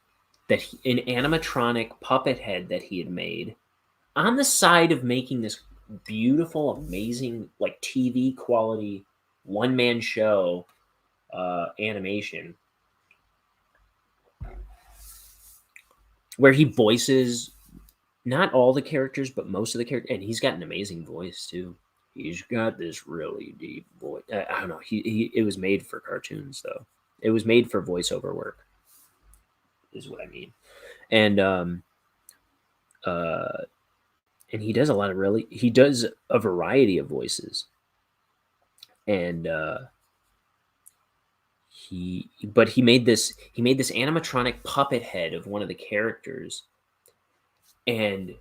an animatronic puppet head that he had made on the side of making this beautiful, amazing, like TV quality one-man show animation where he voices not all the characters, but most of the characters, and he's got an amazing voice too. He's got this really deep voice. I don't know. He it was made for cartoons though. It was made for voiceover work, is what I mean. And uh, and he does a lot of really. He does a variety of voices, and he made this animatronic puppet head of one of the characters, and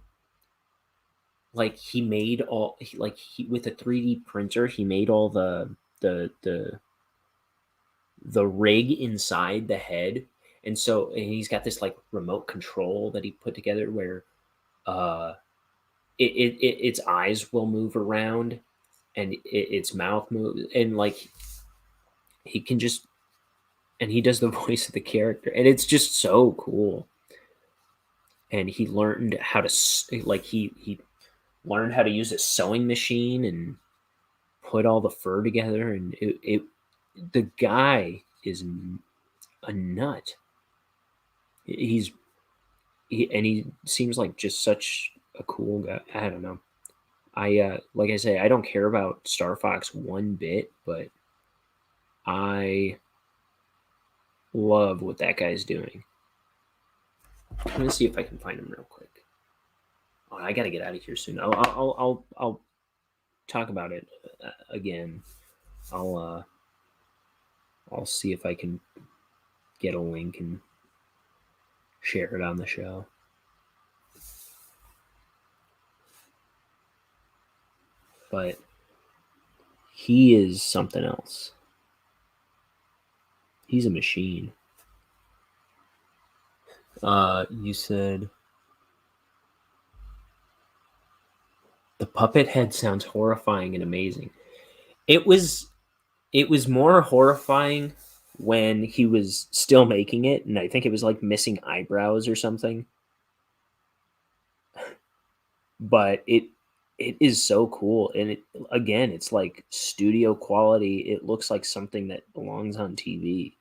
like he made all like he with a 3D printer he made all the the the rig inside the head. And he's got this like remote control that he put together where uh its eyes will move around, and its mouth moves, and like he can just and he does the voice of the character, and it's just so cool. And he learned how to like he learned how to use a sewing machine and put all the fur together, and it the guy is a nut. He's and he seems like just such a cool guy. I don't know. I like I say, I don't care about Star Fox one bit, but I love what that guy's doing. I'm gonna see if I can find him real quick. Oh, I gotta get out of here soon. I'll talk about it again. I'll see if I can get a link and share it on the show. But he is something else. He's a machine. You said the puppet head sounds horrifying and amazing. It was it was more horrifying when he was still making it, and I think it was like missing eyebrows or something. But it is so cool, and it again, it's like studio quality. It looks like something that belongs on TV.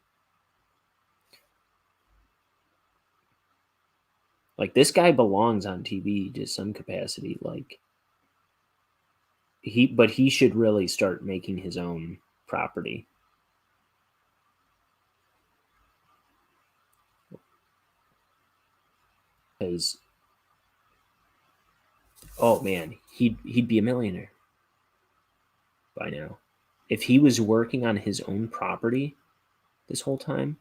Like this guy belongs on TV to some capacity. Like but he should really start making his own property. Because oh man, he'd be a millionaire by now if he was working on his own property this whole time.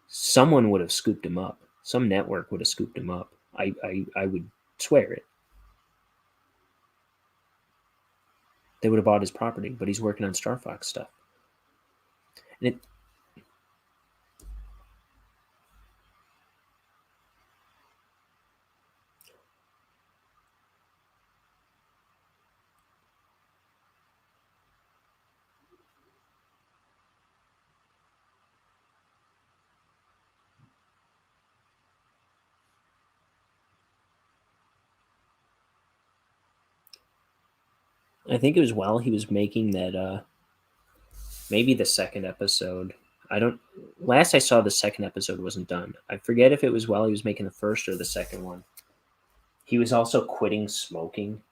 Someone would have scooped him up. Some network would have scooped him up. I would swear it. They would have bought his property, but he's working on Star Fox stuff. And I think it was while he was making that maybe the second episode. I don't last I saw the second episode wasn't done. I forget if it was while he was making the first or the second one. He was also quitting smoking.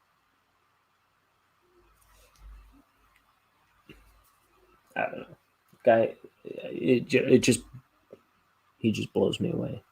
I don't know. Guy it just he just blows me away.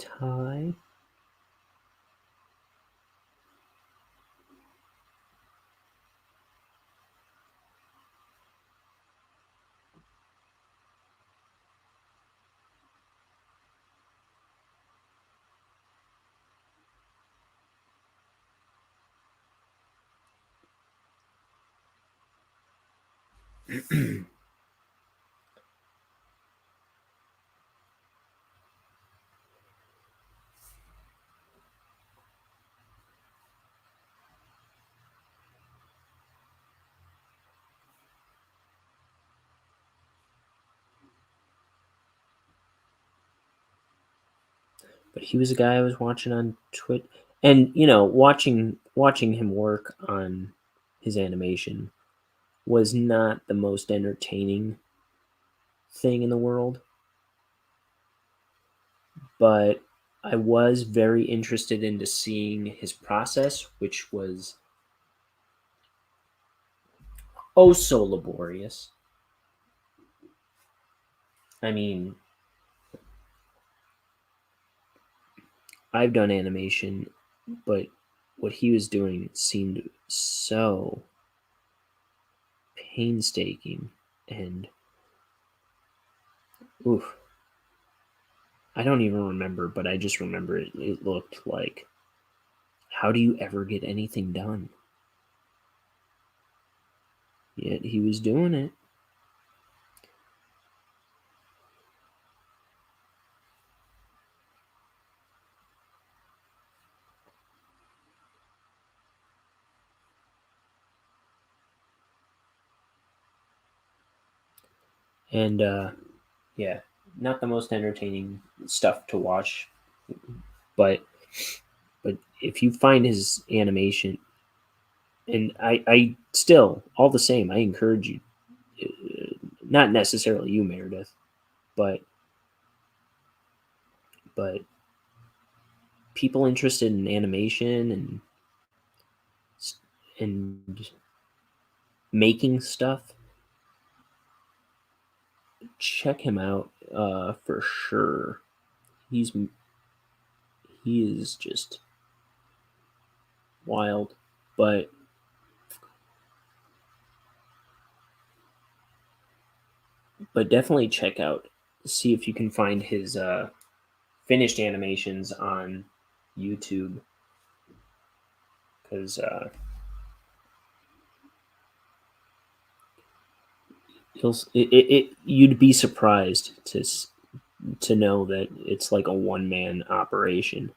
tie. But he was a guy I was watching on Twitch, and watching him work on his animation was not the most entertaining thing in the world, but I was very interested into seeing his process, which was oh so laborious. I mean, I've done animation, but what he was doing seemed so painstaking and oof. I don't even remember, but I just remember it looked like, how do you ever get anything done? Yet he was doing it. And yeah, not the most entertaining stuff to watch, but if you find his animation, and I still all the same, I encourage you, not necessarily you, Meredith, but but people interested in animation and making stuff, check him out for sure. He's he is just wild, but definitely check out, see if you can find his finished animations on YouTube, because you'd be surprised to know that it's like a one man operation.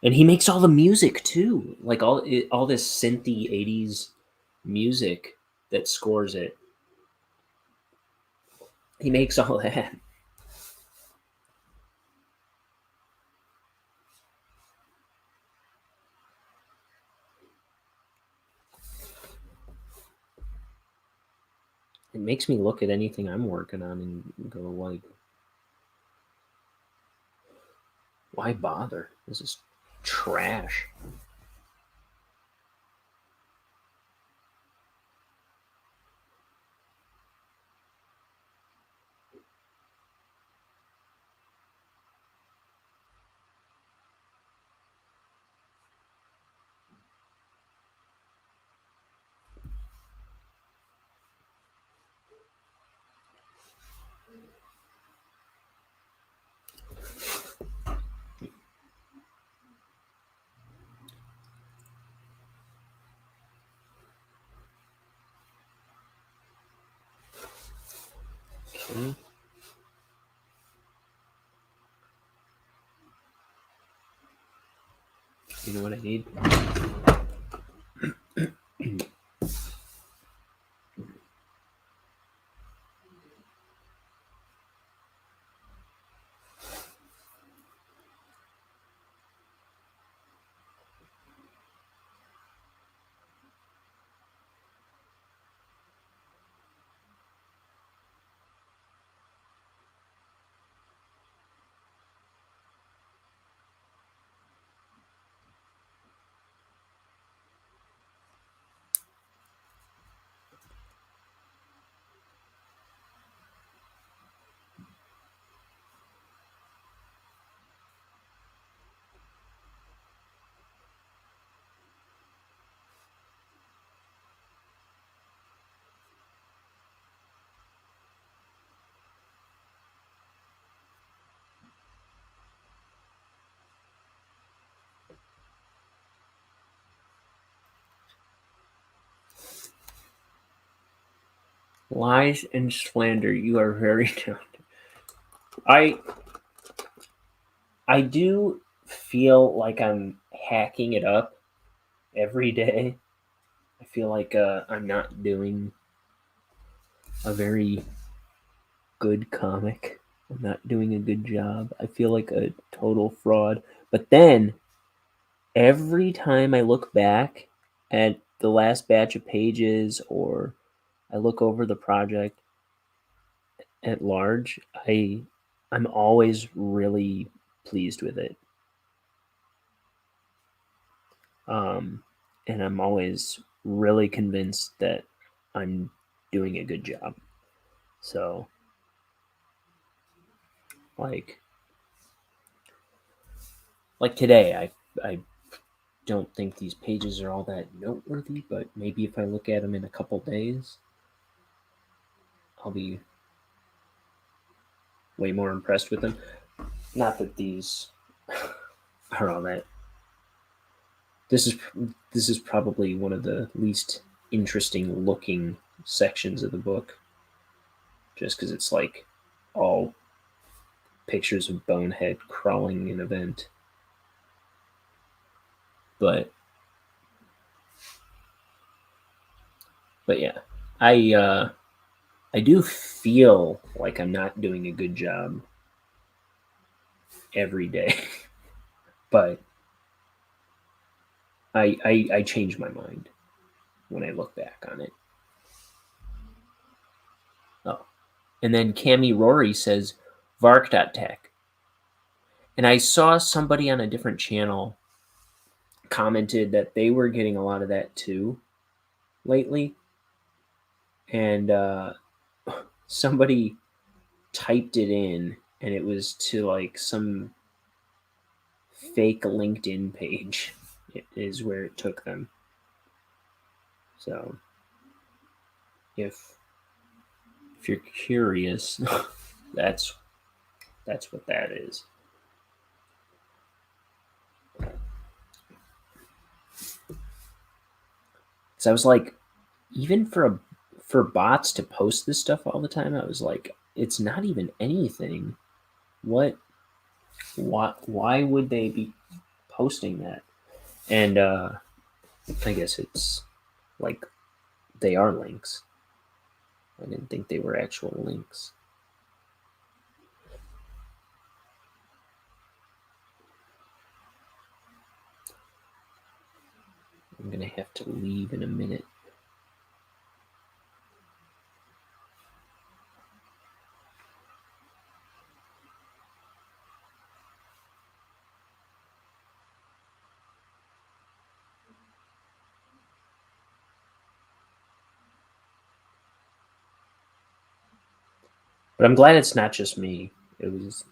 And he makes all the music too, like all this synthy '80s music that scores it. He makes all that. It makes me look at anything I'm working on and go like, why bother? This is trash. Okay. You know what I need? Lies and slander. You are very talented. I do feel like I'm hacking it up every day. I feel like I'm not doing a very good comic. I'm not doing a good job. I feel like a total fraud. But then every time I look back at the last batch of pages or I look over the project at large, I'm always really pleased with it. And I'm always really convinced that I'm doing a good job. So, like, today, I don't think these pages are all that noteworthy, but maybe if I look at them in a couple days, I'll be way more impressed with them. Not that these are all that. This is probably one of the least interesting looking sections of the book, just because it's like all pictures of Bonehead crawling in a vent. But yeah, I do feel like I'm not doing a good job every day, but I change my mind when I look back on it. Oh, and then Cami Rory says Vark.tech, and I saw somebody on a different channel commented that they were getting a lot of that too lately, and somebody typed it in, and it was to like some fake LinkedIn page. It is where it took them. So if you're curious, that's what that is. So I was like, even for bots to post this stuff all the time, I was like, it's not even anything. What? Why would they be posting that? And I guess it's like they are links. I didn't think they were actual links. I'm gonna have to leave in a minute. But I'm glad it's not just me. It was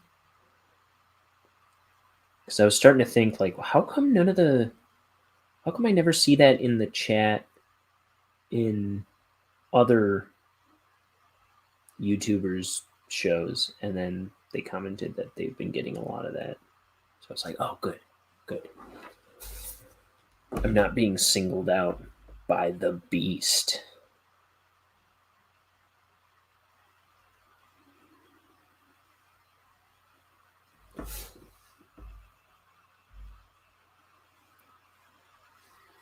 because I was starting to think like, how come I never see that in the chat in other YouTubers shows? And then they commented that they've been getting a lot of that. So I was like, oh, good. I'm not being singled out by the beast.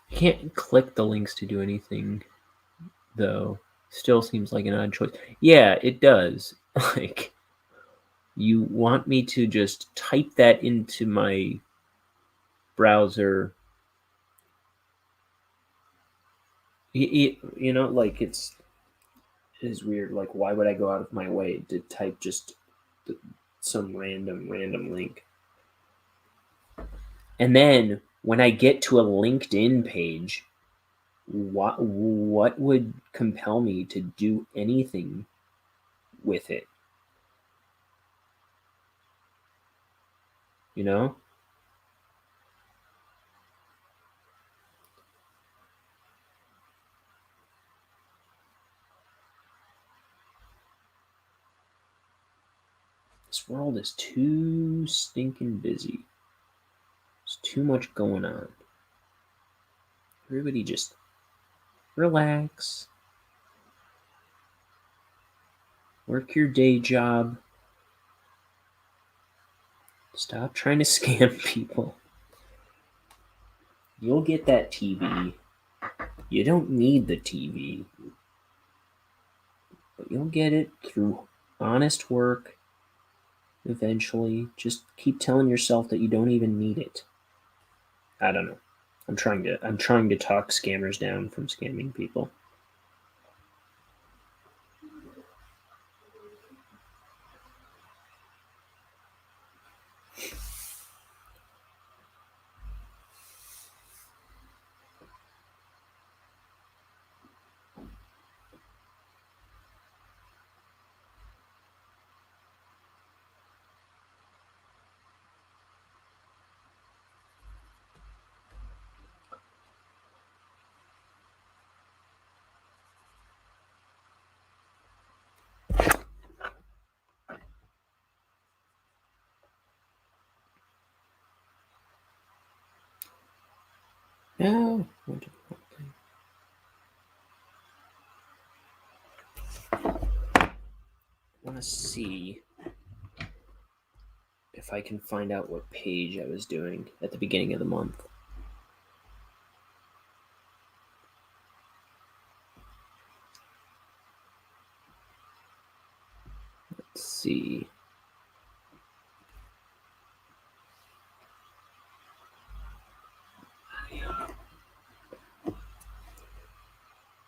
You can't click the links to do anything, though. Still seems like an odd choice. Yeah, it does. Like, you want me to just type that into my browser. You know, like it is weird. Like, why would I go out of my way to type just some random link? And then when I get to a LinkedIn page, what would compel me to do anything with it? You know? This world is too stinking busy. There's too much going on. Everybody just relax. Work your day job. Stop trying to scam people. You'll get that TV. You don't need the TV. But you'll get it through honest work eventually. Just keep telling yourself that you don't even need it. I don't know. I'm trying to talk scammers down from scamming people. No. I want to see if I can find out what page I was doing at the beginning of the month. Let's see.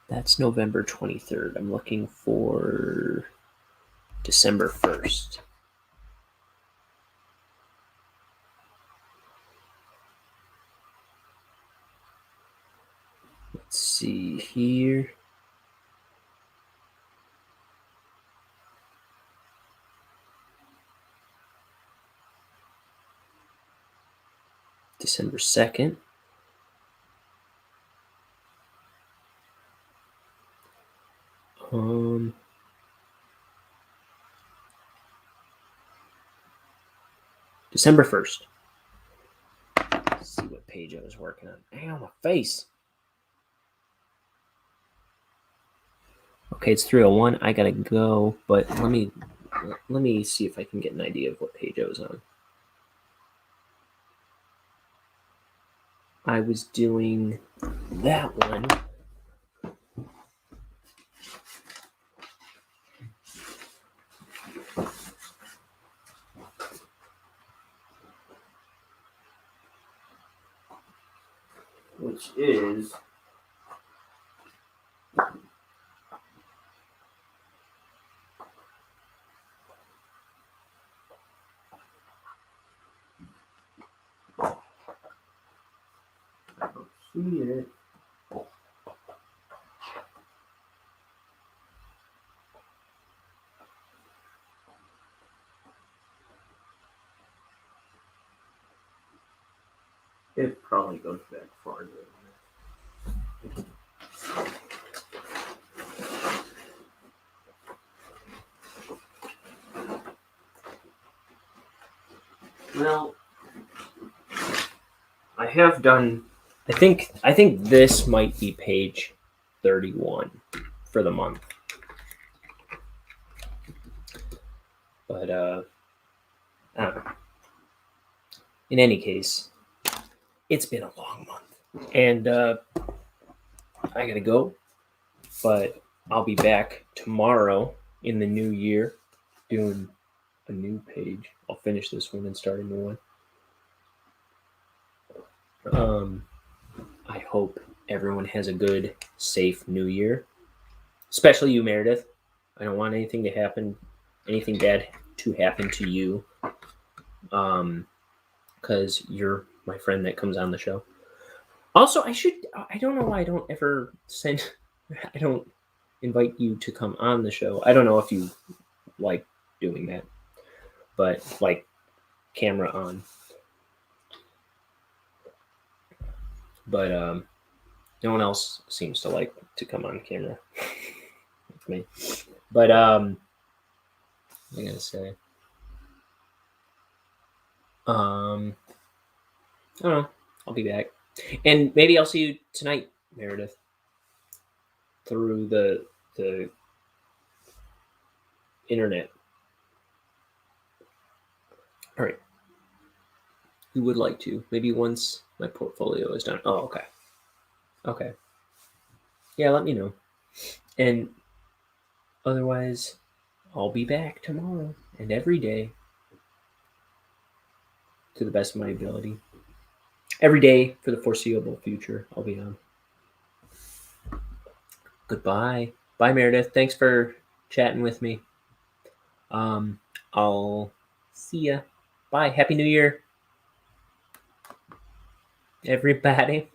That's November 23rd. I'm looking for December 1st. Let's see here. December 2nd. December 1st. Let's see what page I was working on. Ow, my face. Okay, it's 3:01. I gotta go, but let me see if I can get an idea of what page I was on. I was doing that one. Which is I don't see it. It probably goes back farther than that. Well, I have done. I think this might be page 31 for the month. But I don't know. In any case, it's been a long month, and I gotta go. But I'll be back tomorrow in the new year doing a new page. I'll finish this one and start a new one. I hope everyone has a good, safe new year. Especially you, Meredith. I don't want anything bad to happen to you. Because you're my friend that comes on the show. Also, I don't know why I don't invite you to come on the show. I don't know if you like doing that, but like camera on. But no one else seems to like to come on camera with me. But what am I gonna say? I don't know. I'll be back, and maybe I'll see you tonight, Meredith, through the internet. All right. Who would like to? Maybe once my portfolio is done. Oh, okay. Okay. Yeah, let me know. And otherwise, I'll be back tomorrow and every day to the best of my ability. Every day for the foreseeable future, I'll be on. Goodbye. Bye, Meredith. Thanks for chatting with me. I'll see ya. Bye. Happy New Year, everybody.